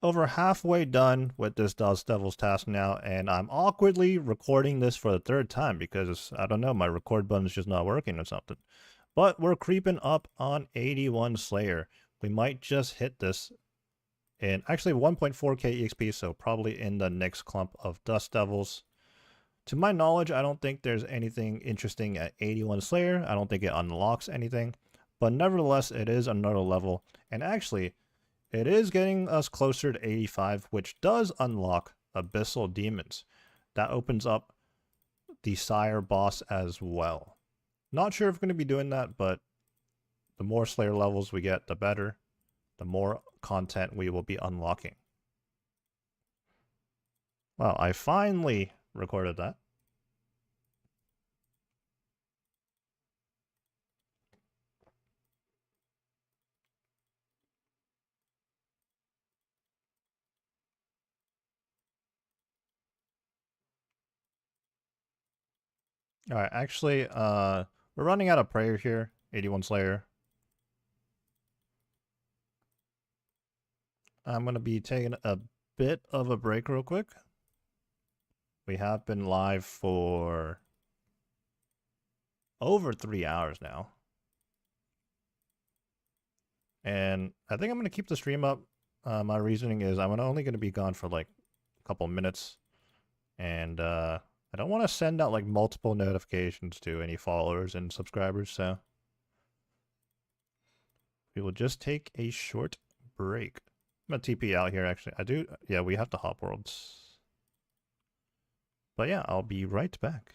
Over halfway done with this Dust Devils task now, and I'm awkwardly recording this for the third time because, I don't know, my record button's just not working or something. But we're creeping up on 81 Slayer. We might just hit this in actually 1.4k EXP, so probably in the next clump of Dust Devils. To my knowledge, I don't think there's anything interesting at 81 Slayer. I don't think it unlocks anything. But nevertheless, it is another level. And actually, it is getting us closer to 85, which does unlock Abyssal Demons. That opens up the Sire boss as well. Not sure if we're going to be doing that, but the more Slayer levels we get, the better. The more content we will be unlocking. Wow, I finally recorded that. Alright, actually, we're running out of prayer here. 81 Slayer. I'm going to be taking a bit of a break real quick. We have been live for over 3 hours now. And I think I'm going to keep the stream up. My reasoning is I'm only going to be gone for like a couple minutes. And I don't want to send out like multiple notifications to any followers and subscribers, so we will just take a short break. I'm going to TP out here actually. Yeah, we have to hop worlds. But yeah, I'll be right back.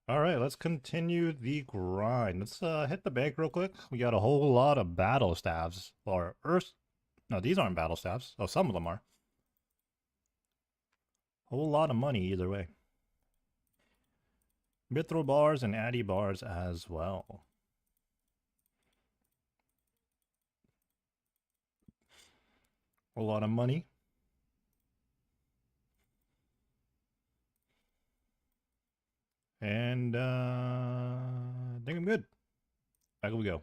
Alright, let's continue the grind. Let's hit the bank real quick. We got a whole lot of battle staves. Or earth. No, these aren't battle staves. Oh, some of them are. Whole lot of money either way. Mithril bars and Addy bars as well. A lot of money. And I think I'm good. Back we go.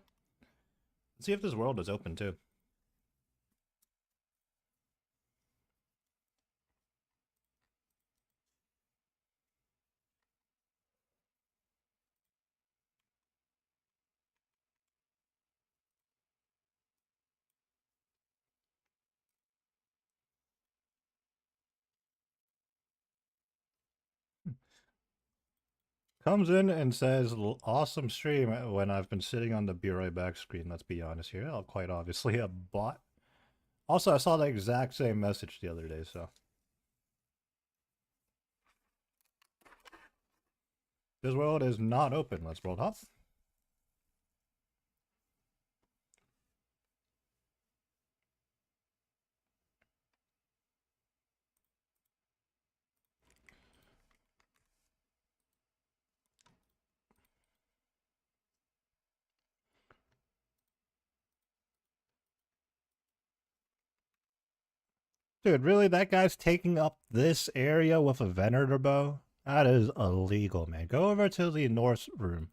Let's see if this world is open too. Comes in and says, awesome stream when I've been sitting on the be right back screen. Let's be honest here. Oh, quite obviously a bot. Also, I saw the exact same message the other day, so. This world is not open. Let's world hop. Dude, really? That guy's taking up this area with a Venator bow? That is illegal, man. Go over to the North room.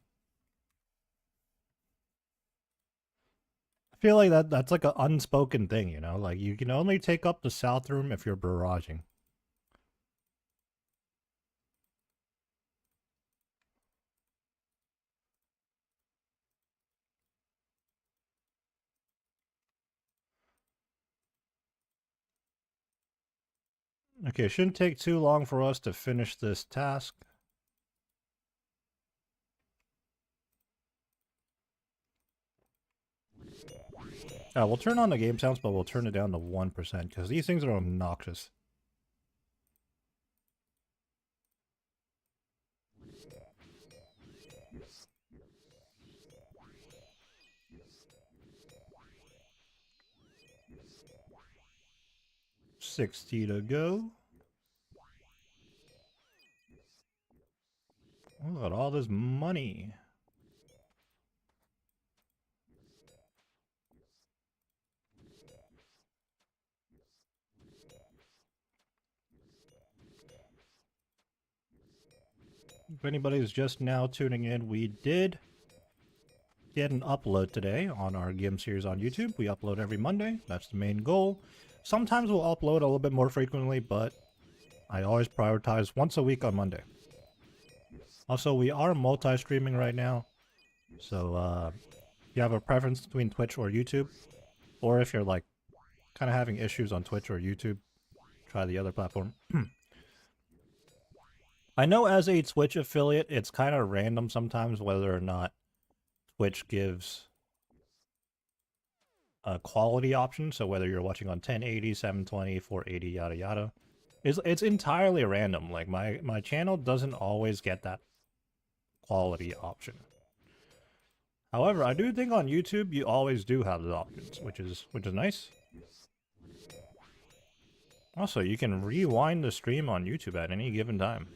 I feel like that's like an unspoken thing, you know? Like, you can only take up the South room if you're barraging. Okay, it shouldn't take too long for us to finish this task. We'll turn on the game sounds, but we'll turn it down to 1%, because these things are obnoxious. $60 to go. Look at all this money. If anybody's just now tuning in, we did get an upload today on our GIM series on YouTube. We upload every Monday. That's the main goal. Sometimes we'll upload a little bit more frequently, but I always prioritize once a week on Monday. Also, we are multi-streaming right now. So, if you have a preference between Twitch or YouTube, or if you're like kind of having issues on Twitch or YouTube, try the other platform. I know as a Twitch affiliate, it's kind of random sometimes whether or not Twitch gives a quality option. So whether you're watching on 1080, 720, 480, yada yada, it's entirely random. Like my channel doesn't always get that quality option. However, I do think on YouTube you always do have the options, which is nice. Also, you can rewind the stream on YouTube at any given time.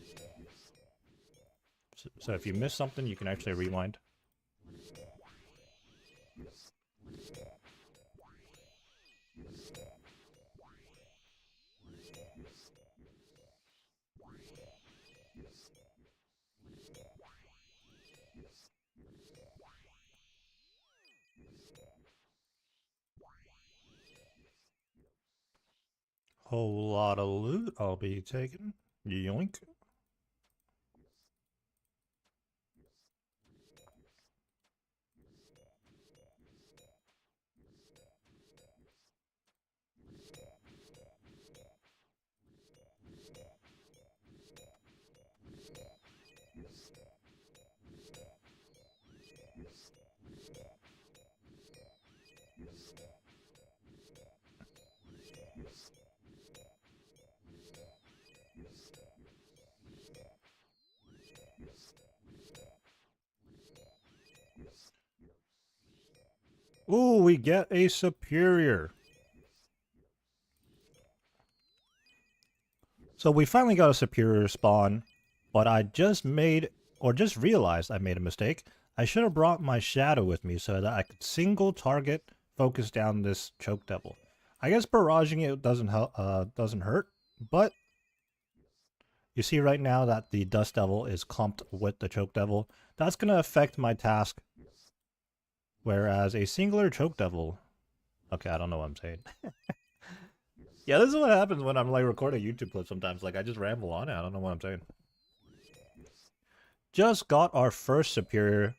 So if you miss something, you can actually rewind. Whole lot of loot I'll be taking. Yoink. Ooh, we get a superior. So we finally got a superior spawn, but I just realized I made a mistake. I should have brought my shadow with me so that I could single target focus down this choke devil. I guess barraging it doesn't hurt, but you see right now that the dust devil is clumped with the choke devil. That's going to affect my task, whereas a singular choke devil... Okay, I don't know what I'm saying. Yeah, this is what happens when I'm like recording YouTube clips sometimes. Like I just ramble on it. I don't know what I'm saying. Just got our first superior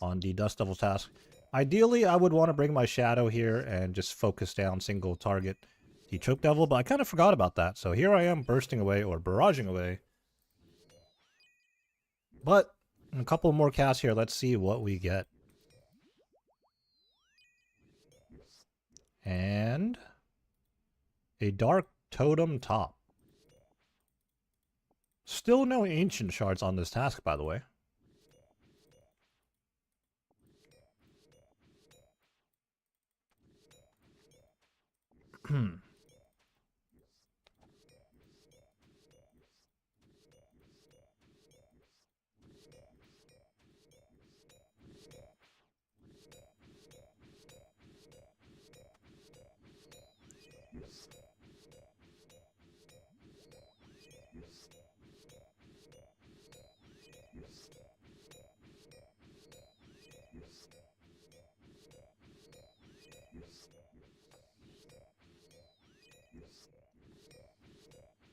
on the Dust Devil task. Ideally, I would want to bring my shadow here and just focus down single target the Choke Devil, but I kind of forgot about that. So here I am bursting away or barraging away. But a couple more casts here. Let's see what we get. And a Dark Totem top. Still no Ancient Shards on this task, by the way.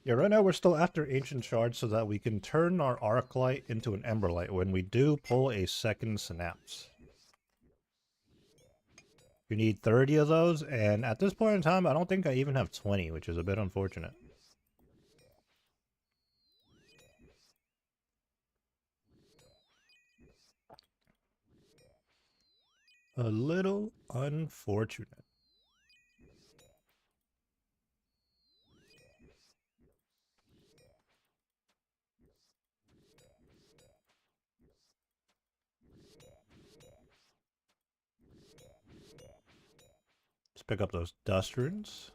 Yeah, right now we're still after Ancient Shards so that we can turn our Arc Light into an Ember Light when we do pull a second Synapse. You need 30 of those, and at this point in time, I don't think I even have 20, which is a bit unfortunate. A little unfortunate. Let's pick up those Dust Runes.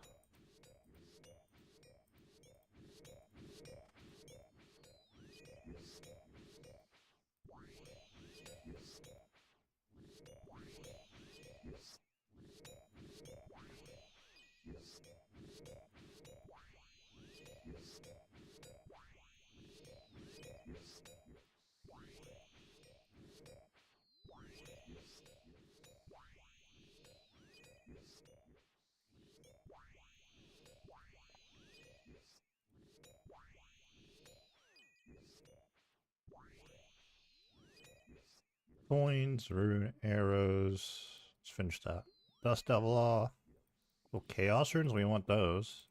Coins, Rune, Arrows. Let's finish that. Dust Devil off. Oh, Chaos Runes, we want those.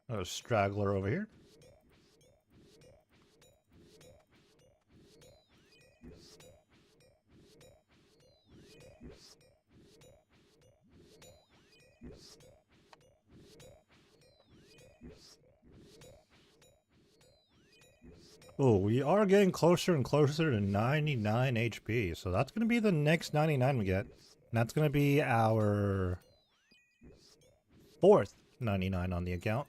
A Straggler over here. Oh, we are getting closer and closer to 99 HP, so that's going to be the next 99 we get. And that's going to be our fourth 99 on the account.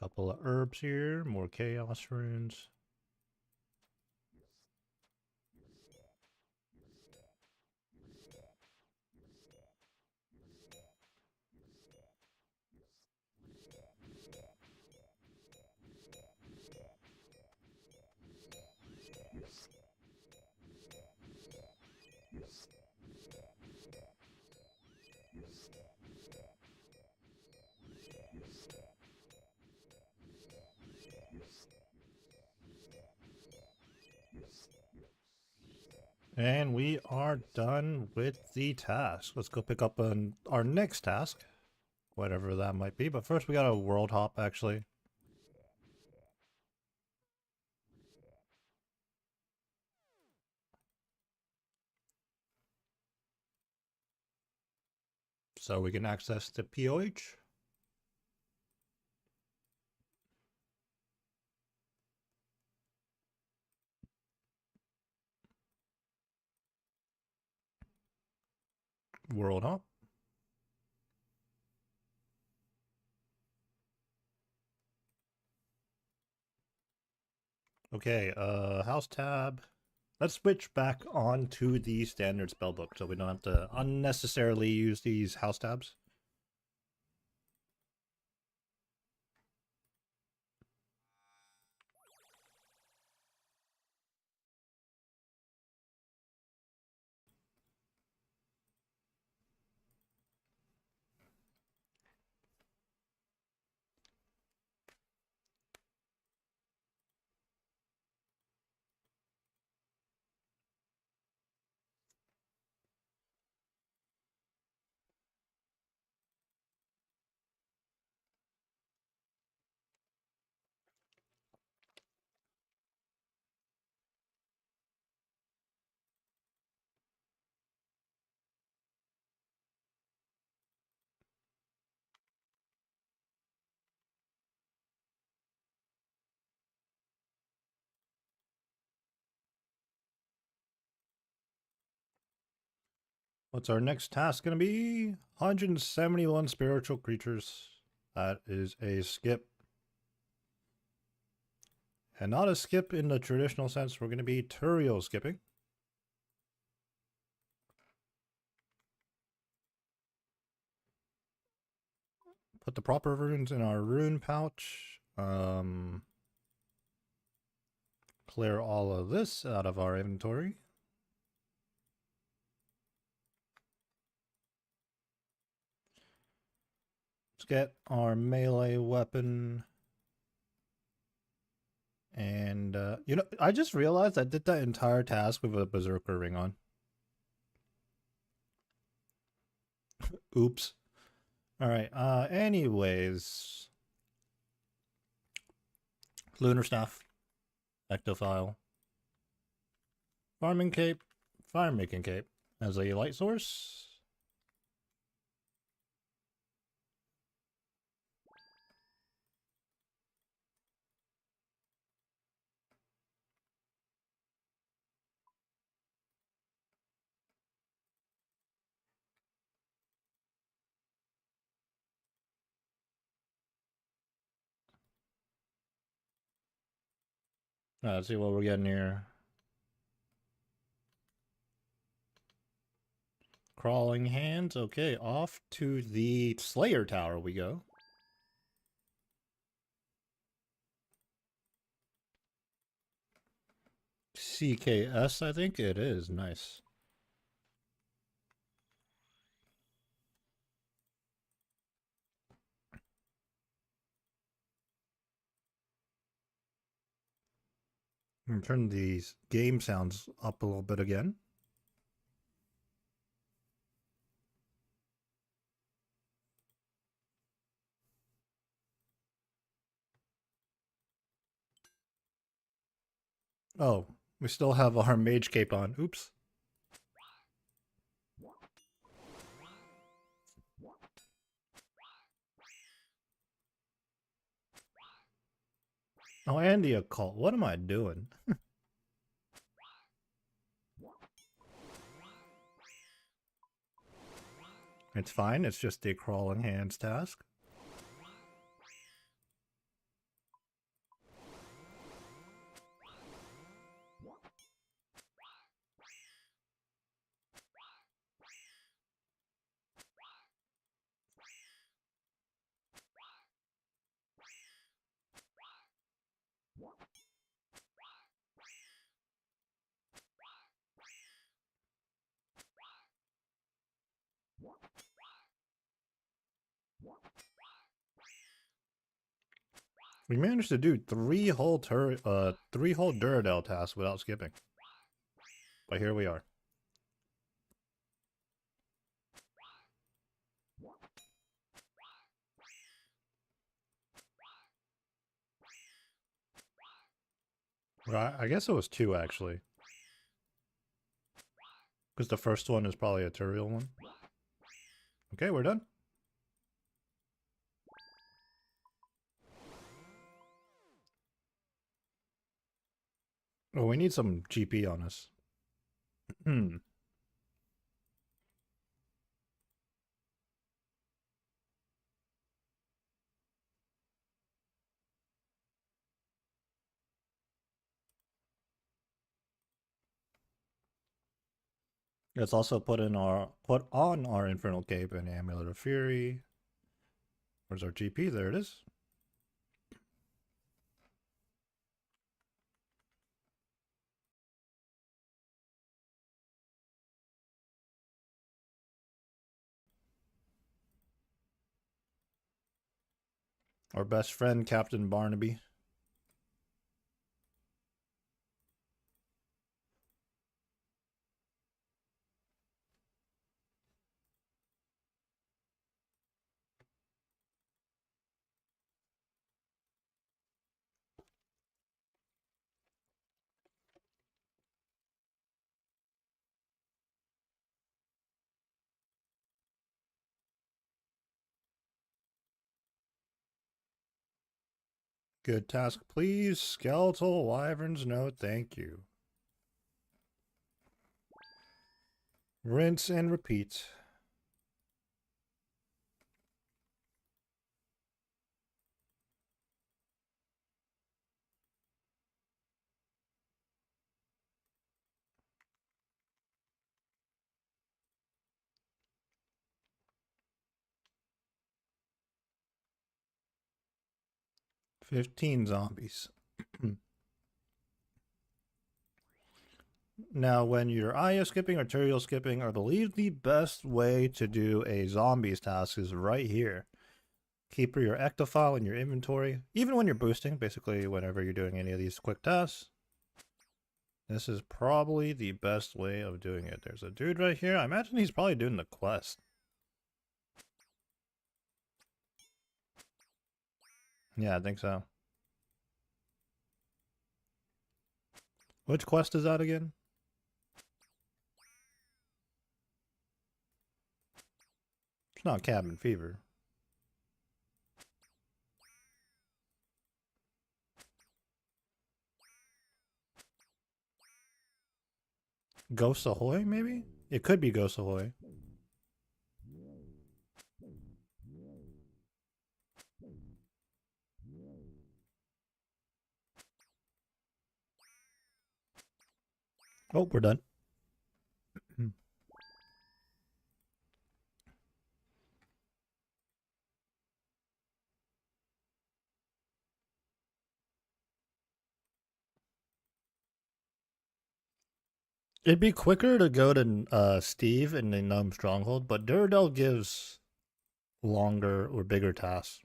Couple of herbs here, more Chaos Runes. And we are done with the task. Let's go pick up our next task, whatever that might be. But first we got a world hop, actually. So we can access the POH. World Hop. Okay, house tab. Let's switch back on to the standard spellbook so we don't have to unnecessarily use these house tabs. What's our next task going to be? 171 spiritual creatures. That is a skip. And not a skip in the traditional sense. We're going to be Turiel skipping. Put the proper runes in our rune pouch. Clear all of this out of our inventory. Let's get our melee weapon. And, you know, I just realized I did that entire task with a Berserker ring on. Oops. Alright, anyways. Lunar Staff. Ectophile. Farming Cape. Fire Making Cape. As a light source. Let's see what we're getting here. Crawling hands. Okay, off to the Slayer Tower we go. CKS, I think it is. Nice. Turn these game sounds up a little bit again. Oh, we still have our mage cape on. Oops. Oh, and the occult. What am I doing? It's fine. It's just a crawling hands task. We managed to do three whole Duradel tasks without skipping. But here we are. Right, I guess it was two actually. Because the first one is probably a Turiel one. Okay, we're done. Oh, we need some GP on us. Let's also put on our Infernal Cape and Amulet of Fury. Where's our GP? There it is. Our best friend, Captain Barnaby. Good task, please. Skeletal Wyverns, no thank you. Rinse and repeat. $15 zombies. Now, when you're IO skipping or arterial skipping, I believe the best way to do a zombies task is right here. Keep your ectofile in your inventory, even when you're boosting, basically whenever you're doing any of these quick tasks. This is probably the best way of doing it. There's a dude right here. I imagine he's probably doing the quest. Yeah, I think so. Which quest is that again? It's not Cabin Fever. Ghost Ahoy, maybe? It could be Ghost Ahoy. Oh, we're done. It'd be quicker to go to Steve in the Gnome Stronghold, but Duradel gives longer or bigger tasks.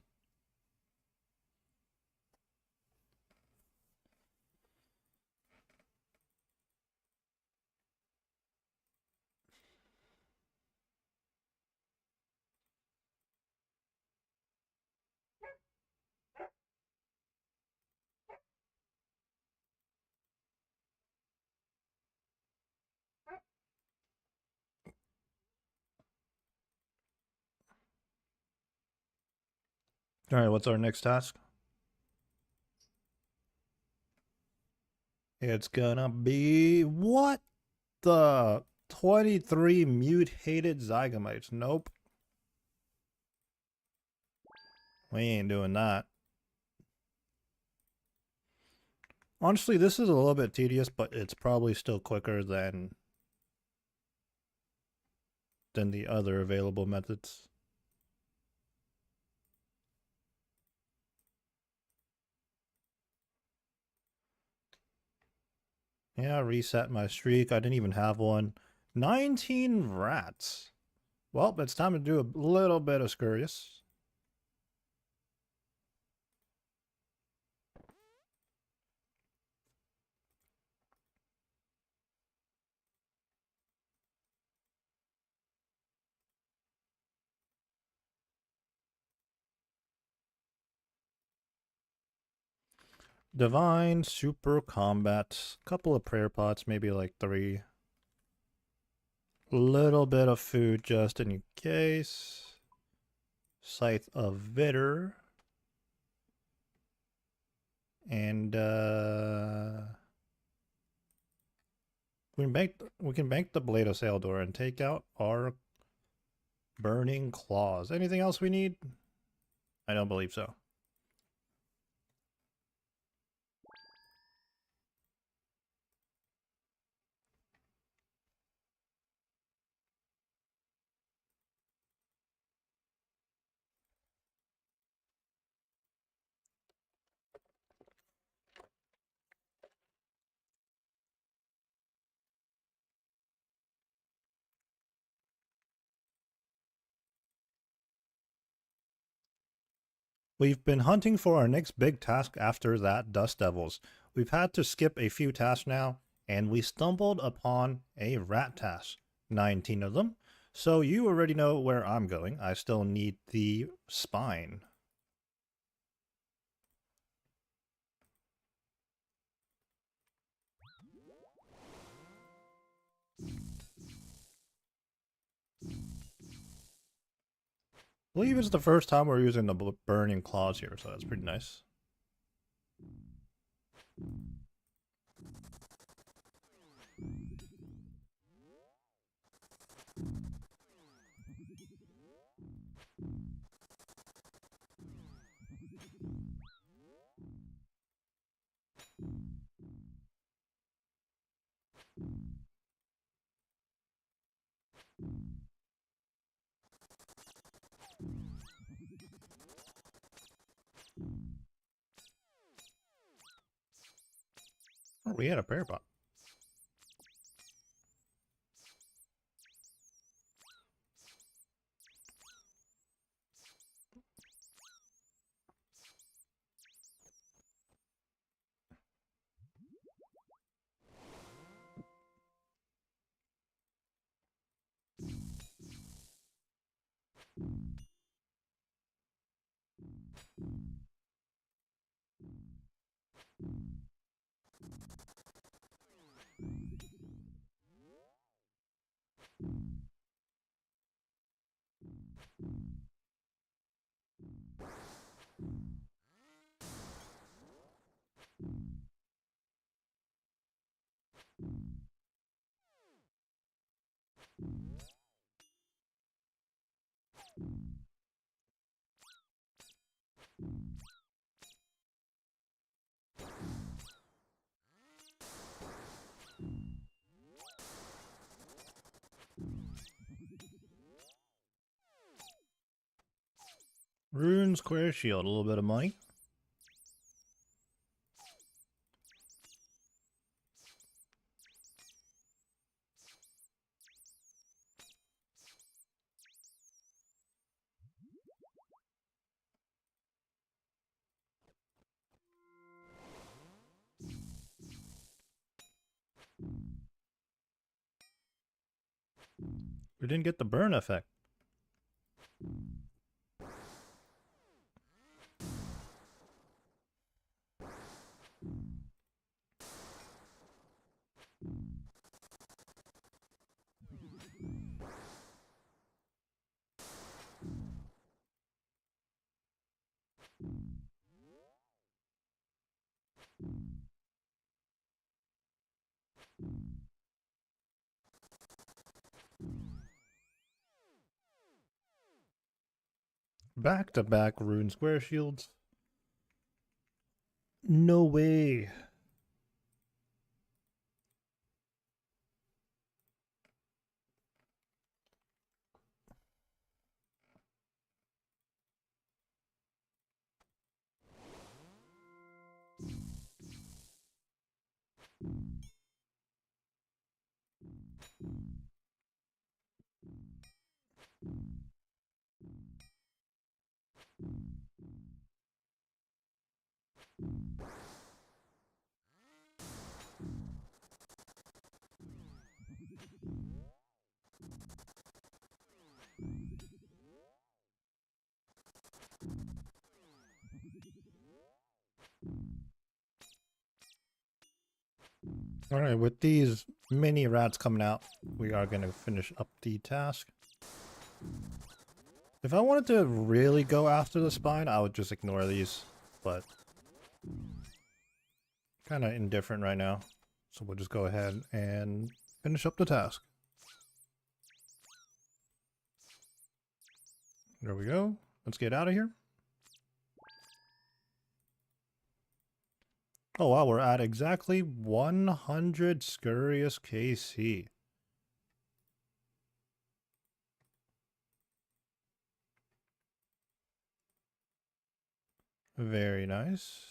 Alright, what's our next task? It's gonna be... What the... 23 mutated zygomites. Nope. We ain't doing that. Honestly, this is a little bit tedious, but it's probably still quicker than the other available methods. Yeah, reset my streak. I didn't even have one. 19 rats. Well, it's time to do a little bit of Scurious. Divine, Super Combat, couple of prayer pots, maybe like 3. A little bit of food just in case. Scythe of Vitter. And we can bank the Blade of Saildor and take out our Burning Claws. Anything else we need? I don't believe so. We've been hunting for our next big task after that Dust Devils. We've had to skip a few tasks now, and we stumbled upon a rat task. 19 of them. So you already know where I'm going. I still need the spine. I believe it's the first time we're using the burning claws here, so that's pretty nice. Oh, we had a prayer pot. Rune Square Shield, a little bit of money. We didn't get the burn effect. Back-to-back Rune Square Shields. No way. Alright, with these mini rats coming out, we are going to finish up the task. If I wanted to really go after the spine, I would just ignore these, but kind of indifferent right now. So we'll just go ahead and finish up the task. There we go. Let's get out of here. Oh wow, we're at exactly 100 Scurious KC. Very nice.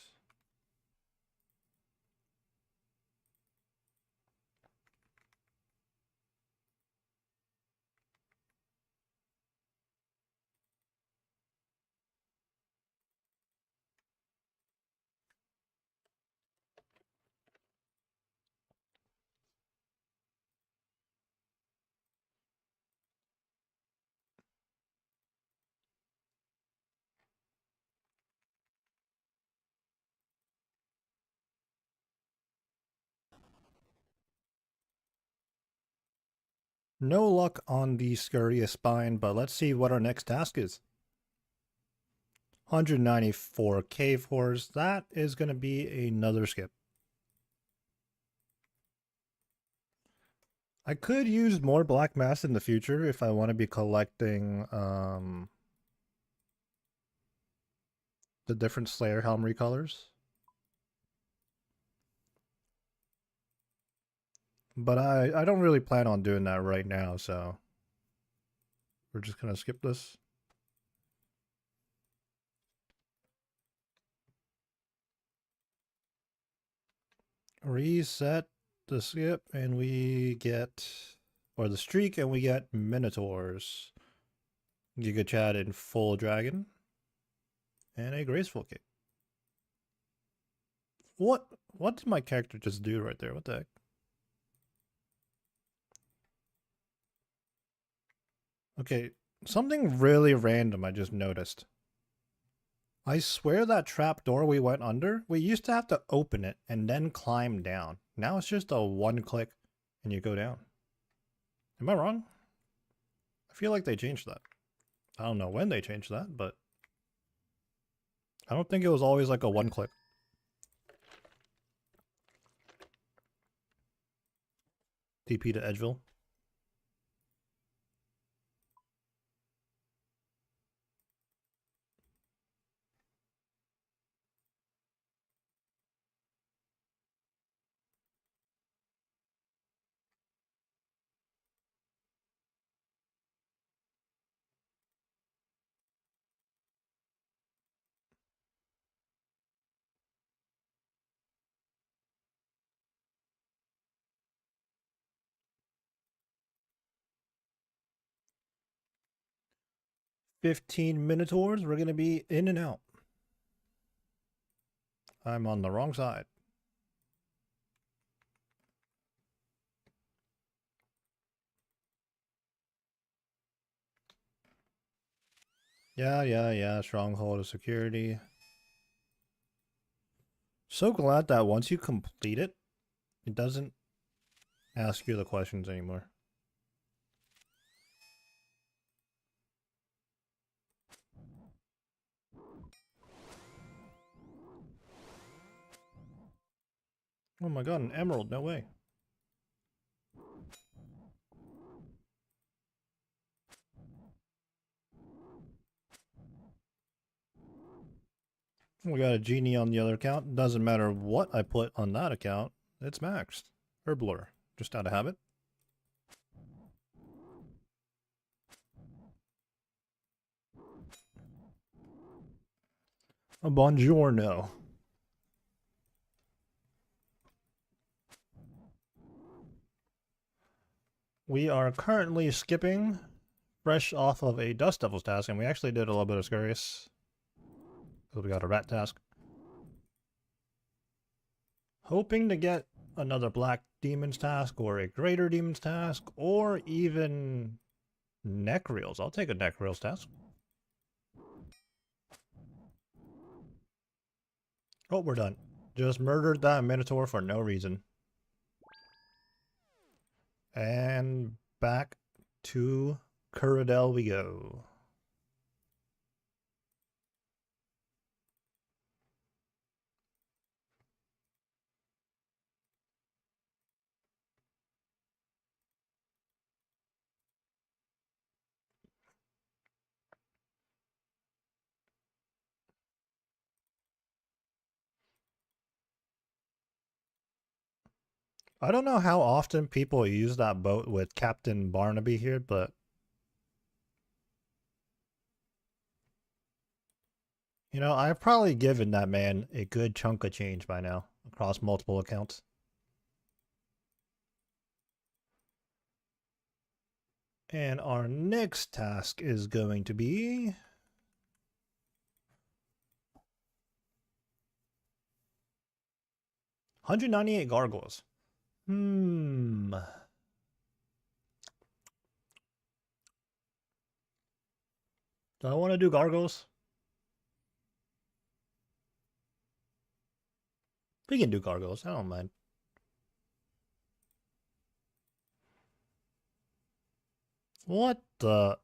No luck on the Scurious spine, but let's see what our next task is. 194 cave horrors. That is going to be another skip. I could use more black mass in the future if I want to be collecting the different Slayer helm recolors. But I don't really plan on doing that right now, so we're just going to skip this. Reset the skip and we get, or the streak, and we get Minotaurs. Giga Chad in full dragon. And a graceful kick. What did my character just do right there? What the heck? Okay, something really random I just noticed. I swear that trap door we went under, we used to have to open it and then climb down. Now it's just a one click and you go down. Am I wrong? I feel like they changed that. I don't know when they changed that, but I don't think it was always like a one click. TP to Edgeville. "15 Minotaurs, we're gonna be in and out." I'm on the wrong side. Yeah, stronghold of security. So glad that once you complete it, it doesn't ask you the questions anymore. Oh my god, an emerald, no way. We got a genie on the other account. Doesn't matter what I put on that account, it's maxed. Herblore, just out of habit. A buongiorno. We are currently skipping fresh off of a Dust Devils task, and we actually did a little bit of Scurious. So we got a rat task. Hoping to get another Black Demons task, or a Greater Demons task, or even Neck Reels. I'll take a Neck Reels task. Oh, we're done. Just murdered that Minotaur for no reason. And back to Curadel we go. I don't know how often people use that boat with Captain Barnaby here, but you know, I've probably given that man a good chunk of change by now across multiple accounts. And our next task is going to be 198 gargoyles. Do I want to do gargoyles? We can do gargoyles. I don't mind. What the?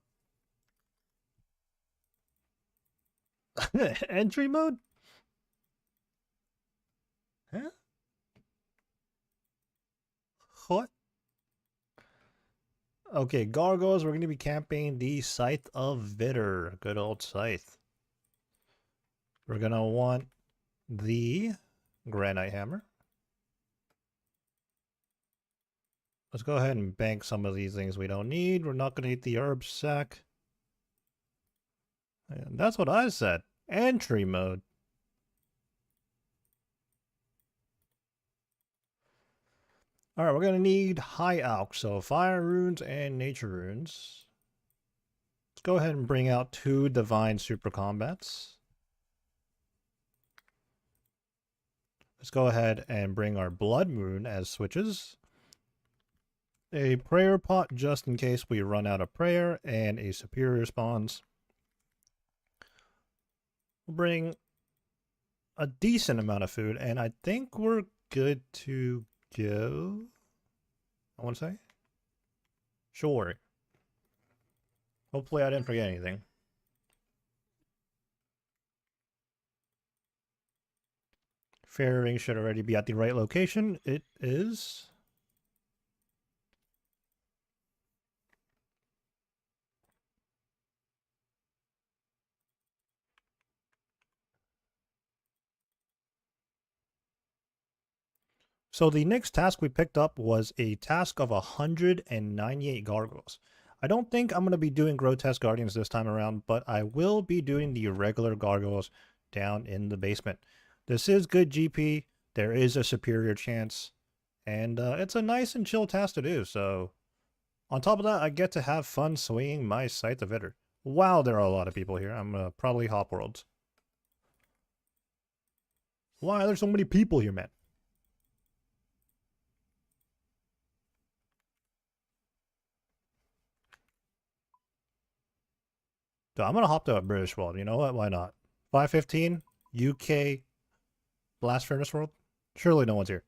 Entry mode? Huh? What? Okay, gargoyles, we're going to be camping the Scythe of Vitter. Good old Scythe. We're going to want the Granite Hammer. Let's go ahead and bank some of these things we don't need. We're not going to eat the herb sack. And that's what I said. Entry mode. Alright, we're going to need High Alch, so Fire Runes and Nature Runes. Let's go ahead and bring out 2 Divine Super Combats. Let's go ahead and bring our Blood Moon as switches. A Prayer Pot just in case we run out of prayer, and a Superior spawns. We'll bring a decent amount of food, and I think we're good to go. I want to say? Sure. Hopefully I didn't forget anything. Fairy ring should already be at the right location. It is. So the next task we picked up was a task of 198 gargoyles. I don't think I'm going to be doing Grotesque Guardians this time around, but I will be doing the regular gargoyles down in the basement. This is good GP. There is a superior chance. And it's a nice and chill task to do, so... On top of that, I get to have fun swinging my Scythe of Vitter. Wow, there are a lot of people here. I'm probably hop worlds. Why are there so many people here, man? So I'm going to hop to a British world. You know what? Why not? 515, UK, Blast Furnace World? Surely no one's here.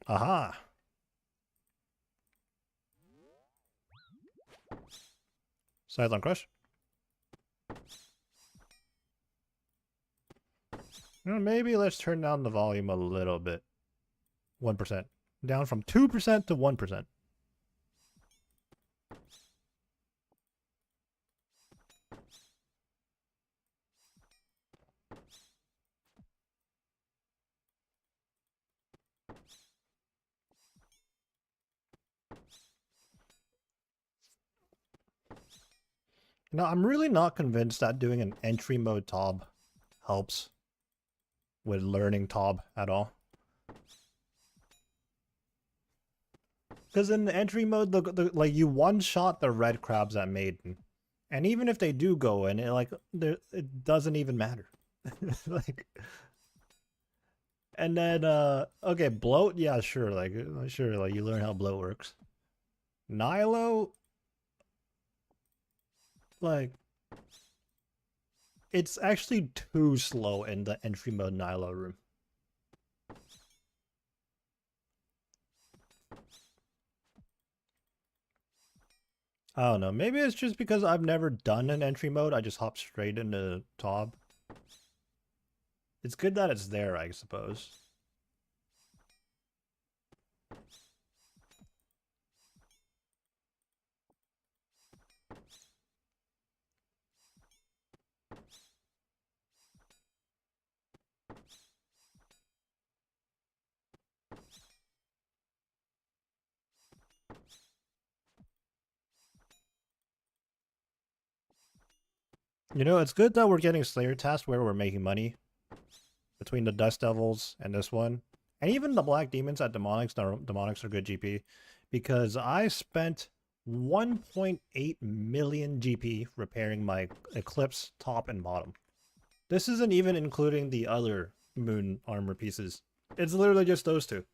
Aha. Sideline Crush. Maybe let's turn down the volume a little bit. 1%. Down from 2% to 1%. Now, I'm really not convinced that doing an entry mode TOB helps with learning TOB at all. Because in the entry mode, like you one-shot the red crabs at Maiden. And even if they do go in, it doesn't even matter. Like... And then, okay, bloat, yeah, sure, like you learn how bloat works. Nilo, like, it's actually too slow in the entry mode Nilo room. I don't know. Maybe it's just because I've never done an entry mode. I just hop straight into Tob. It's good that it's there, I suppose. You know, it's good that we're getting Slayer tasks where we're making money between the Dust Devils and this one. And even the Black Demons at Demonics. Demonics are good GP. Because I spent 1.8 million GP repairing my Eclipse top and bottom. This isn't even including the other moon armor pieces. It's literally just those two.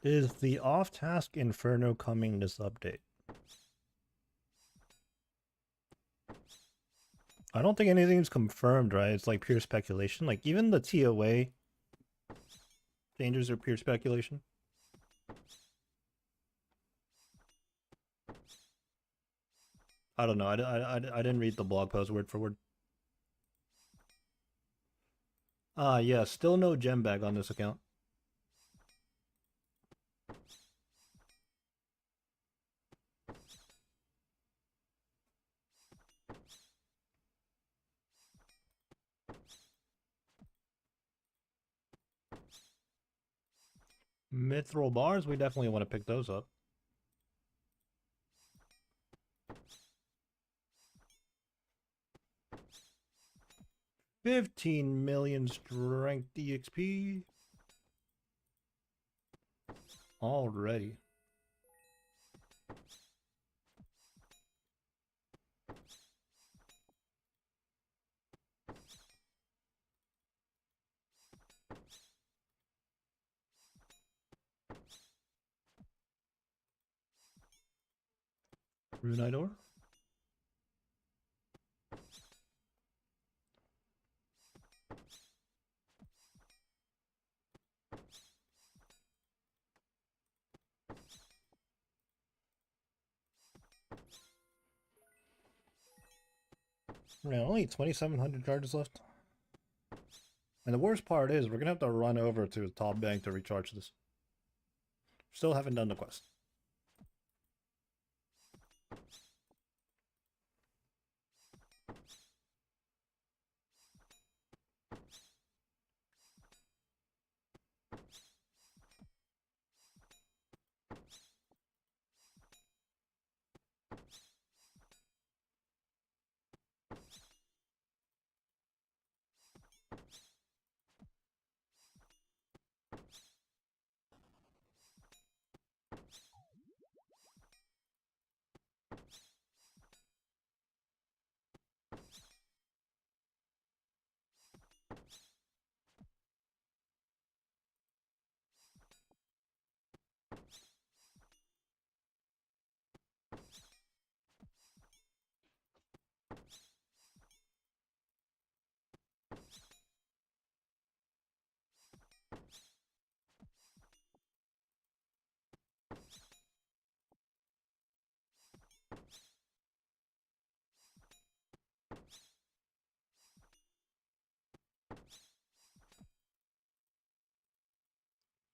Is the off-task Inferno coming this update? I don't think anything's confirmed, right? It's like pure speculation. Like, even the TOA dangers are pure speculation. I don't know. I didn't read the blog post word for word. Yeah, still no gem bag on this account. Mithril bars, we definitely want to pick those up. $15 million strength EXP. Already. Runidor. Yeah, only 2,700 cards left. And the worst part is, we're gonna have to run over to the top bank to recharge this. Still haven't done the quest.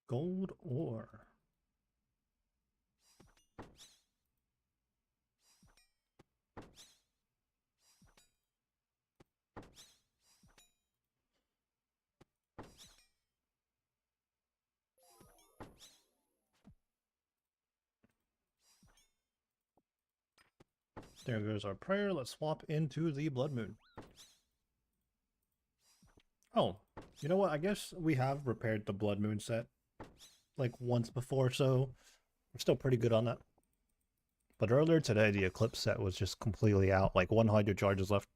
Gold ore. There goes our prayer. Let's swap into the Blood Moon. Oh, you know what? I guess we have repaired the Blood Moon set. like once before, so we're still pretty good on that. But earlier today, the Eclipse set was just completely out, like 100 charges left.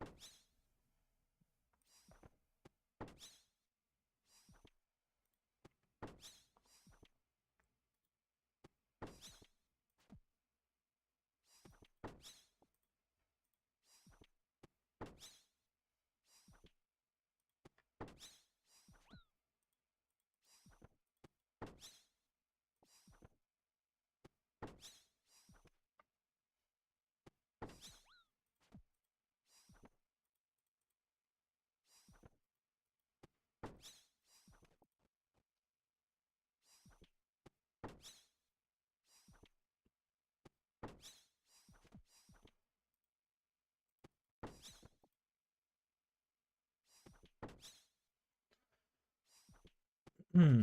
Hmm.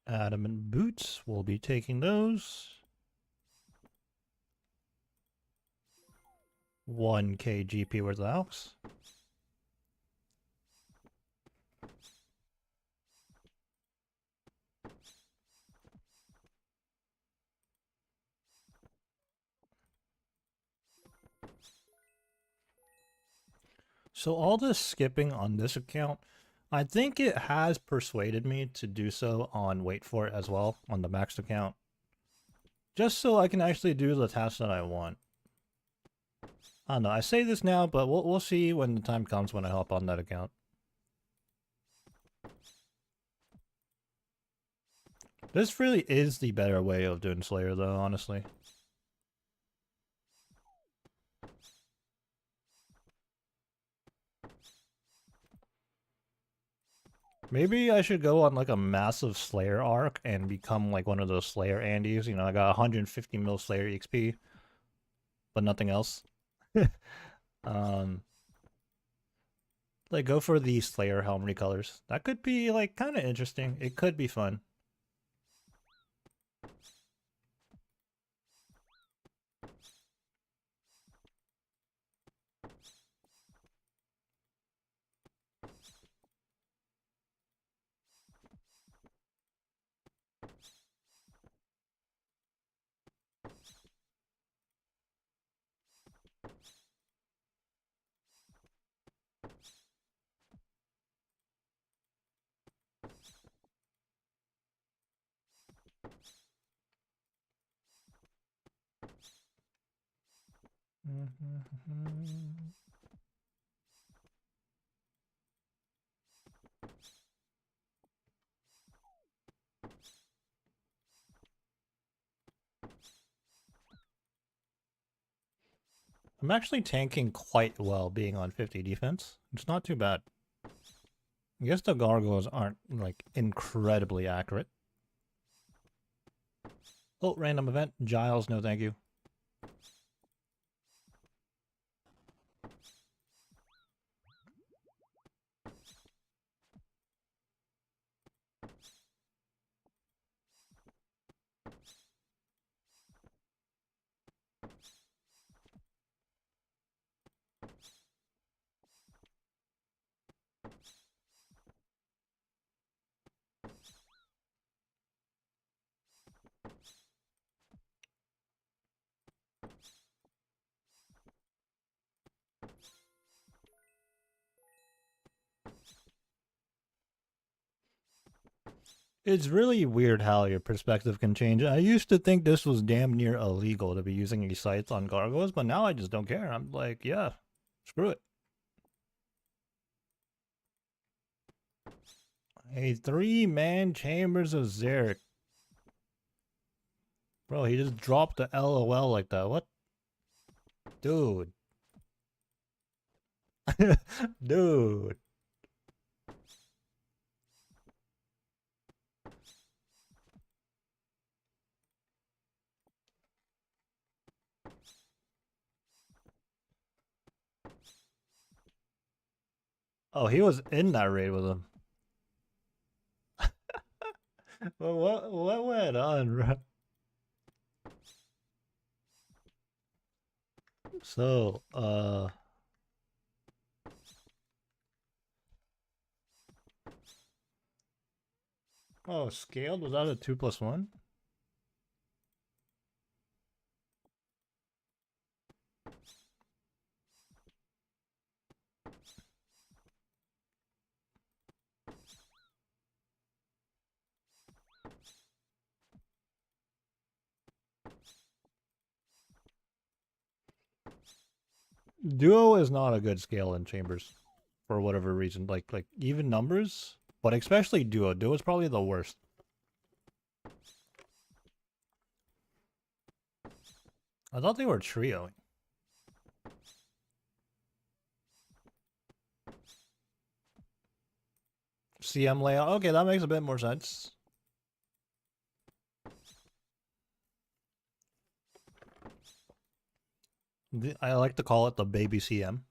Adamant boots, we'll be taking those. 1k GP worth of Alex. So all this skipping on this account, I think it has persuaded me to do so on Wait For It as well, on the maxed account. Just so I can actually do the tasks that I want. I don't know, I say this now, but we'll see when the time comes when I hop on that account. This really is the better way of doing Slayer though, honestly. Maybe I should go on like a massive Slayer arc and become like one of those Slayer Andes. You know, I got 150 mil Slayer XP, but nothing else. um, like go for the Slayer helm recolors. That could be like kind of interesting. It could be fun. I'm actually tanking quite well being on 50 defense. It's not too bad. I guess the gargoyles aren't like incredibly accurate. Oh, random event. Giles, no thank you. It's really weird how your perspective can change. I used to think this was damn near illegal to be using these sites on gargoyles, but now I just don't care. I'm like, yeah, screw it. A 3-man Chambers of Zarek. Bro, he just dropped the LOL like that. What? Dude. Dude. Oh, he was in that raid with him. Well, what went on, bro? So, oh, scaled? Was that a 2+1? Duo is not a good scale in chambers for whatever reason. Like even numbers, but especially duo. Duo is probably the worst. I thought they were trioing. CM layout. Okay, that makes a bit more sense. I like to call it the baby CM.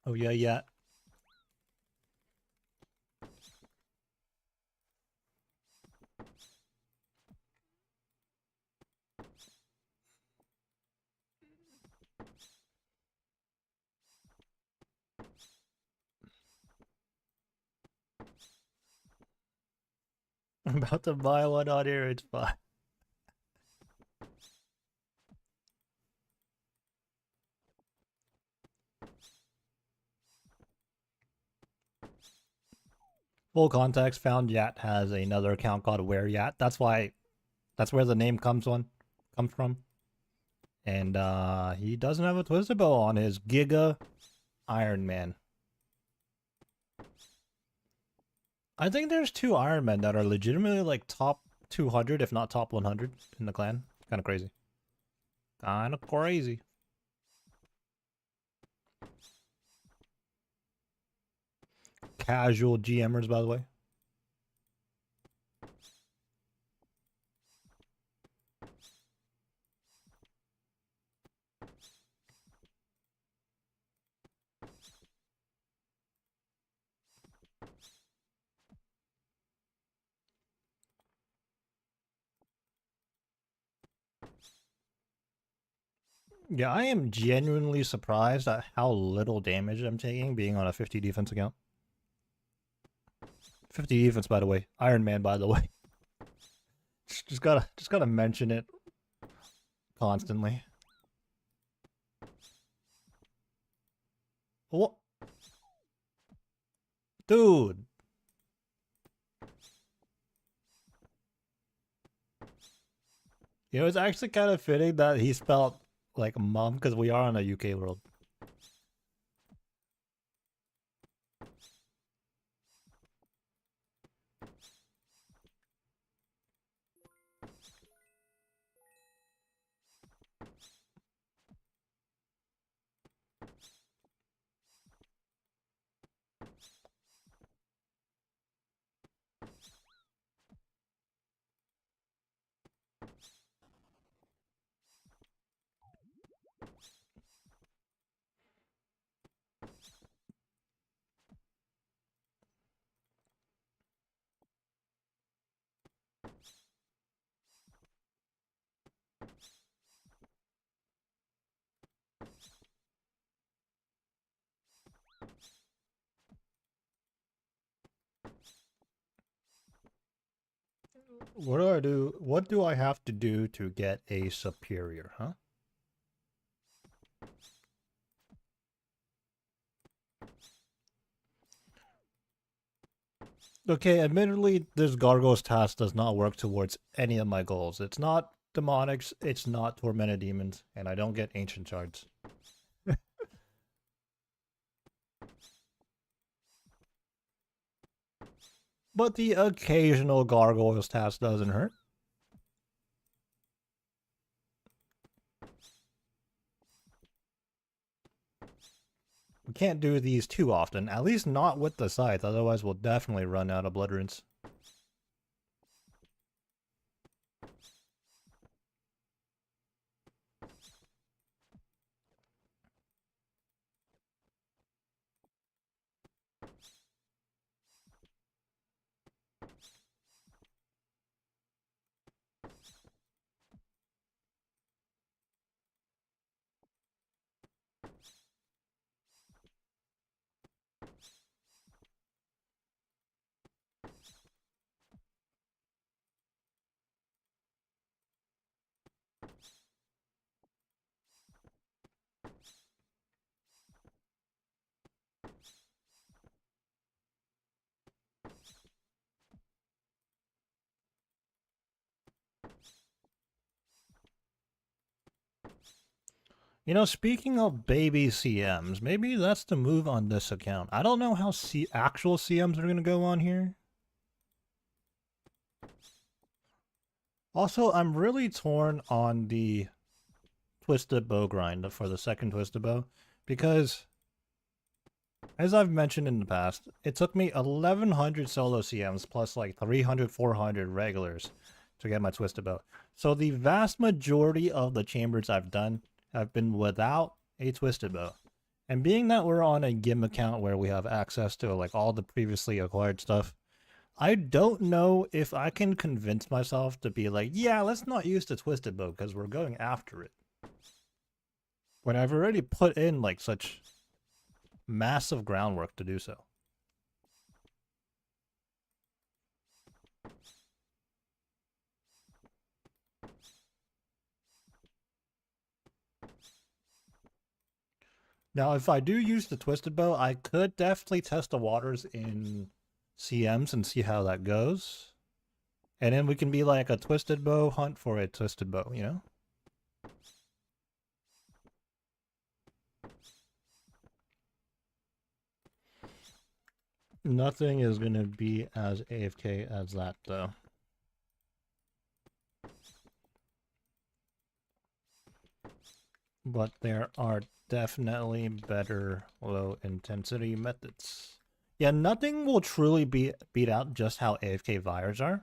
Oh yeah, yeah. I'm about to buy one on here. It's fine. Full context. Found Yat has another account called Where Yat. That's why. That's where the name comes from. And he doesn't have a twisted bow on his Giga Ironman. I think there's two Ironmen that are legitimately like top 200, if not top 100 in the clan. Kind of crazy. Kind of crazy. Casual GMers, by the way. Yeah, I am genuinely surprised at how little damage I'm taking being on a 50 defense account. 50 defense, by the way. Iron Man, by the way. just gotta mention it constantly. What? Dude. You know, it's actually kind of fitting that he spelled like mom because we are on a UK world. What do I do? What do I have to do to get a superior, huh? Okay, admittedly, this Gargoyle's task does not work towards any of my goals. It's not demonics, it's not tormented demons, and I don't get ancient shards. But the occasional Gargoyle's task doesn't hurt. We can't do these too often, at least not with the scythe, otherwise we'll definitely run out of blood runes. You know, speaking of baby CMs, maybe that's the move on this account. I don't know how actual CMs are going to go on here. Also, I'm really torn on the twisted bow grind for the second twisted bow because, as I've mentioned in the past, it took me 1100 solo CMs plus like 300, 400 regulars to get my twisted bow. So the vast majority of the chambers I've done have been without a twisted bow. And being that we're on a GIM account where we have access to like all the previously acquired stuff, I don't know if I can convince myself to be like, yeah, let's not use the twisted bow because we're going after it. When I've already put in like such massive groundwork to do so. Now, if I do use the twisted bow, I could definitely test the waters in CMs and see how that goes. And then we can be like a twisted bow hunt for a twisted bow, you know? Nothing is going to be as AFK as that, though. But there are definitely better low intensity methods. Yeah, nothing will truly beat out just how AFK Vires are.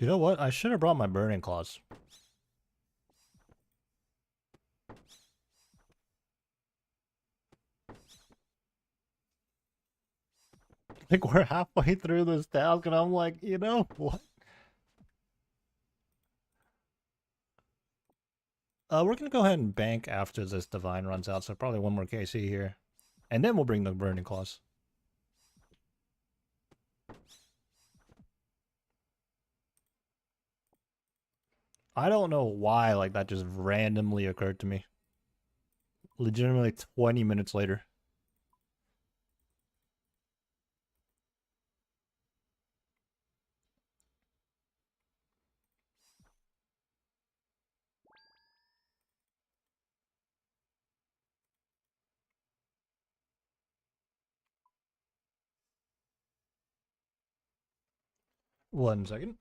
You know what? I should have brought my burning claws. Like, we're halfway through this task, and I'm like, you know what? We're gonna go ahead and bank after this divine runs out, so probably one more KC here. And then we'll bring the burning claws. I don't know why, like, that just randomly occurred to me. Legitimately 20 minutes later. One second.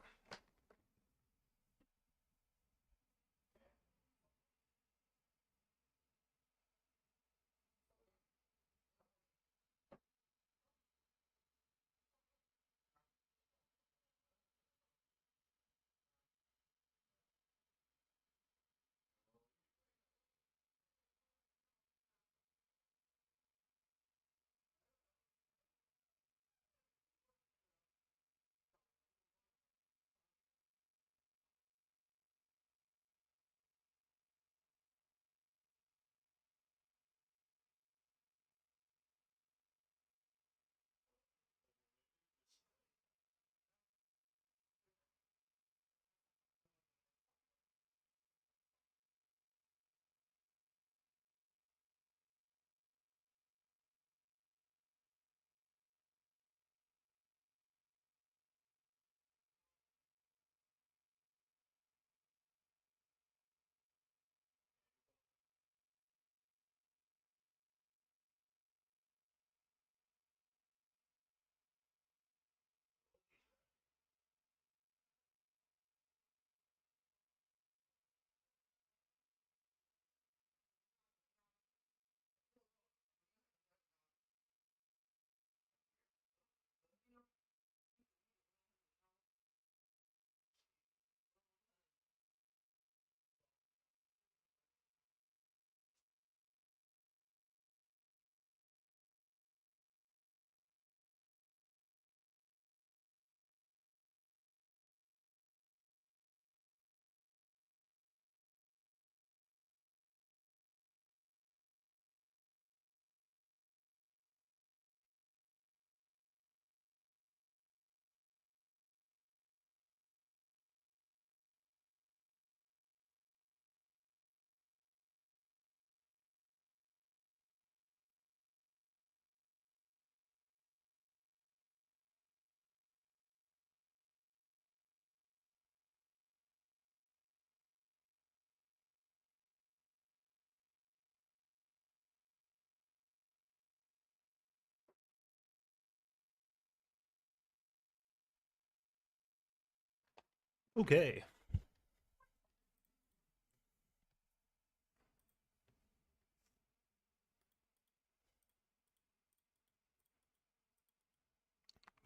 Okay.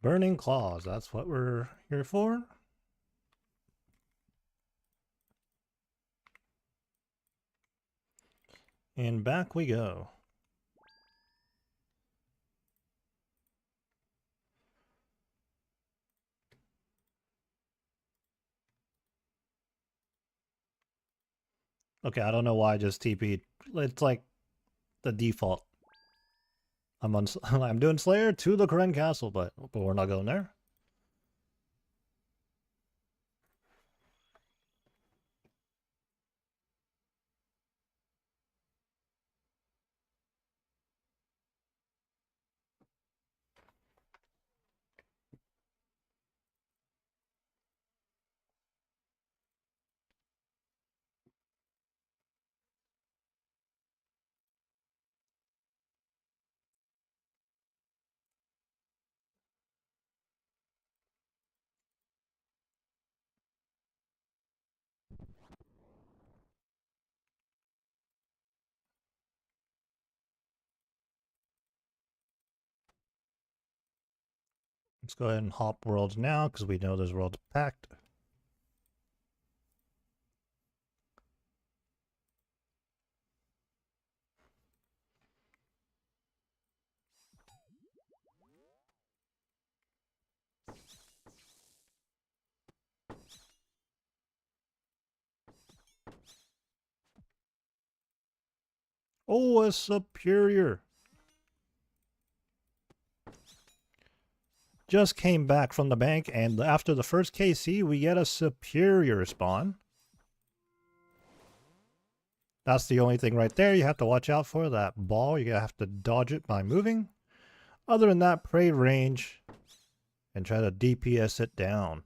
Burning Claws, that's what we're here for. And back we go. Okay, I don't know why I just TP'd. It's like the default. I'm doing Slayer to the Karen Castle, but we're not going there. Let's go ahead and hop worlds now because we know this world's packed. Oh, a superior. Just came back from the bank, and after the first KC, we get a superior spawn. That's the only thing right there you have to watch out for. That ball, you have to dodge it by moving. Other than that, pray range and try to DPS it down.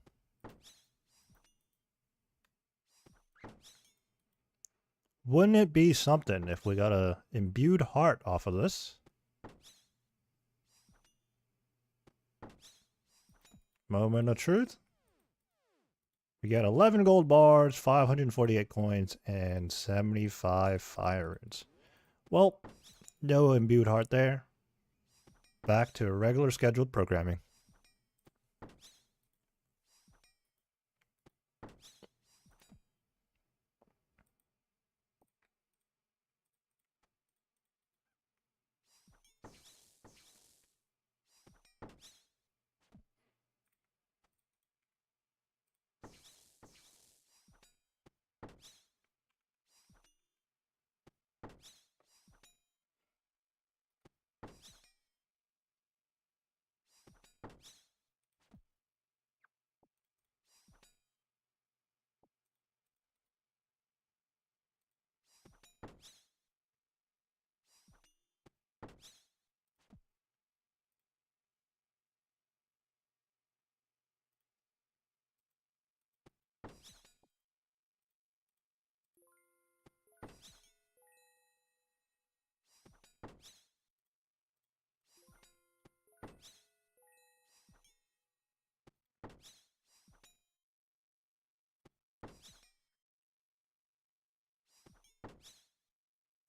Wouldn't it be something if we got a imbued heart off of this? Moment of truth. We get 11 gold bars, 548 coins, and 75 fire runes. Well, no imbued heart there. Back to regular scheduled programming.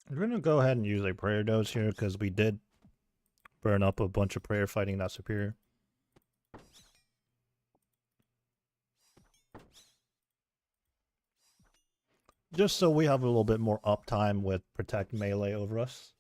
We're going to go ahead and use a prayer dose here because we did burn up a bunch of prayer fighting that superior. Just so we have a little bit more uptime with protect melee over us.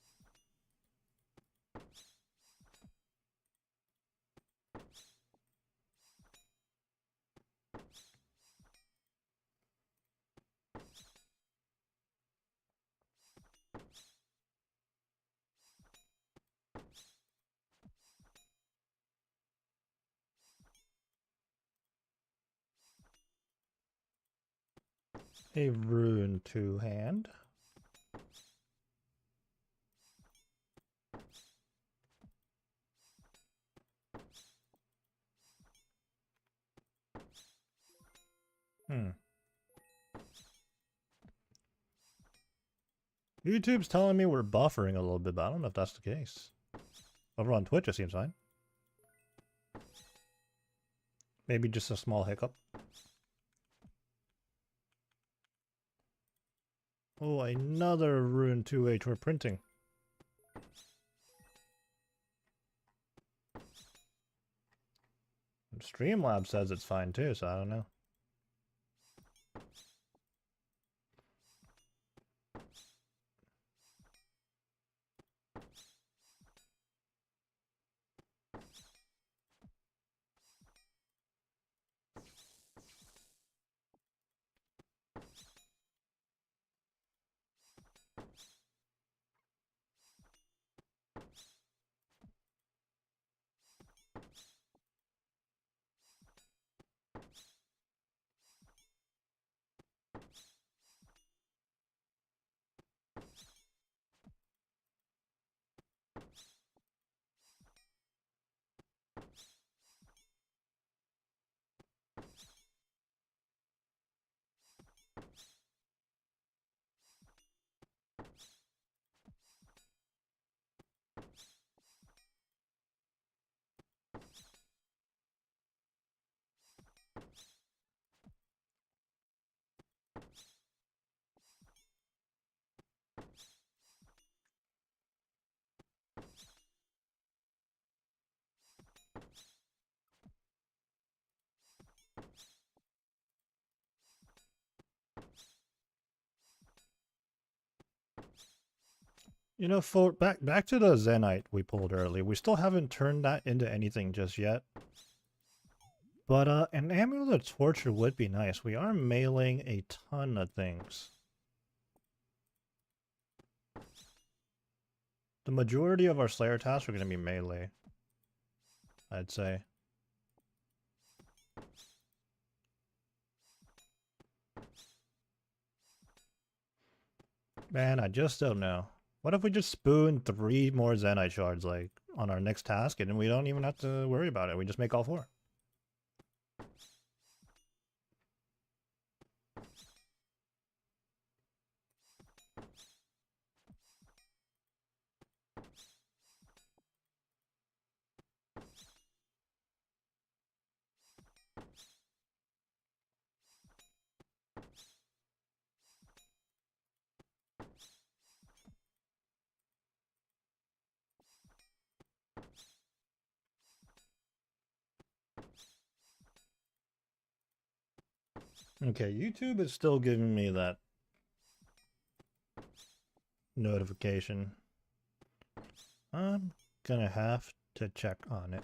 A rune to hand. YouTube's telling me we're buffering a little bit, but I don't know if that's the case. Over on Twitch, it seems fine. Maybe just a small hiccup. Oh, another Rune 2H we're printing. Streamlabs says it's fine too, so I don't know. You know, for back to the Zenite we pulled earlier. We still haven't turned that into anything just yet. But an Amulet of Torture would be nice. We are mailing a ton of things. The majority of our Slayer tasks are going to be melee, I'd say. Man, I just don't know. What if we just spoon 3 more Zenite shards, like, on our next task, and we don't even have to worry about it. We just make all 4. Okay, YouTube is still giving me that notification. I'm gonna have to check on it.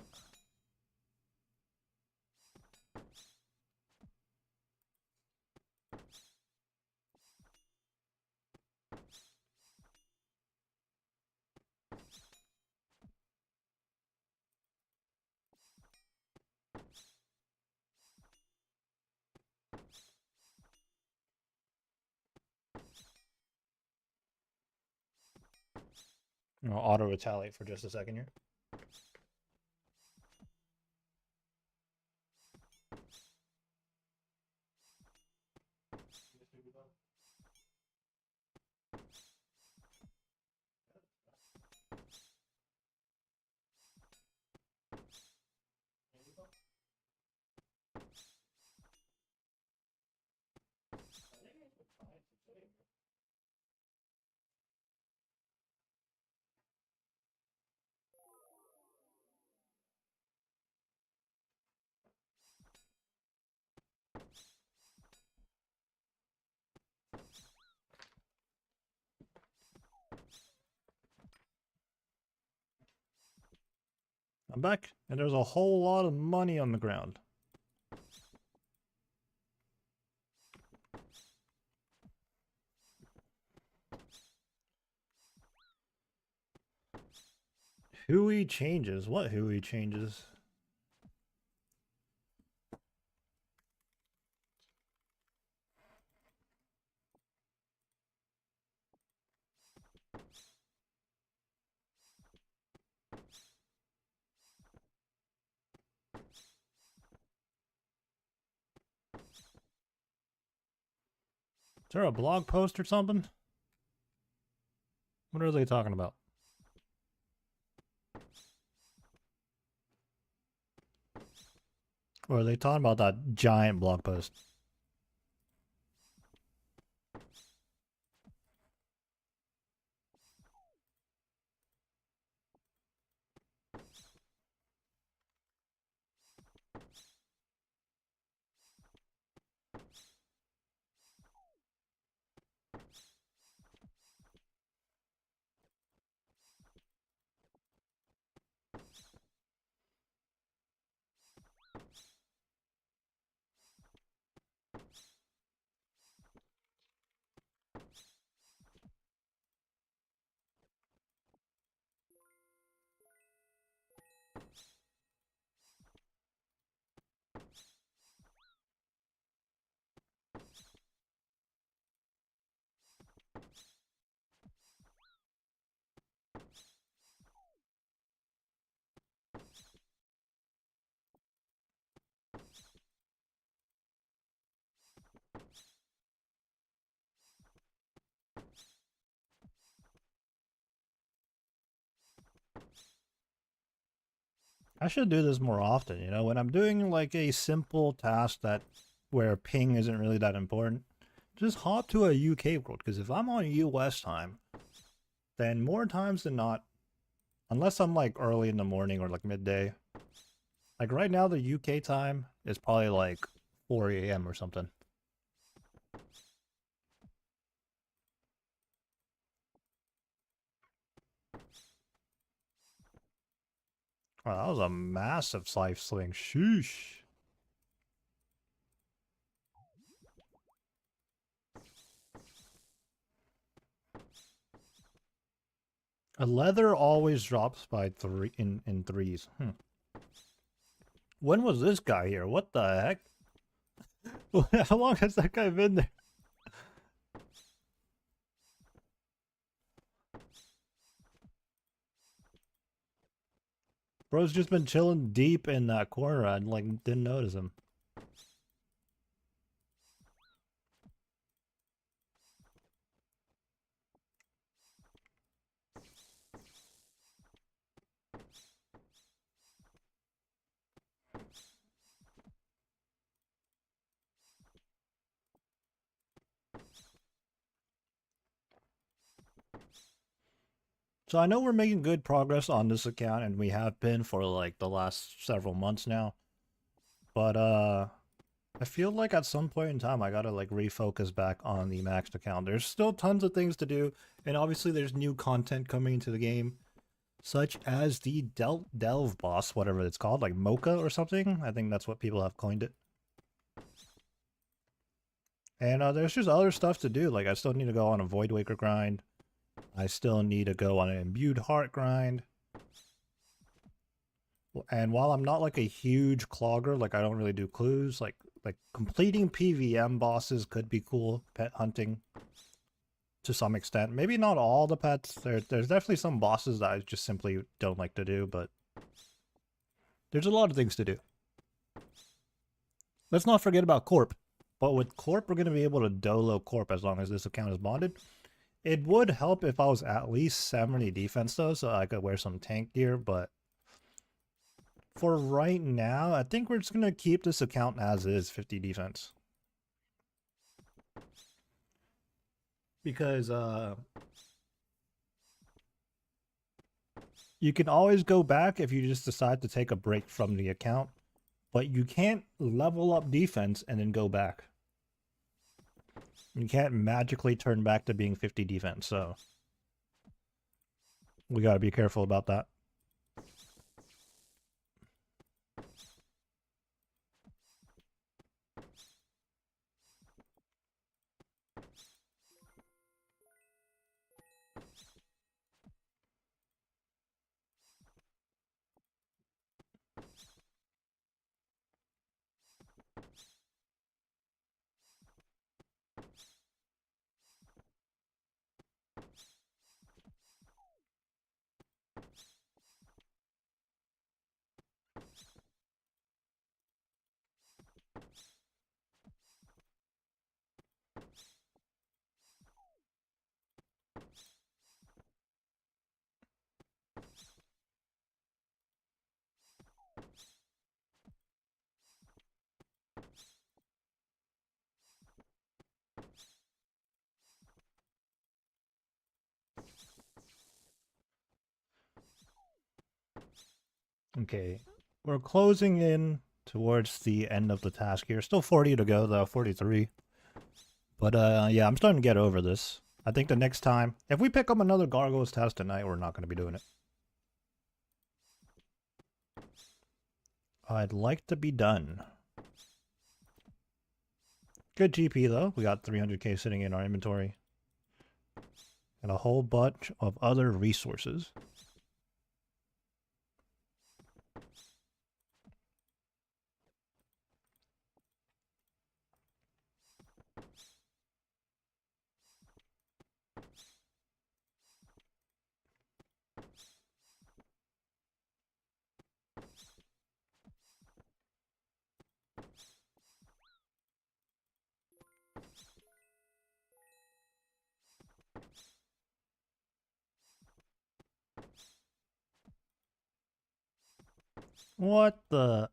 I'll auto retaliate for just a second here. I'm back, and there's a whole lot of money on the ground. Hui changes? What Hui changes? Is there a blog post or something? What are they talking about? Or are they talking about that giant blog post? I should do this more often, you know, when I'm doing like a simple task that where ping isn't really that important, just hop to a UK world, because if I'm on US time, then more times than not, unless I'm like early in the morning or like midday, like right now the UK time is probably like 4 a.m. or something. Wow, that was a massive life swing. Sheesh. A leather always drops by three in threes. When was this guy here? What the heck? How long has that guy been there? Bro's just been chilling deep in that corner. I like didn't notice him. So I know we're making good progress on this account, and we have been for like the last several months now. But I feel like at some point in time I gotta like refocus back on the maxed account. There's still tons of things to do, and obviously there's new content coming into the game, such as the Delve boss, whatever it's called, like Mocha or something. I think that's what people have coined it. And there's just other stuff to do. Like I still need to go on a Void Waker grind. I still need to go on an Imbued Heart grind. And while I'm not like a huge clogger, like I don't really do clues, like completing PVM bosses could be cool. Pet hunting to some extent. Maybe not all the pets. There's definitely some bosses that I just simply don't like to do, but there's a lot of things to do. Let's not forget about Corp. But with Corp, we're going to be able to dolo Corp as long as this account is bonded. It would help if I was at least 70 defense though, so I could wear some tank gear, but for right now, I think we're just going to keep this account as is, 50 defense. Because you can always go back if you just decide to take a break from the account, but you can't level up defense and then go back. You can't magically turn back to being 50 defense, so we got to be careful about that. Okay, we're closing in towards the end of the task here. Still 40 to go though, 43. But yeah, I'm starting to get over this. I think the next time, if we pick up another Gargoyles task tonight, we're not going to be doing it. I'd like to be done. Good GP though. We got 300k sitting in our inventory. And a whole bunch of other resources. What the?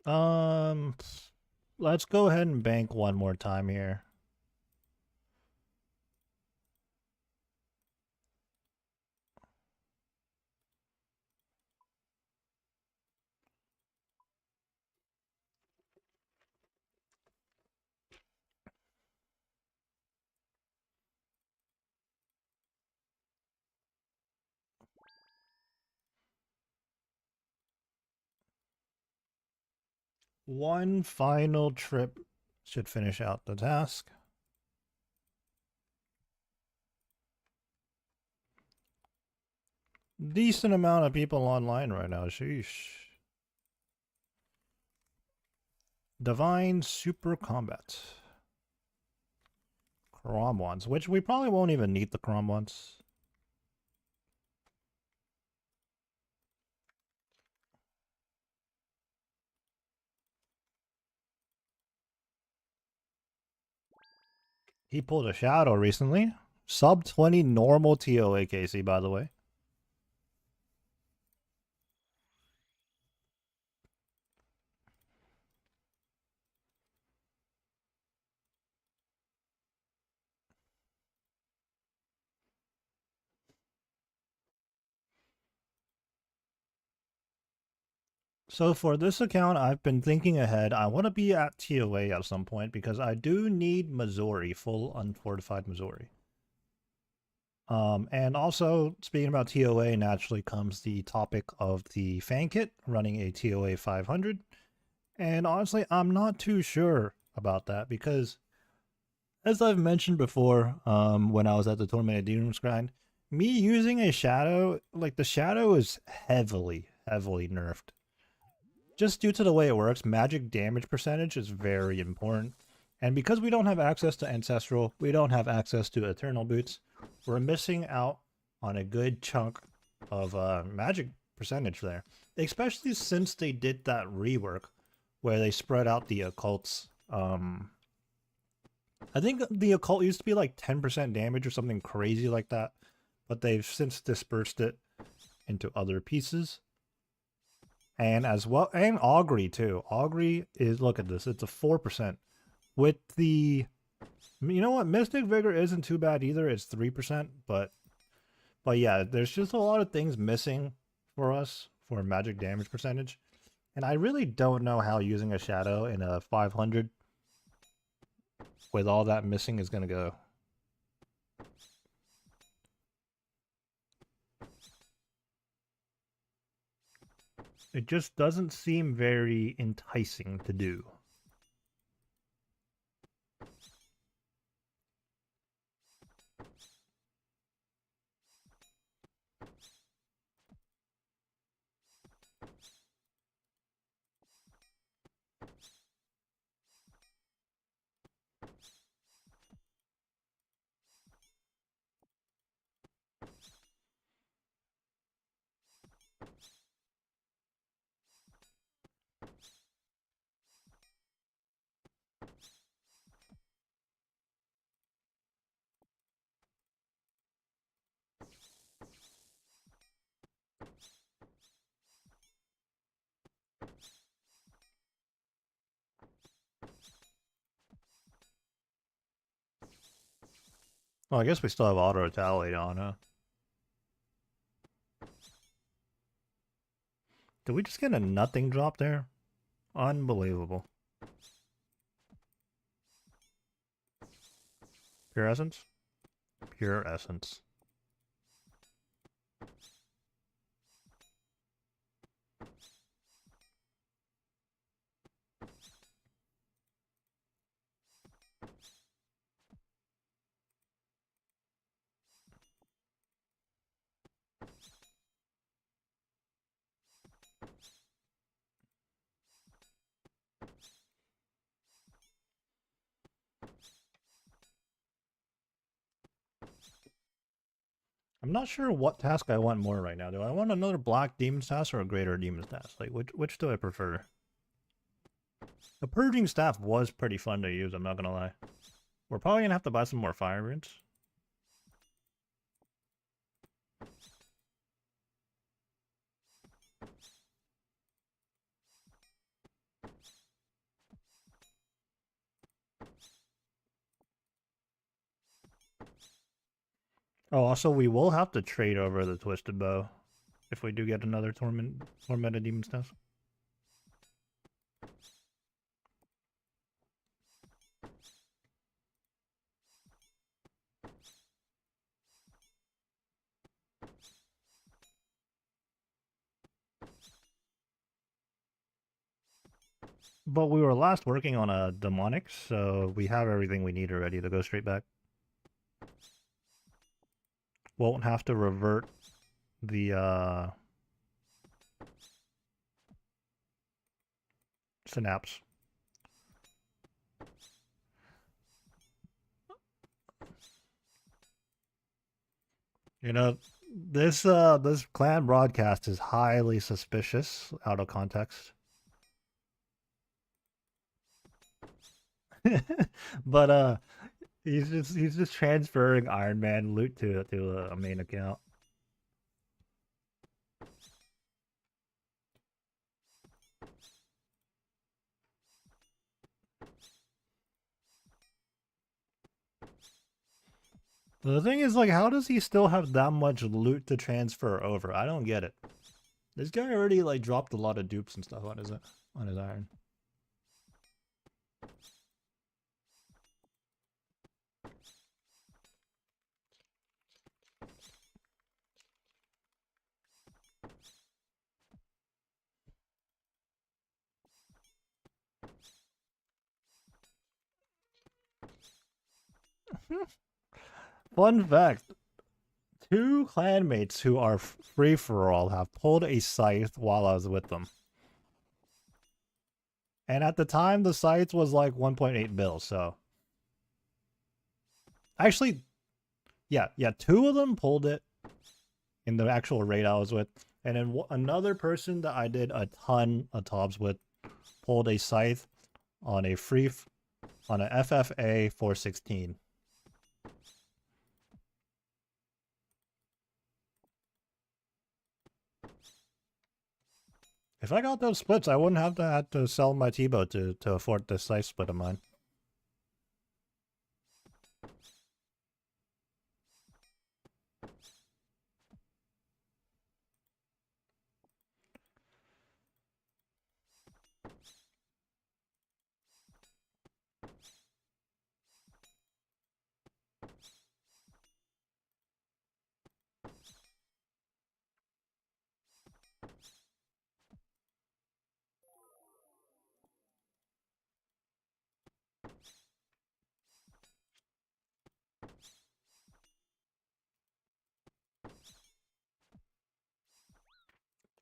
Um, let's go ahead and bank one more time here. One final trip should finish out the task. Decent amount of people online right now. Sheesh. Divine Super Combat. Crom ones, which we probably won't even need the Crom ones. He pulled a shadow recently. Sub 20 normal TOA Casey, by the way. So for this account, I've been thinking ahead. I want to be at TOA at some point because I do need Missouri, full unfortified Missouri. And also, speaking about TOA, naturally comes the topic of the fan kit running a TOA 500. And honestly, I'm not too sure about that because, as I've mentioned before, when I was at the Tournament of Demons grind, me using a shadow, like the shadow is heavily nerfed. Just due to the way it works, magic damage percentage is very important. And because we don't have access to Ancestral, we don't have access to Eternal Boots, we're missing out on a good chunk of magic percentage there. Especially since they did that rework where they spread out the occults. I think the occult used to be like 10% damage or something crazy like that, but they've since dispersed it into other pieces. And as well, and Augury too. Augury is, look at this, it's a 4%. With the, you know what, Mystic Vigor isn't too bad either, it's 3%, but yeah, there's just a lot of things missing for us for magic damage percentage. And I really don't know how using a shadow in a 500 with all that missing is going to go. It just doesn't seem very enticing to do. Well, I guess we still have auto retaliate on, huh? Did we just get a nothing drop there? Unbelievable. Pure Essence? Pure Essence. I'm not sure what task I want more right now. Do I want another black demon's task or a greater demon's task? Like, which do I prefer? The purging staff was pretty fun to use, I'm not gonna lie. We're probably gonna have to buy some more fire runes. Oh, also, we will have to trade over the Twisted Bow if we do get another Tormented Demon's Task. But we were last working on a demonic, so we have everything we need already to go straight back. Won't have to revert the synapse. You know, this clan broadcast is highly suspicious out of context. But he's just transferring Ironman loot to a main account. The thing is, like, how does he still have that much loot to transfer over? I don't get it. This guy already like dropped a lot of dupes and stuff on his iron. Fun fact: 2 clanmates who are free for all have pulled a scythe while I was with them. And at the time, the scythe was like 1.8 mil, so... Actually, yeah, 2 of them pulled it in the actual raid I was with. And then another person that I did a ton of tobs with pulled a scythe on a on a FFA 416. If I got those splits, I wouldn't have to sell my T-bow to afford this scythe split of mine.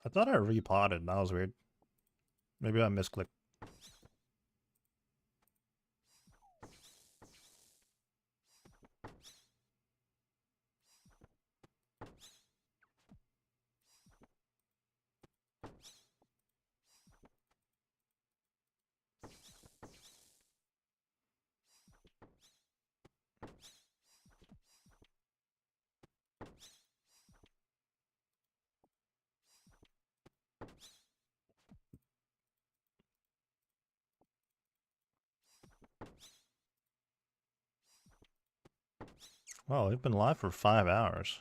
I thought I repotted, that was weird. Maybe I misclicked. Oh, we've been live for 5 hours.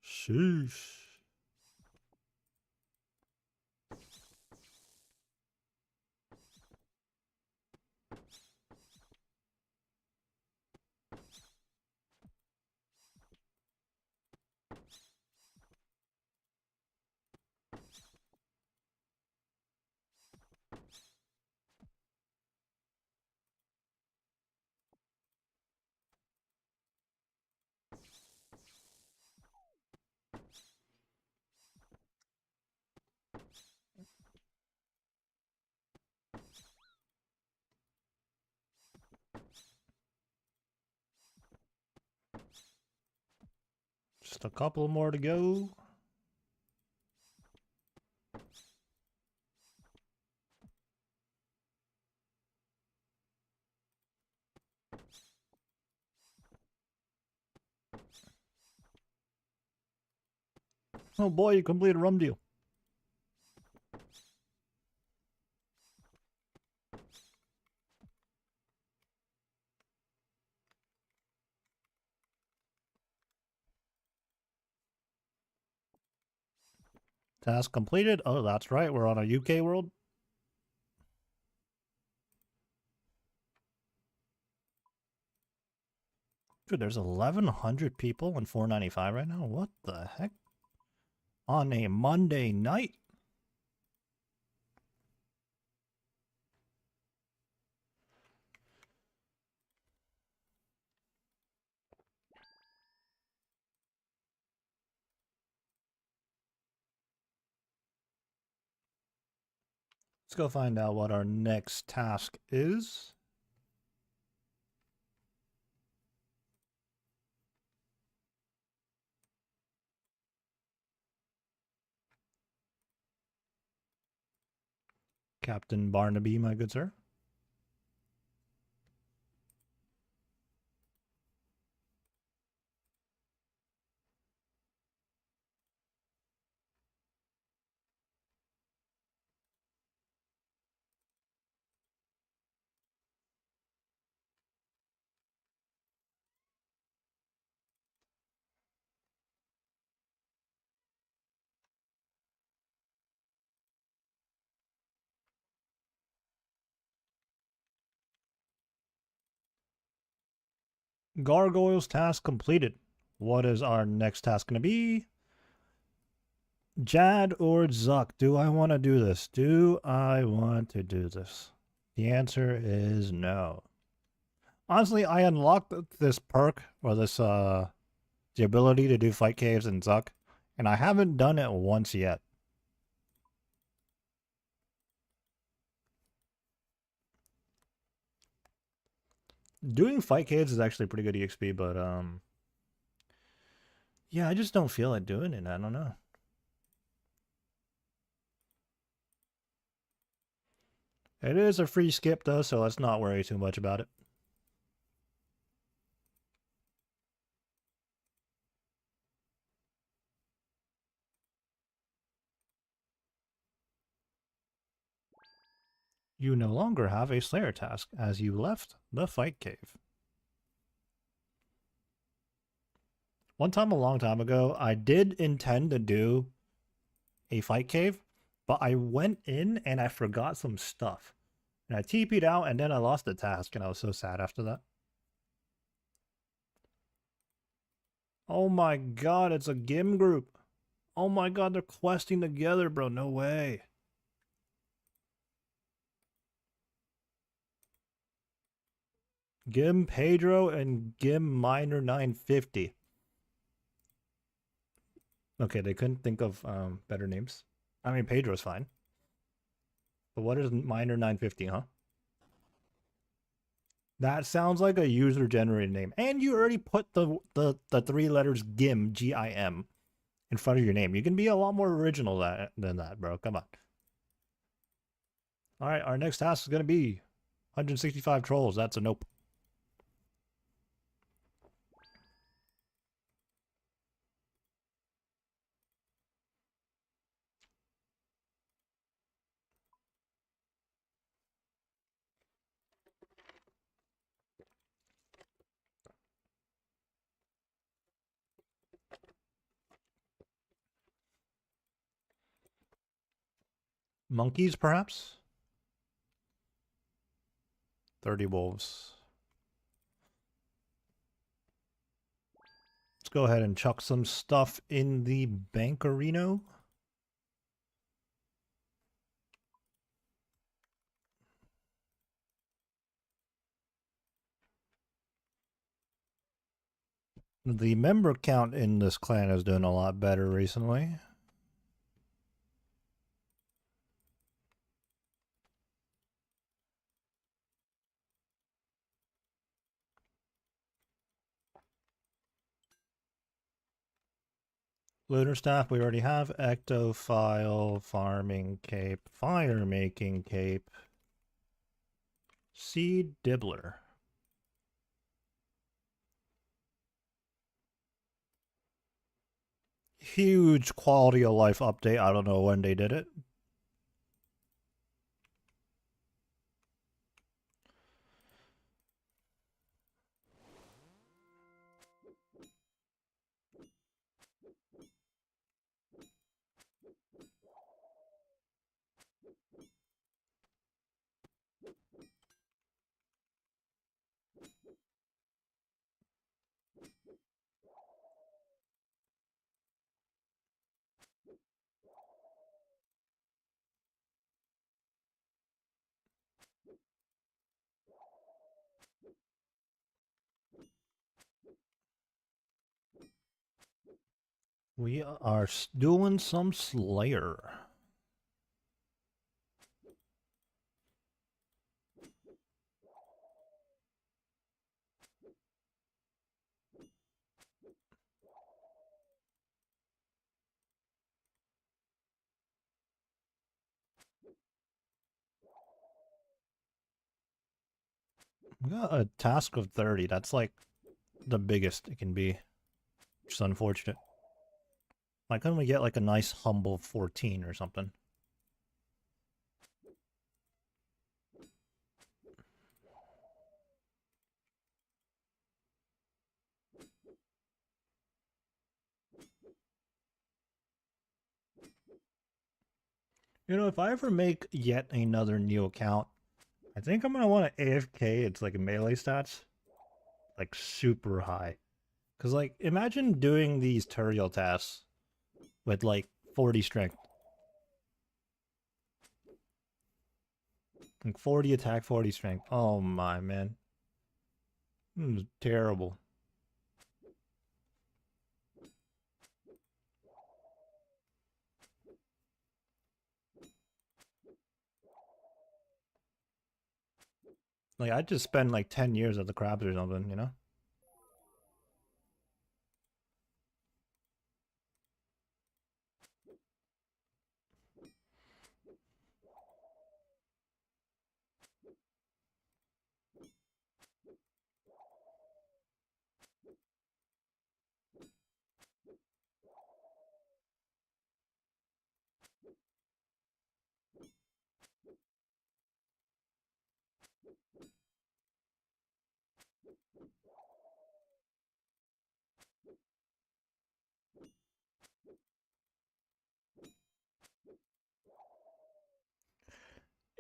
Sheesh. Just a couple more to go. Oh boy, you completed a rum deal. Task completed. Oh, that's right. We're on a UK world. Dude, there's 1,100 people and 495 right now. What the heck? On a Monday night? Let's go find out what our next task is. Captain Barnaby, my good sir. Gargoyles task completed. What is our next task going to be? Jad or Zuck? Do I want to do this? Do I want to do this? The answer is no. Honestly, I unlocked this perk, or this, the ability to do fight caves in Zuck, and I haven't done it once yet. Doing fight caves is actually pretty good EXP, but, yeah, I just don't feel like doing it. I don't know. It is a free skip, though, so let's not worry too much about it. You no longer have a Slayer task, as you left the fight cave. One time, a long time ago, I did intend to do a fight cave, but I went in and I forgot some stuff. And I TP'd out, and then I lost the task, and I was so sad after that. Oh my god, it's a GIM group. Oh my god, they're questing together, bro. No way. GIM Pedro and GIM Miner 950. Okay, they couldn't think of better names. I mean, Pedro's fine. But what is Miner 950, huh? That sounds like a user-generated name. And you already put the three letters GIM, G-I-M, in front of your name. You can be a lot more original than that, bro. Come on. All right, our next task is going to be 165 trolls. That's a nope. Monkeys, perhaps? 30 wolves. Let's go ahead and chuck some stuff in the Bankerino. The member count in this clan is doing a lot better recently. Lunar staff we already have. Ectophile, farming cape, fire making cape, seed dibbler. Huge quality of life update. I don't know when they did it. We are doing some Slayer. We got a task of 30. That's like the biggest it can be. Which is unfortunate. Why couldn't we get like a nice humble 14 or something? You know, if I ever make yet another new account, I think I'm gonna want to AFK. It's like melee stats, like super high. Cause like imagine doing these tutorial tasks with like 40 strength, like 40 attack, 40 strength. Oh my man, this is terrible. Like I just spent like 10 years at the crabs or something, you know?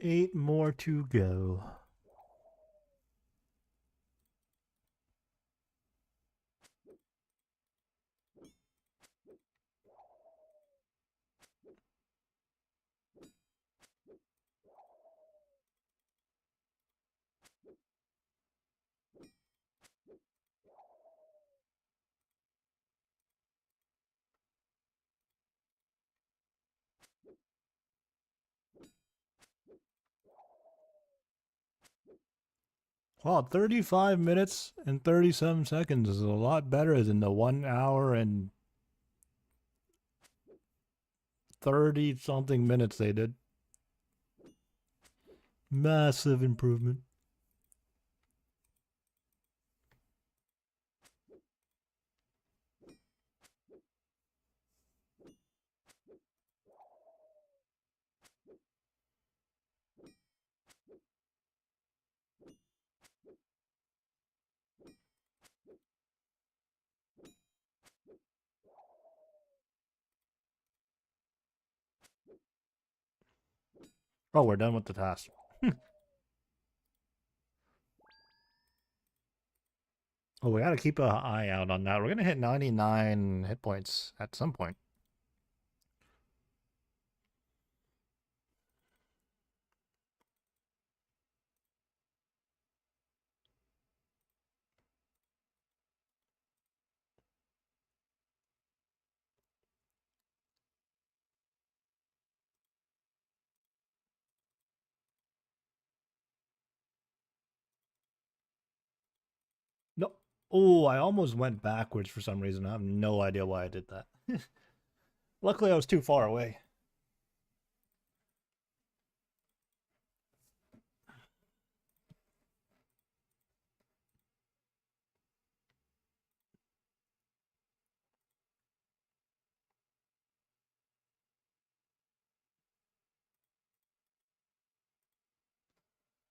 Eight more to go. Wow, 35 minutes and 37 seconds is a lot better than the 1 hour and 30 something minutes they did. Massive improvement. Oh, we're done with the task. Oh, we gotta keep an eye out on that. We're gonna hit 99 hit points at some point. No. Oh, I almost went backwards for some reason. I have no idea why I did that. Luckily, I was too far away.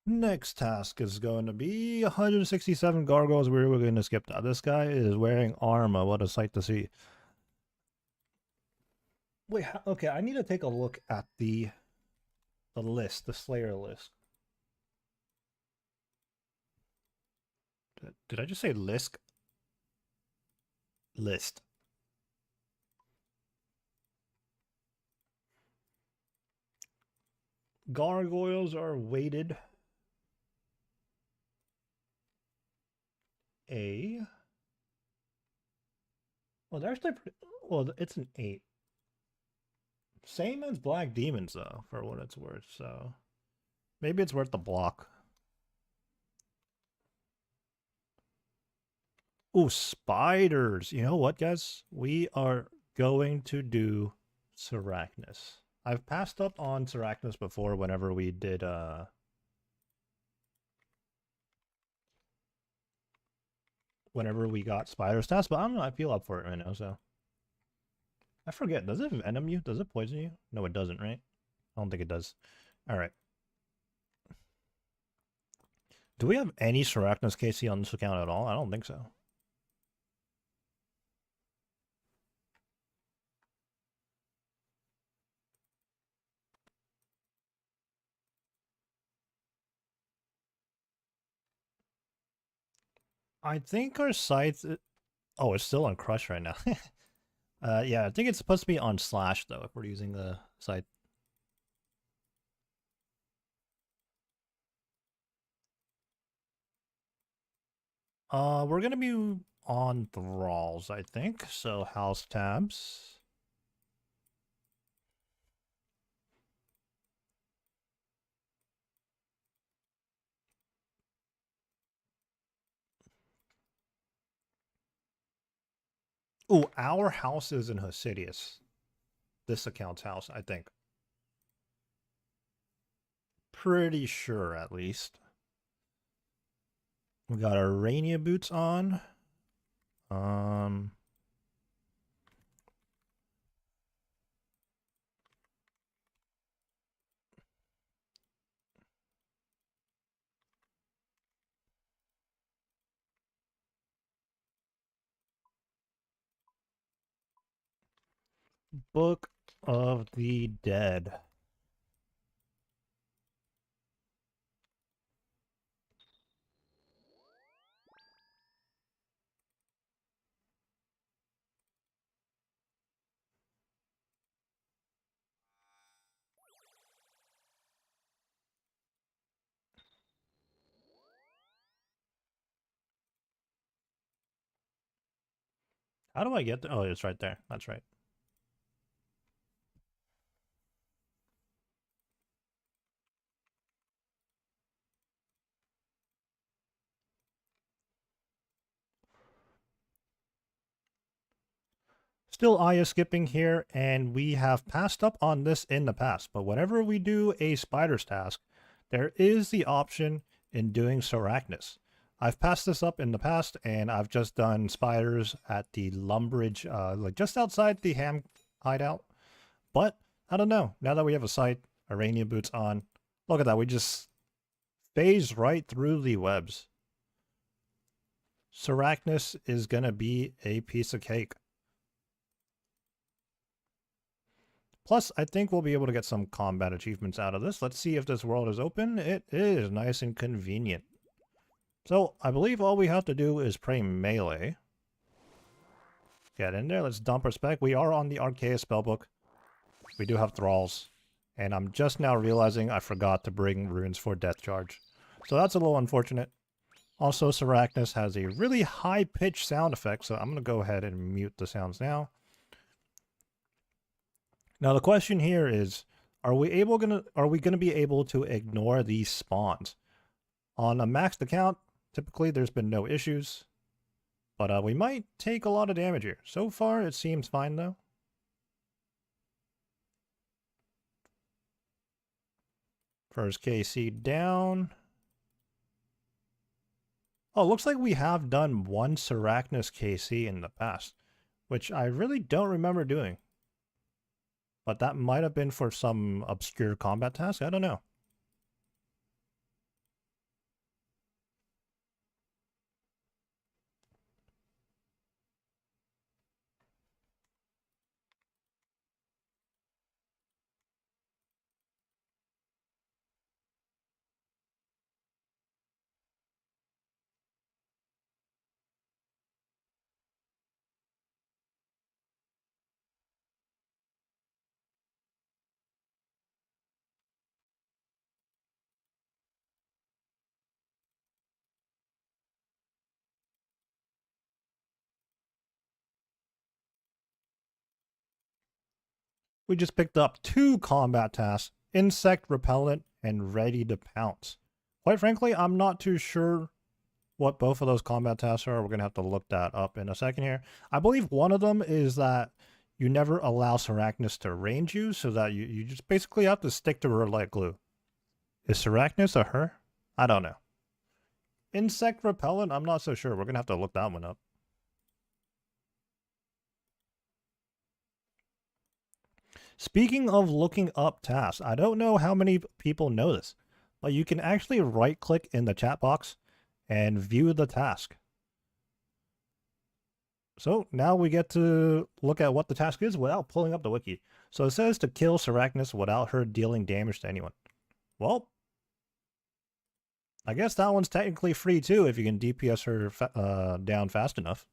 Next task is going to be 167 gargoyles. We're going to skip that. This guy is wearing armor. What a sight to see. Wait, okay, I need to take a look at the list, the Slayer list. Did I just say list? List. Gargoyles are weighted A. Well, they're actually pretty, well, it's an 8. Same as Black Demons, though, for what it's worth, so maybe it's worth the block. Ooh, spiders. You know what, guys? We are going to do Sarachnis. I've passed up on Sarachnis before whenever we did, whenever we got spider stats, but I don't know, I feel up for it right now, so. I forget, does it venom you? Does it poison you? No, it doesn't, right? I don't think it does. Alright. Do we have any Sarachnis KC on this account at all? I don't think so. I think our site... Oh, it's still on Crush right now. Yeah, I think it's supposed to be on Slash, though, if we're using the site. We're gonna be on Thralls, I think. So, House Tabs. Ooh, our house is in Hosidius. This account's house, I think. Pretty sure, at least. We got our Rainier boots on. Book of the Dead. How do I get there? Oh, it's right there. That's right. Still Aya skipping here, and we have passed up on this in the past, but whenever we do a spider's task, there is the option in doing Sarachnis. I've passed this up in the past, and I've just done spiders at the Lumbridge, like just outside the Ham hideout. But, I don't know, now that we have a site, Iranian boots on, look at that, we just phase right through the webs. Sarachnis is gonna be a piece of cake. Plus, I think we'll be able to get some combat achievements out of this. Let's see if this world is open. It is nice and convenient. So, I believe all we have to do is pray melee. Get in there, let's dump our spec. We are on the Archaea spellbook. We do have Thralls. And I'm just now realizing I forgot to bring runes for Death Charge. So that's a little unfortunate. Also, Sarachnis has a really high-pitched sound effect, so I'm going to go ahead and mute the sounds now. Now the question here is, are we gonna be able to ignore these spawns? On a maxed account, typically there's been no issues, but we might take a lot of damage here. So far it seems fine though. First KC down. Oh, looks like we have done one Sarachnis KC in the past, which I really don't remember doing. But that might have been for some obscure combat task. I don't know. We just picked up 2 combat tasks, insect repellent and ready to pounce. Quite frankly, I'm not too sure what both of those combat tasks are. We're going to have to look that up in a second here. I believe one of them is that you never allow Sarachnis to range you, so that you just basically have to stick to her like glue. Is Sarachnis a her? I don't know. Insect repellent? I'm not so sure. We're going to have to look that one up. Speaking of looking up tasks, I don't know how many people know this, but you can actually right-click in the chat box and view the task. So now we get to look at what the task is without pulling up the wiki. So it says to kill Sarachnis without her dealing damage to anyone. Well, I guess that one's technically free too if you can DPS her down fast enough.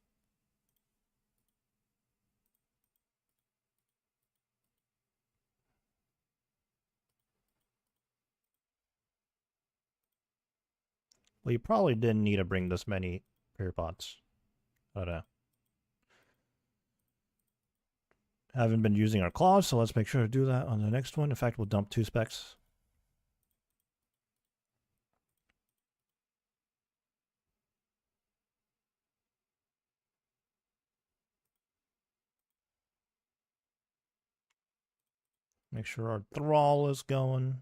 Well, you probably didn't need to bring this many prayer pots. But haven't been using our claws, so let's make sure to do that on the next one. In fact, we'll dump 2 specs. Make sure our thrall is going.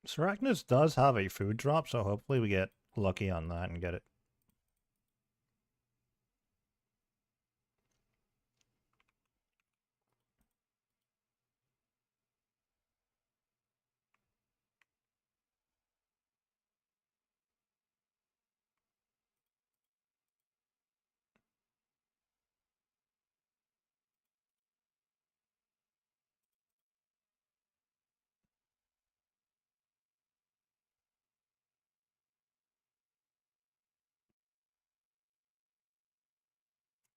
Sarachnis does have a food drop, so hopefully we get lucky on that and get it.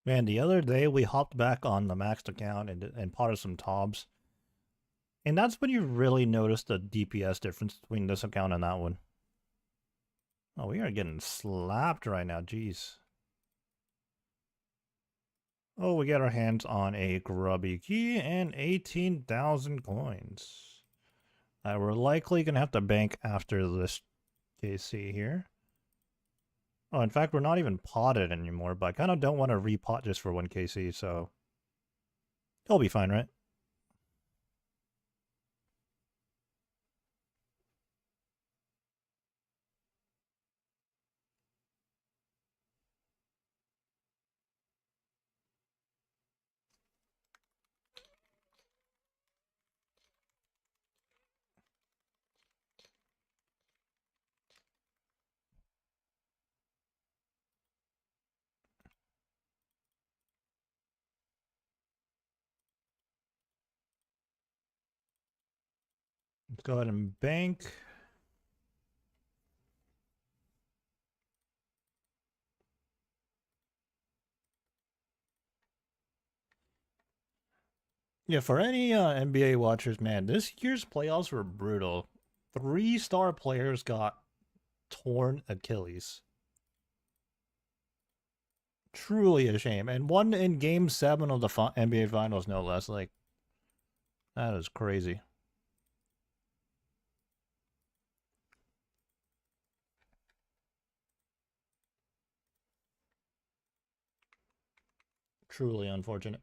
Man, the other day we hopped back on the maxed account and potted some tobs. And that's when you really notice the DPS difference between this account and that one. Oh, we are getting slapped right now, jeez. Oh, we get our hands on a grubby key and 18,000 coins. We're likely going to have to bank after this KC here. Oh, in fact, we're not even potted anymore, but I kind of don't want to repot just for 1 KC, so it'll be fine, right? Go ahead and bank. Yeah, for any NBA watchers, man, this year's playoffs were brutal. 3-star players got torn Achilles. Truly a shame. And one in Game 7 of the NBA Finals, no less. Like, that is crazy. Truly unfortunate.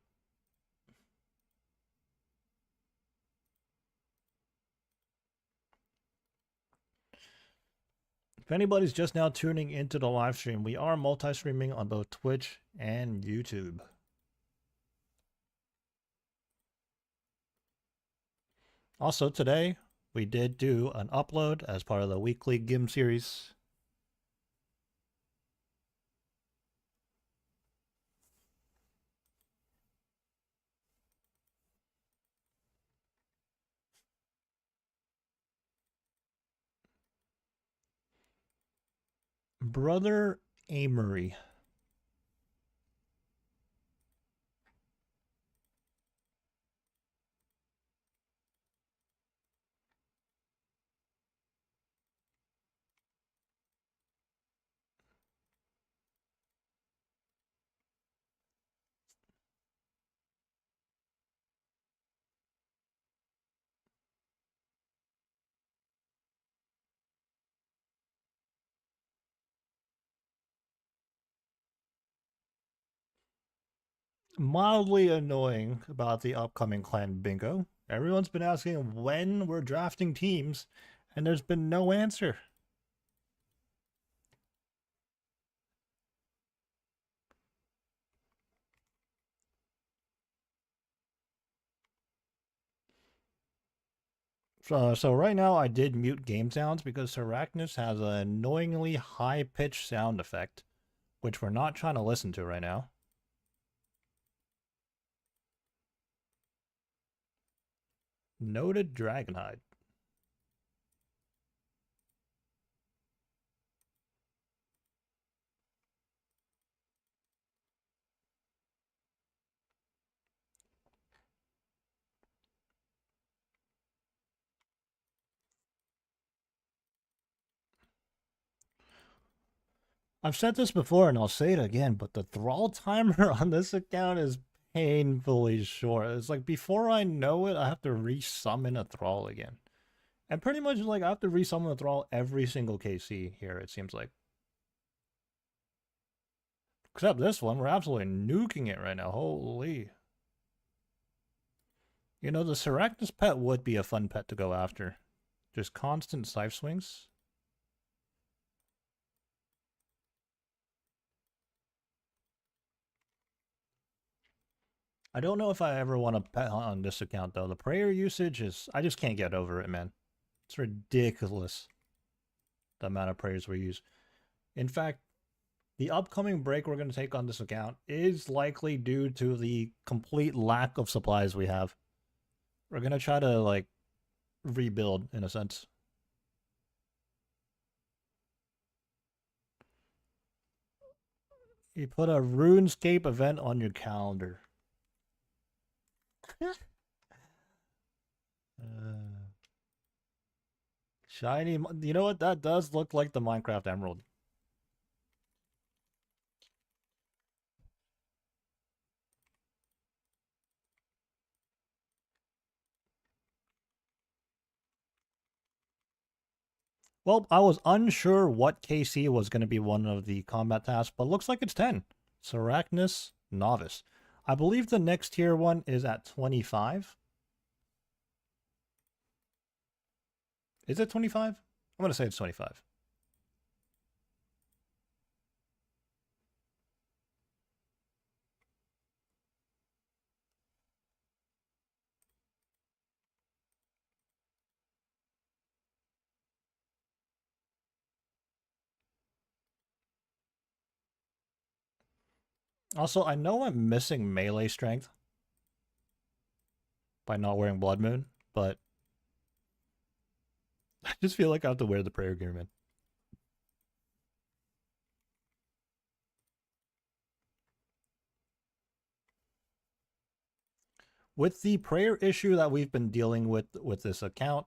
If anybody's just now tuning into the live stream, we are multi-streaming on both Twitch and YouTube. Also today, we did do an upload as part of the weekly GIM series. Brother Amory. Mildly annoying about the upcoming clan bingo. Everyone's been asking when we're drafting teams, and there's been no answer. So right now I did mute game sounds because Arachnus has an annoyingly high-pitched sound effect, which we're not trying to listen to right now. Noted Dragonhide. I've said this before and I'll say it again, but the thrall timer on this account is painfully short. It's like before I know it, I have to resummon a thrall again. And pretty much like I have to resummon a thrall every single KC here, it seems like. Except this one, we're absolutely nuking it right now. Holy. You know, the Seractus pet would be a fun pet to go after. Just constant scythe swings. I don't know if I ever want to pet hunt on this account, though. The prayer usage is... I just can't get over it, man. It's ridiculous, the amount of prayers we use. In fact, the upcoming break we're going to take on this account is likely due to the complete lack of supplies we have. We're going to try to, like, rebuild, in a sense. You put a RuneScape event on your calendar. Shiny... You know what? That does look like the Minecraft Emerald. Well, I was unsure what KC was going to be one of the combat tasks, but looks like it's 10. Serachnus Novice. I believe the next tier one is at 25. Is it 25? I'm going to say it's 25. Also, I know I'm missing melee strength by not wearing Blood Moon, but Just feel like I have to wear the prayer gear, man. With the prayer issue that we've been dealing with this account,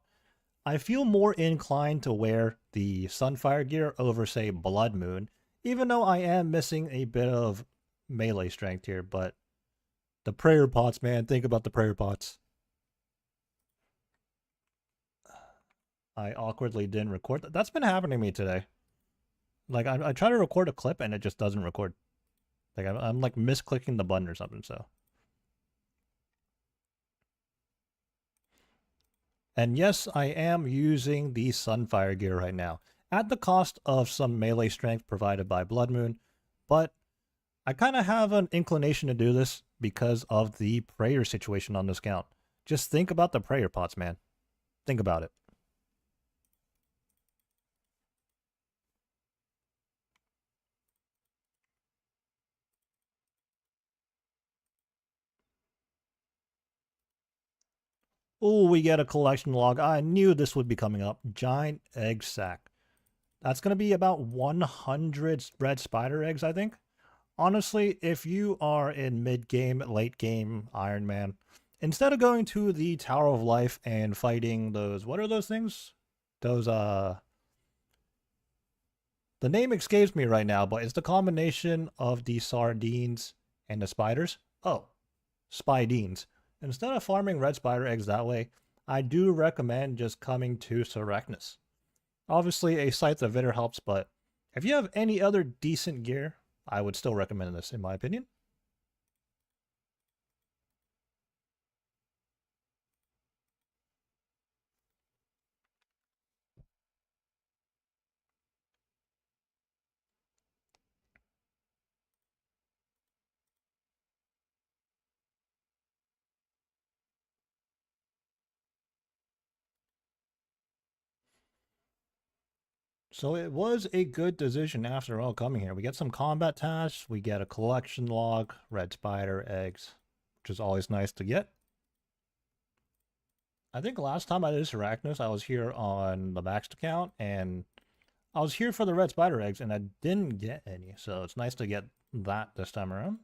I feel more inclined to wear the Sunfire gear over, say, Blood Moon, even though I am missing a bit of melee strength here, but the prayer pots, man, think about the prayer pots. I awkwardly didn't record that. That's been happening to me today. Like, I try to record a clip and it just doesn't record. Like, I'm like misclicking the button or something, so. And yes, I am using the Sunfire gear right now, at the cost of some melee strength provided by Blood Moon, but I kind of have an inclination to do this because of the prayer situation on this count. Just think about the prayer pots, man. Think about it. Oh, we get a collection log. I knew this would be coming up. Giant egg sack. That's going to be about 100 red spider eggs, I think. Honestly, if you are in mid-game, late-game Ironman, instead of going to the Tower of Life and fighting those, what are those things? Those, the name escapes me right now, but it's the combination of the sardines and the spiders. Oh, spidines. Instead of farming red spider eggs that way, I do recommend just coming to Sarachnis. Obviously, a Scythe of Vitter helps, but if you have any other decent gear, I would still recommend this, in my opinion. So it was a good decision after all coming here. We get some combat tasks, we get a collection log, red spider eggs, which is always nice to get. I think last time I did Arachnos, I was here on the Maxed account, and I was here for the red spider eggs, and I didn't get any, so it's nice to get that this time around.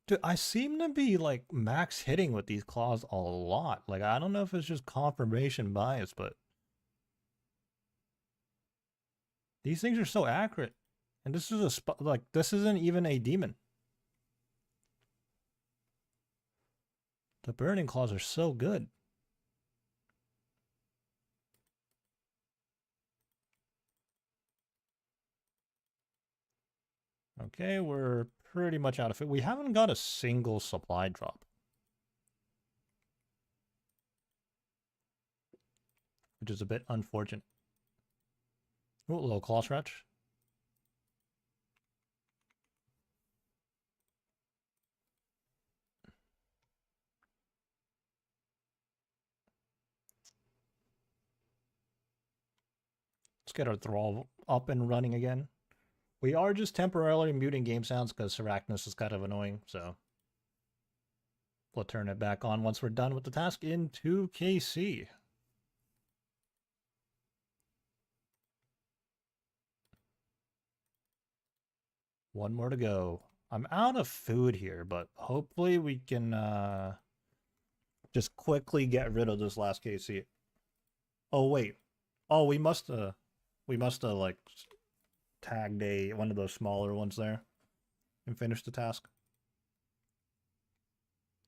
Dude, I seem to be like max hitting with these claws a lot. Like, I don't know if it's just confirmation bias, but these things are so accurate. And this is like, this isn't even a demon. The burning claws are so good. Okay, we're pretty much out of it. We haven't got a single supply drop, which is a bit unfortunate. Oh, a little claw stretch. Let's get our thrall up and running again. We are just temporarily muting game sounds because Arachnos is kind of annoying, so we'll turn it back on once we're done with the task in 2KC. One more to go. I'm out of food here, but hopefully we can just quickly get rid of this last KC. Oh wait. Oh, we must have like tagged one of those smaller ones there and finished the task.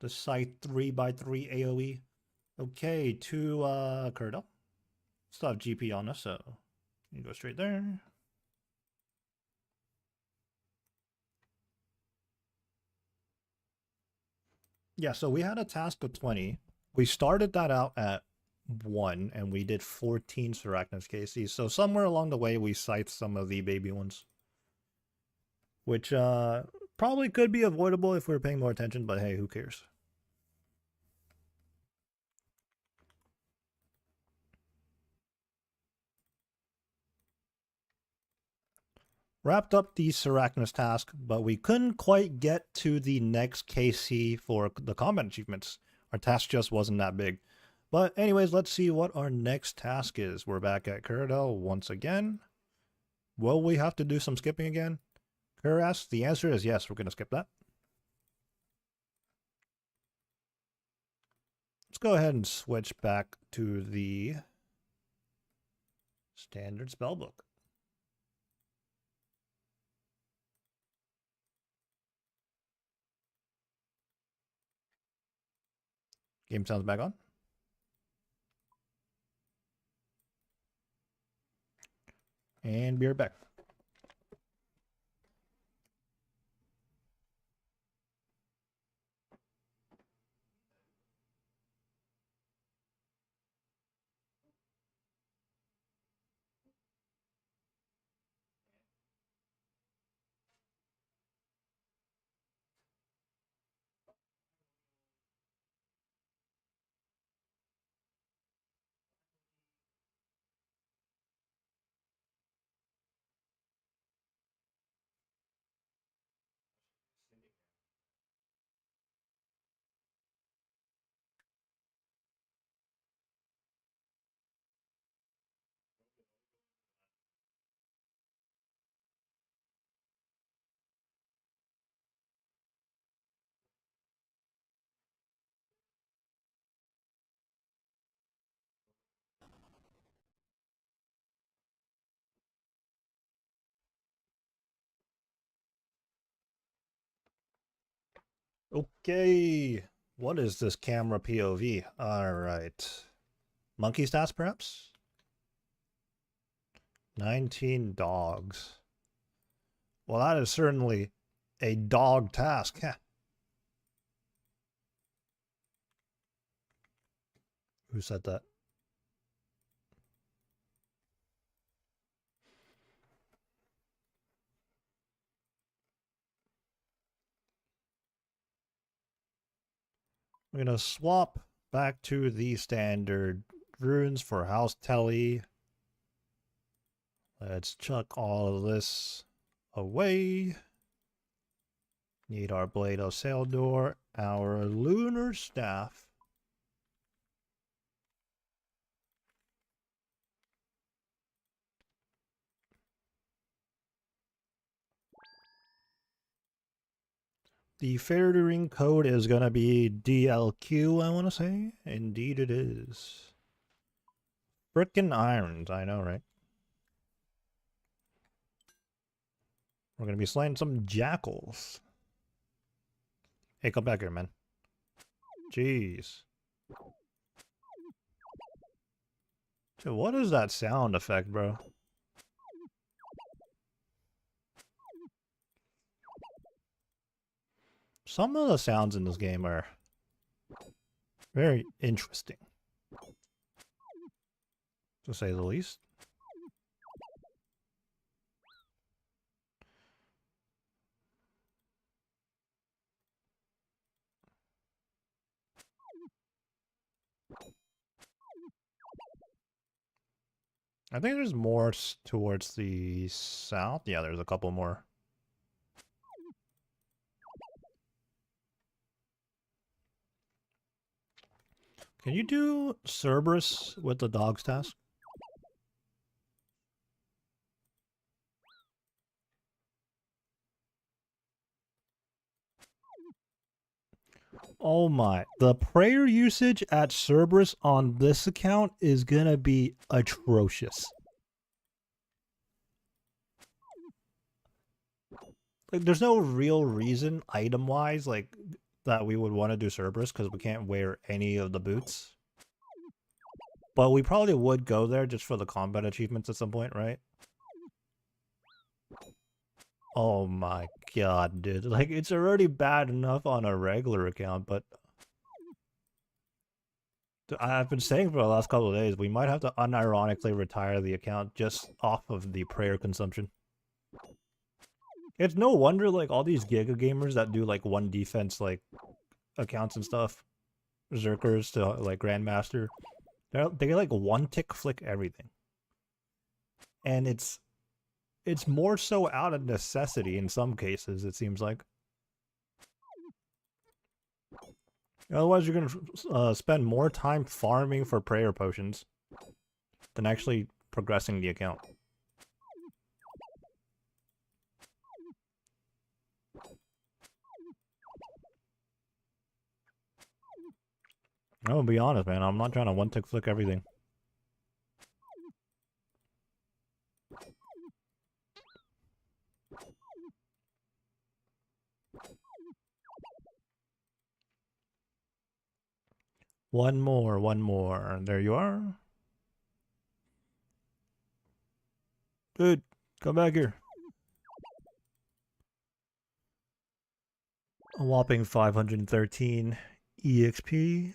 The site 3x3 AoE. Okay, to Kurdo. Still have GP on us, so you go straight there. Yeah, so we had a task of 20. We started that out at 1, and we did 14 Sarachnos KCs. So somewhere along the way, we scythed some of the baby ones. Which probably could be avoidable if we were paying more attention, but hey, who cares? wrapped up the Sarachnis task, but we couldn't quite get to the next KC for the combat achievements. Our task just wasn't that big. But anyways, let's see what our next task is. We're back at Kuradel once again. Will we have to do some skipping again? Kerr asks, the answer is yes, we're going to skip that. Let's go ahead and switch back to the standard spellbook. Game sounds back on. And be right back. Okay, what is this camera POV? All right, monkey stats perhaps? 19 dogs. Well, that is certainly a dog task. Who said that? We're going to swap back to the standard runes for House Telly. Let's chuck all of this away. Need our Blade of Saildor, our Lunar Staff. The fairing code is going to be DLQ, I want to say. Indeed it is. Frickin' irons, I know, right? We're going to be slaying some jackals. Hey, come back here, man. Jeez. Dude, what is that sound effect, bro? Some of the sounds in this game are very interesting, to say the least. I think there's more towards the south. Yeah, there's a couple more. Can you do Cerberus with the dogs task? Oh my. The prayer usage at Cerberus on this account is gonna be atrocious. Like, there's no real reason, item-wise, like, that we would want to do Cerberus, because we can't wear any of the boots. But we probably would go there just for the combat achievements at some point, right? Oh my god, dude. Like, it's already bad enough on a regular account, but I've been saying for the last couple of days, we might have to unironically retire the account just off of the prayer consumption. It's no wonder, like, all these Giga gamers that do, like, one defense, like, accounts and stuff, Zerkers to, like, Grandmaster, they get, like, one tick flick everything. And it's It's more so out of necessity in some cases, it seems like. Otherwise, you're going to spend more time farming for prayer potions than actually progressing the account. I'm gonna be honest, man. I'm not trying to one-tick flick everything. One more, one more. There you are. Dude, come back here. A whopping 513 EXP.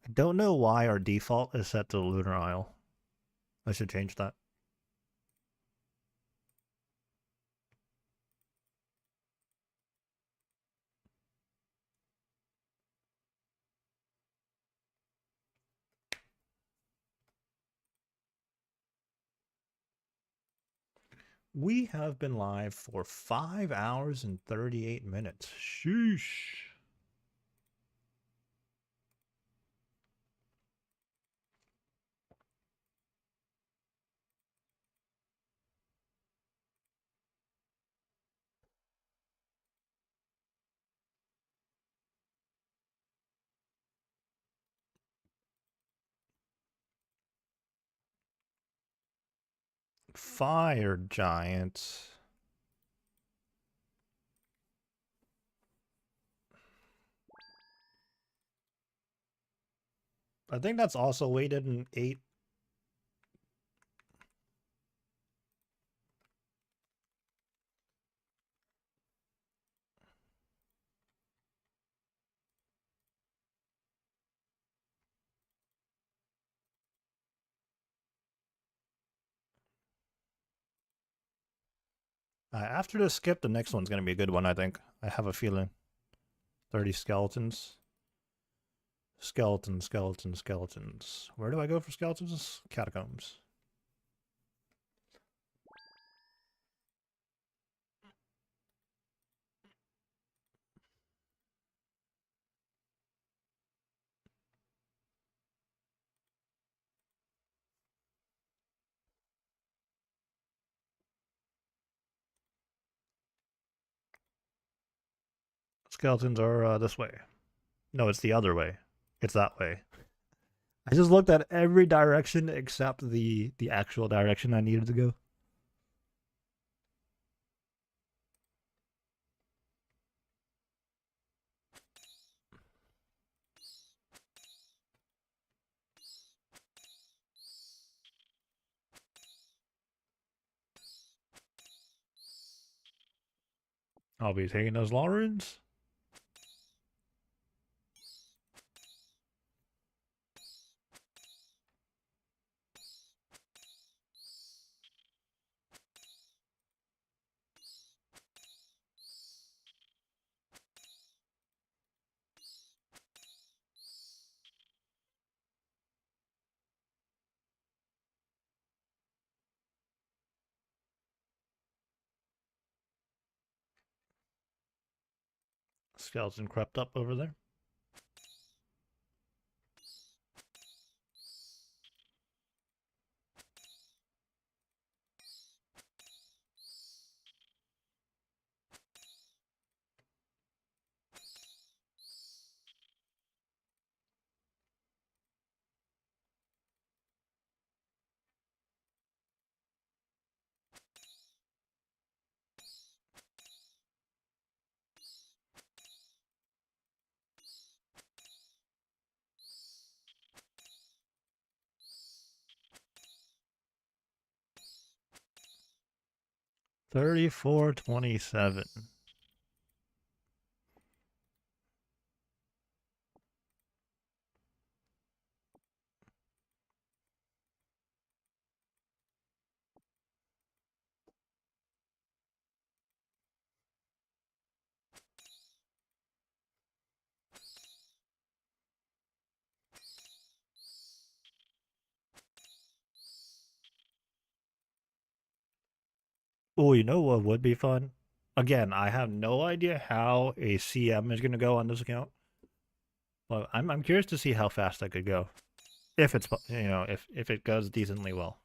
I don't know why our default is set to Lunar Isle. I should change that. We have been live for 5 hours and 38 minutes. Sheesh. Fire giant. I think that's also weighted in 8. After this skip, the next one's going to be a good one, I think. I have a feeling. 30 skeletons. Skeletons, skeletons, skeletons. Where do I go for skeletons? Catacombs. Skeletons are this way. No, it's the other way. It's that way. I just looked at every direction except the actual direction I needed to go. I'll be taking those law runes. Skeleton crept up over there. $34.27. Oh, you know what would be fun? Again, I have no idea how a CM is going to go on this account, but I'm curious to see how fast that could go. If it's, if it goes decently well.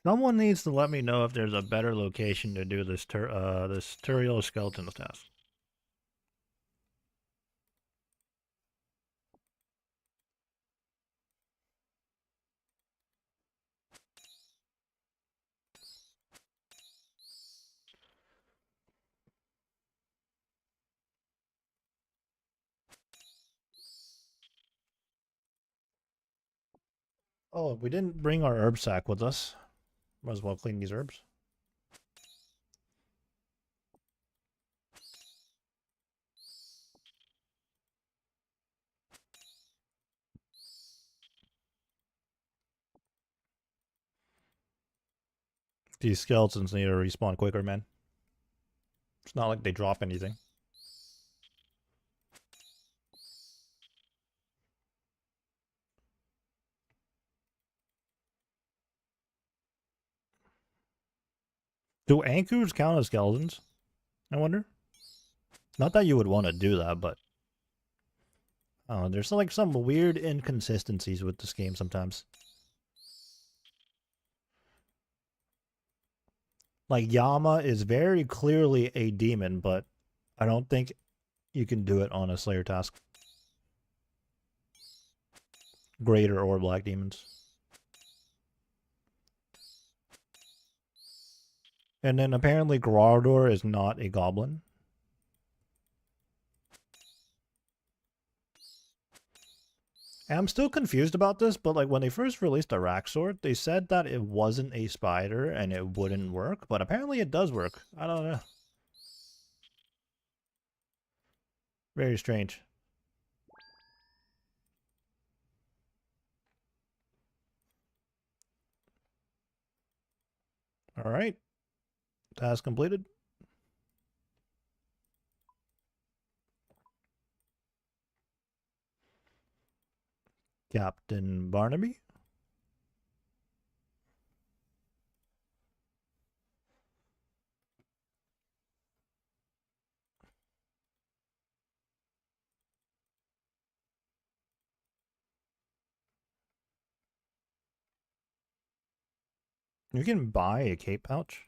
Someone needs to let me know if there's a better location to do this this Turiel skeleton task. Oh, we didn't bring our herb sack with us. Might as well clean these herbs. These skeletons need to respawn quicker, man. It's not like they drop anything. Do anchors count as skeletons? I wonder. Not that you would want to do that, but there's like some weird inconsistencies with this game sometimes. Like Yama is very clearly a demon, but I don't think you can do it on a Slayer task. Greater or black demons. And then apparently Graardor is not a goblin. And I'm still confused about this, but like when they first released the Rack Sword, they said that it wasn't a spider and it wouldn't work, but apparently it does work. I don't know. Very strange. Alright. Task completed. Captain Barnaby. You can buy a cape pouch.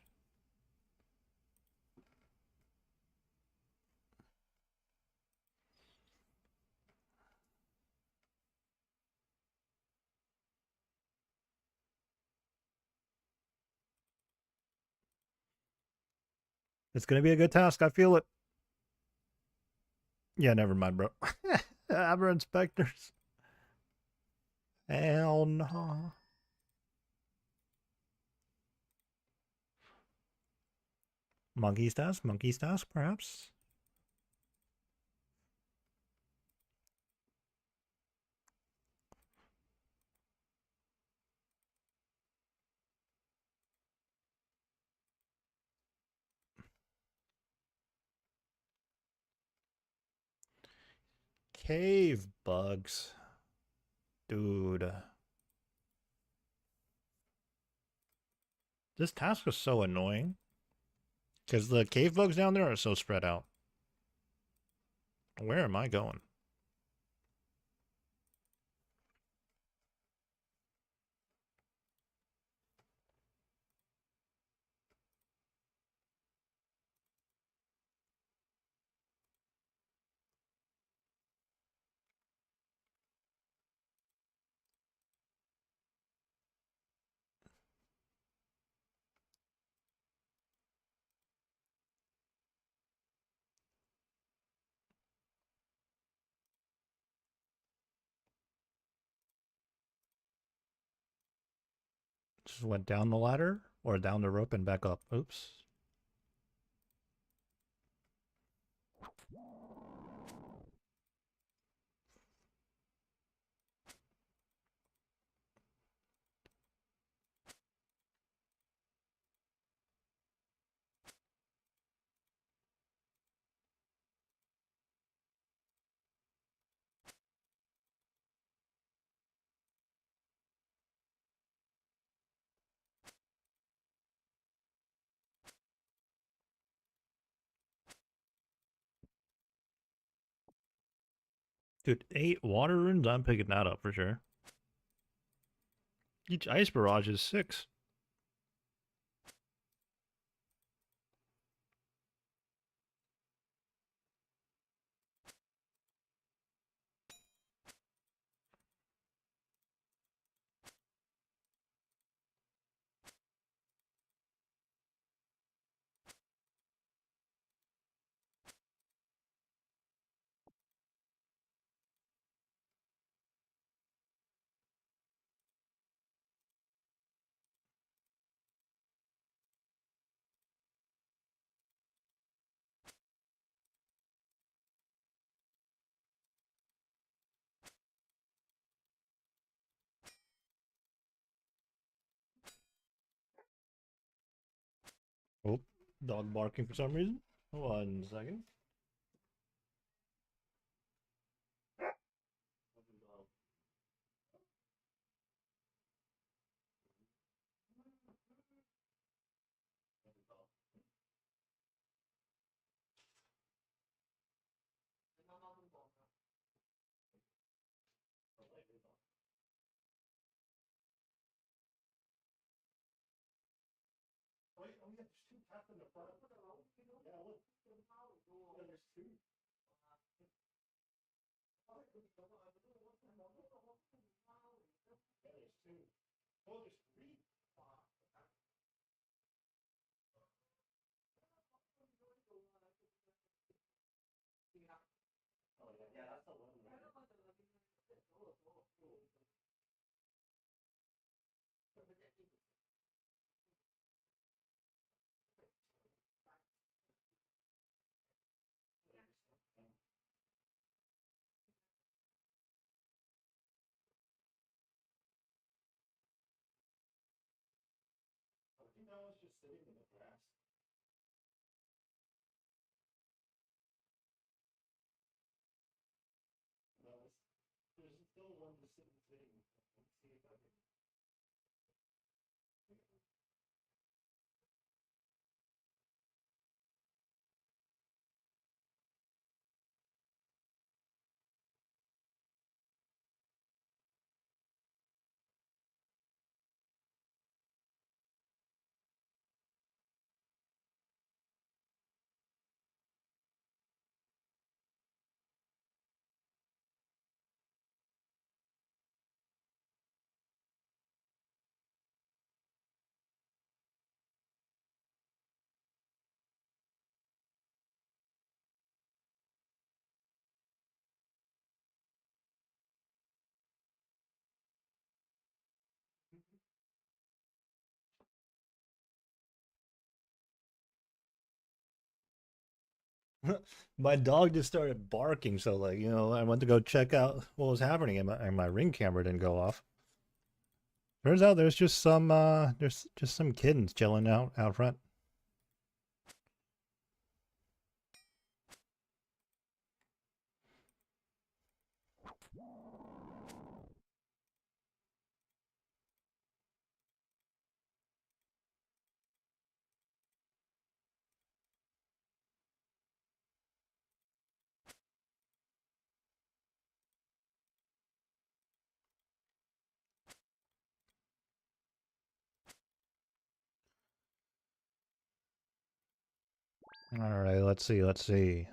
It's gonna be a good task. I feel it. Yeah, never mind, bro. Aberrant Specters. Hell no. Monkey's task, perhaps? Cave bugs. Dude. This task is so annoying. Because the cave bugs down there are so spread out. Where am I going? Just went down the ladder or down the rope and back up. Oops. Dude, 8 water runes? I'm picking that up for sure. Each ice barrage is 6. Oh, dog barking for some reason. 1 second. My dog just started barking, so like, I went to go check out what was happening, and my ring camera didn't go off. Turns out there's just some kittens chilling out front. All right, let's see.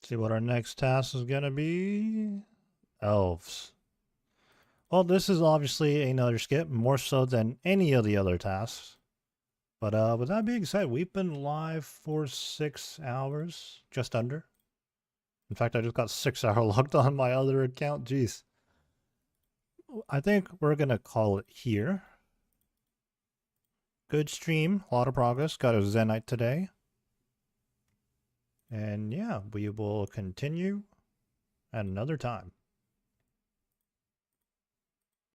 See what our next task is gonna be. Elves. Well, this is obviously another skip, more so than any of the other tasks. But with that being said, we've been live for 6 hours, just under. In fact, I just got 6 hour logged on my other account. Jeez. I think we're gonna call it here. Good stream, a lot of progress. Got a Zenite today. And yeah, we will continue at another time.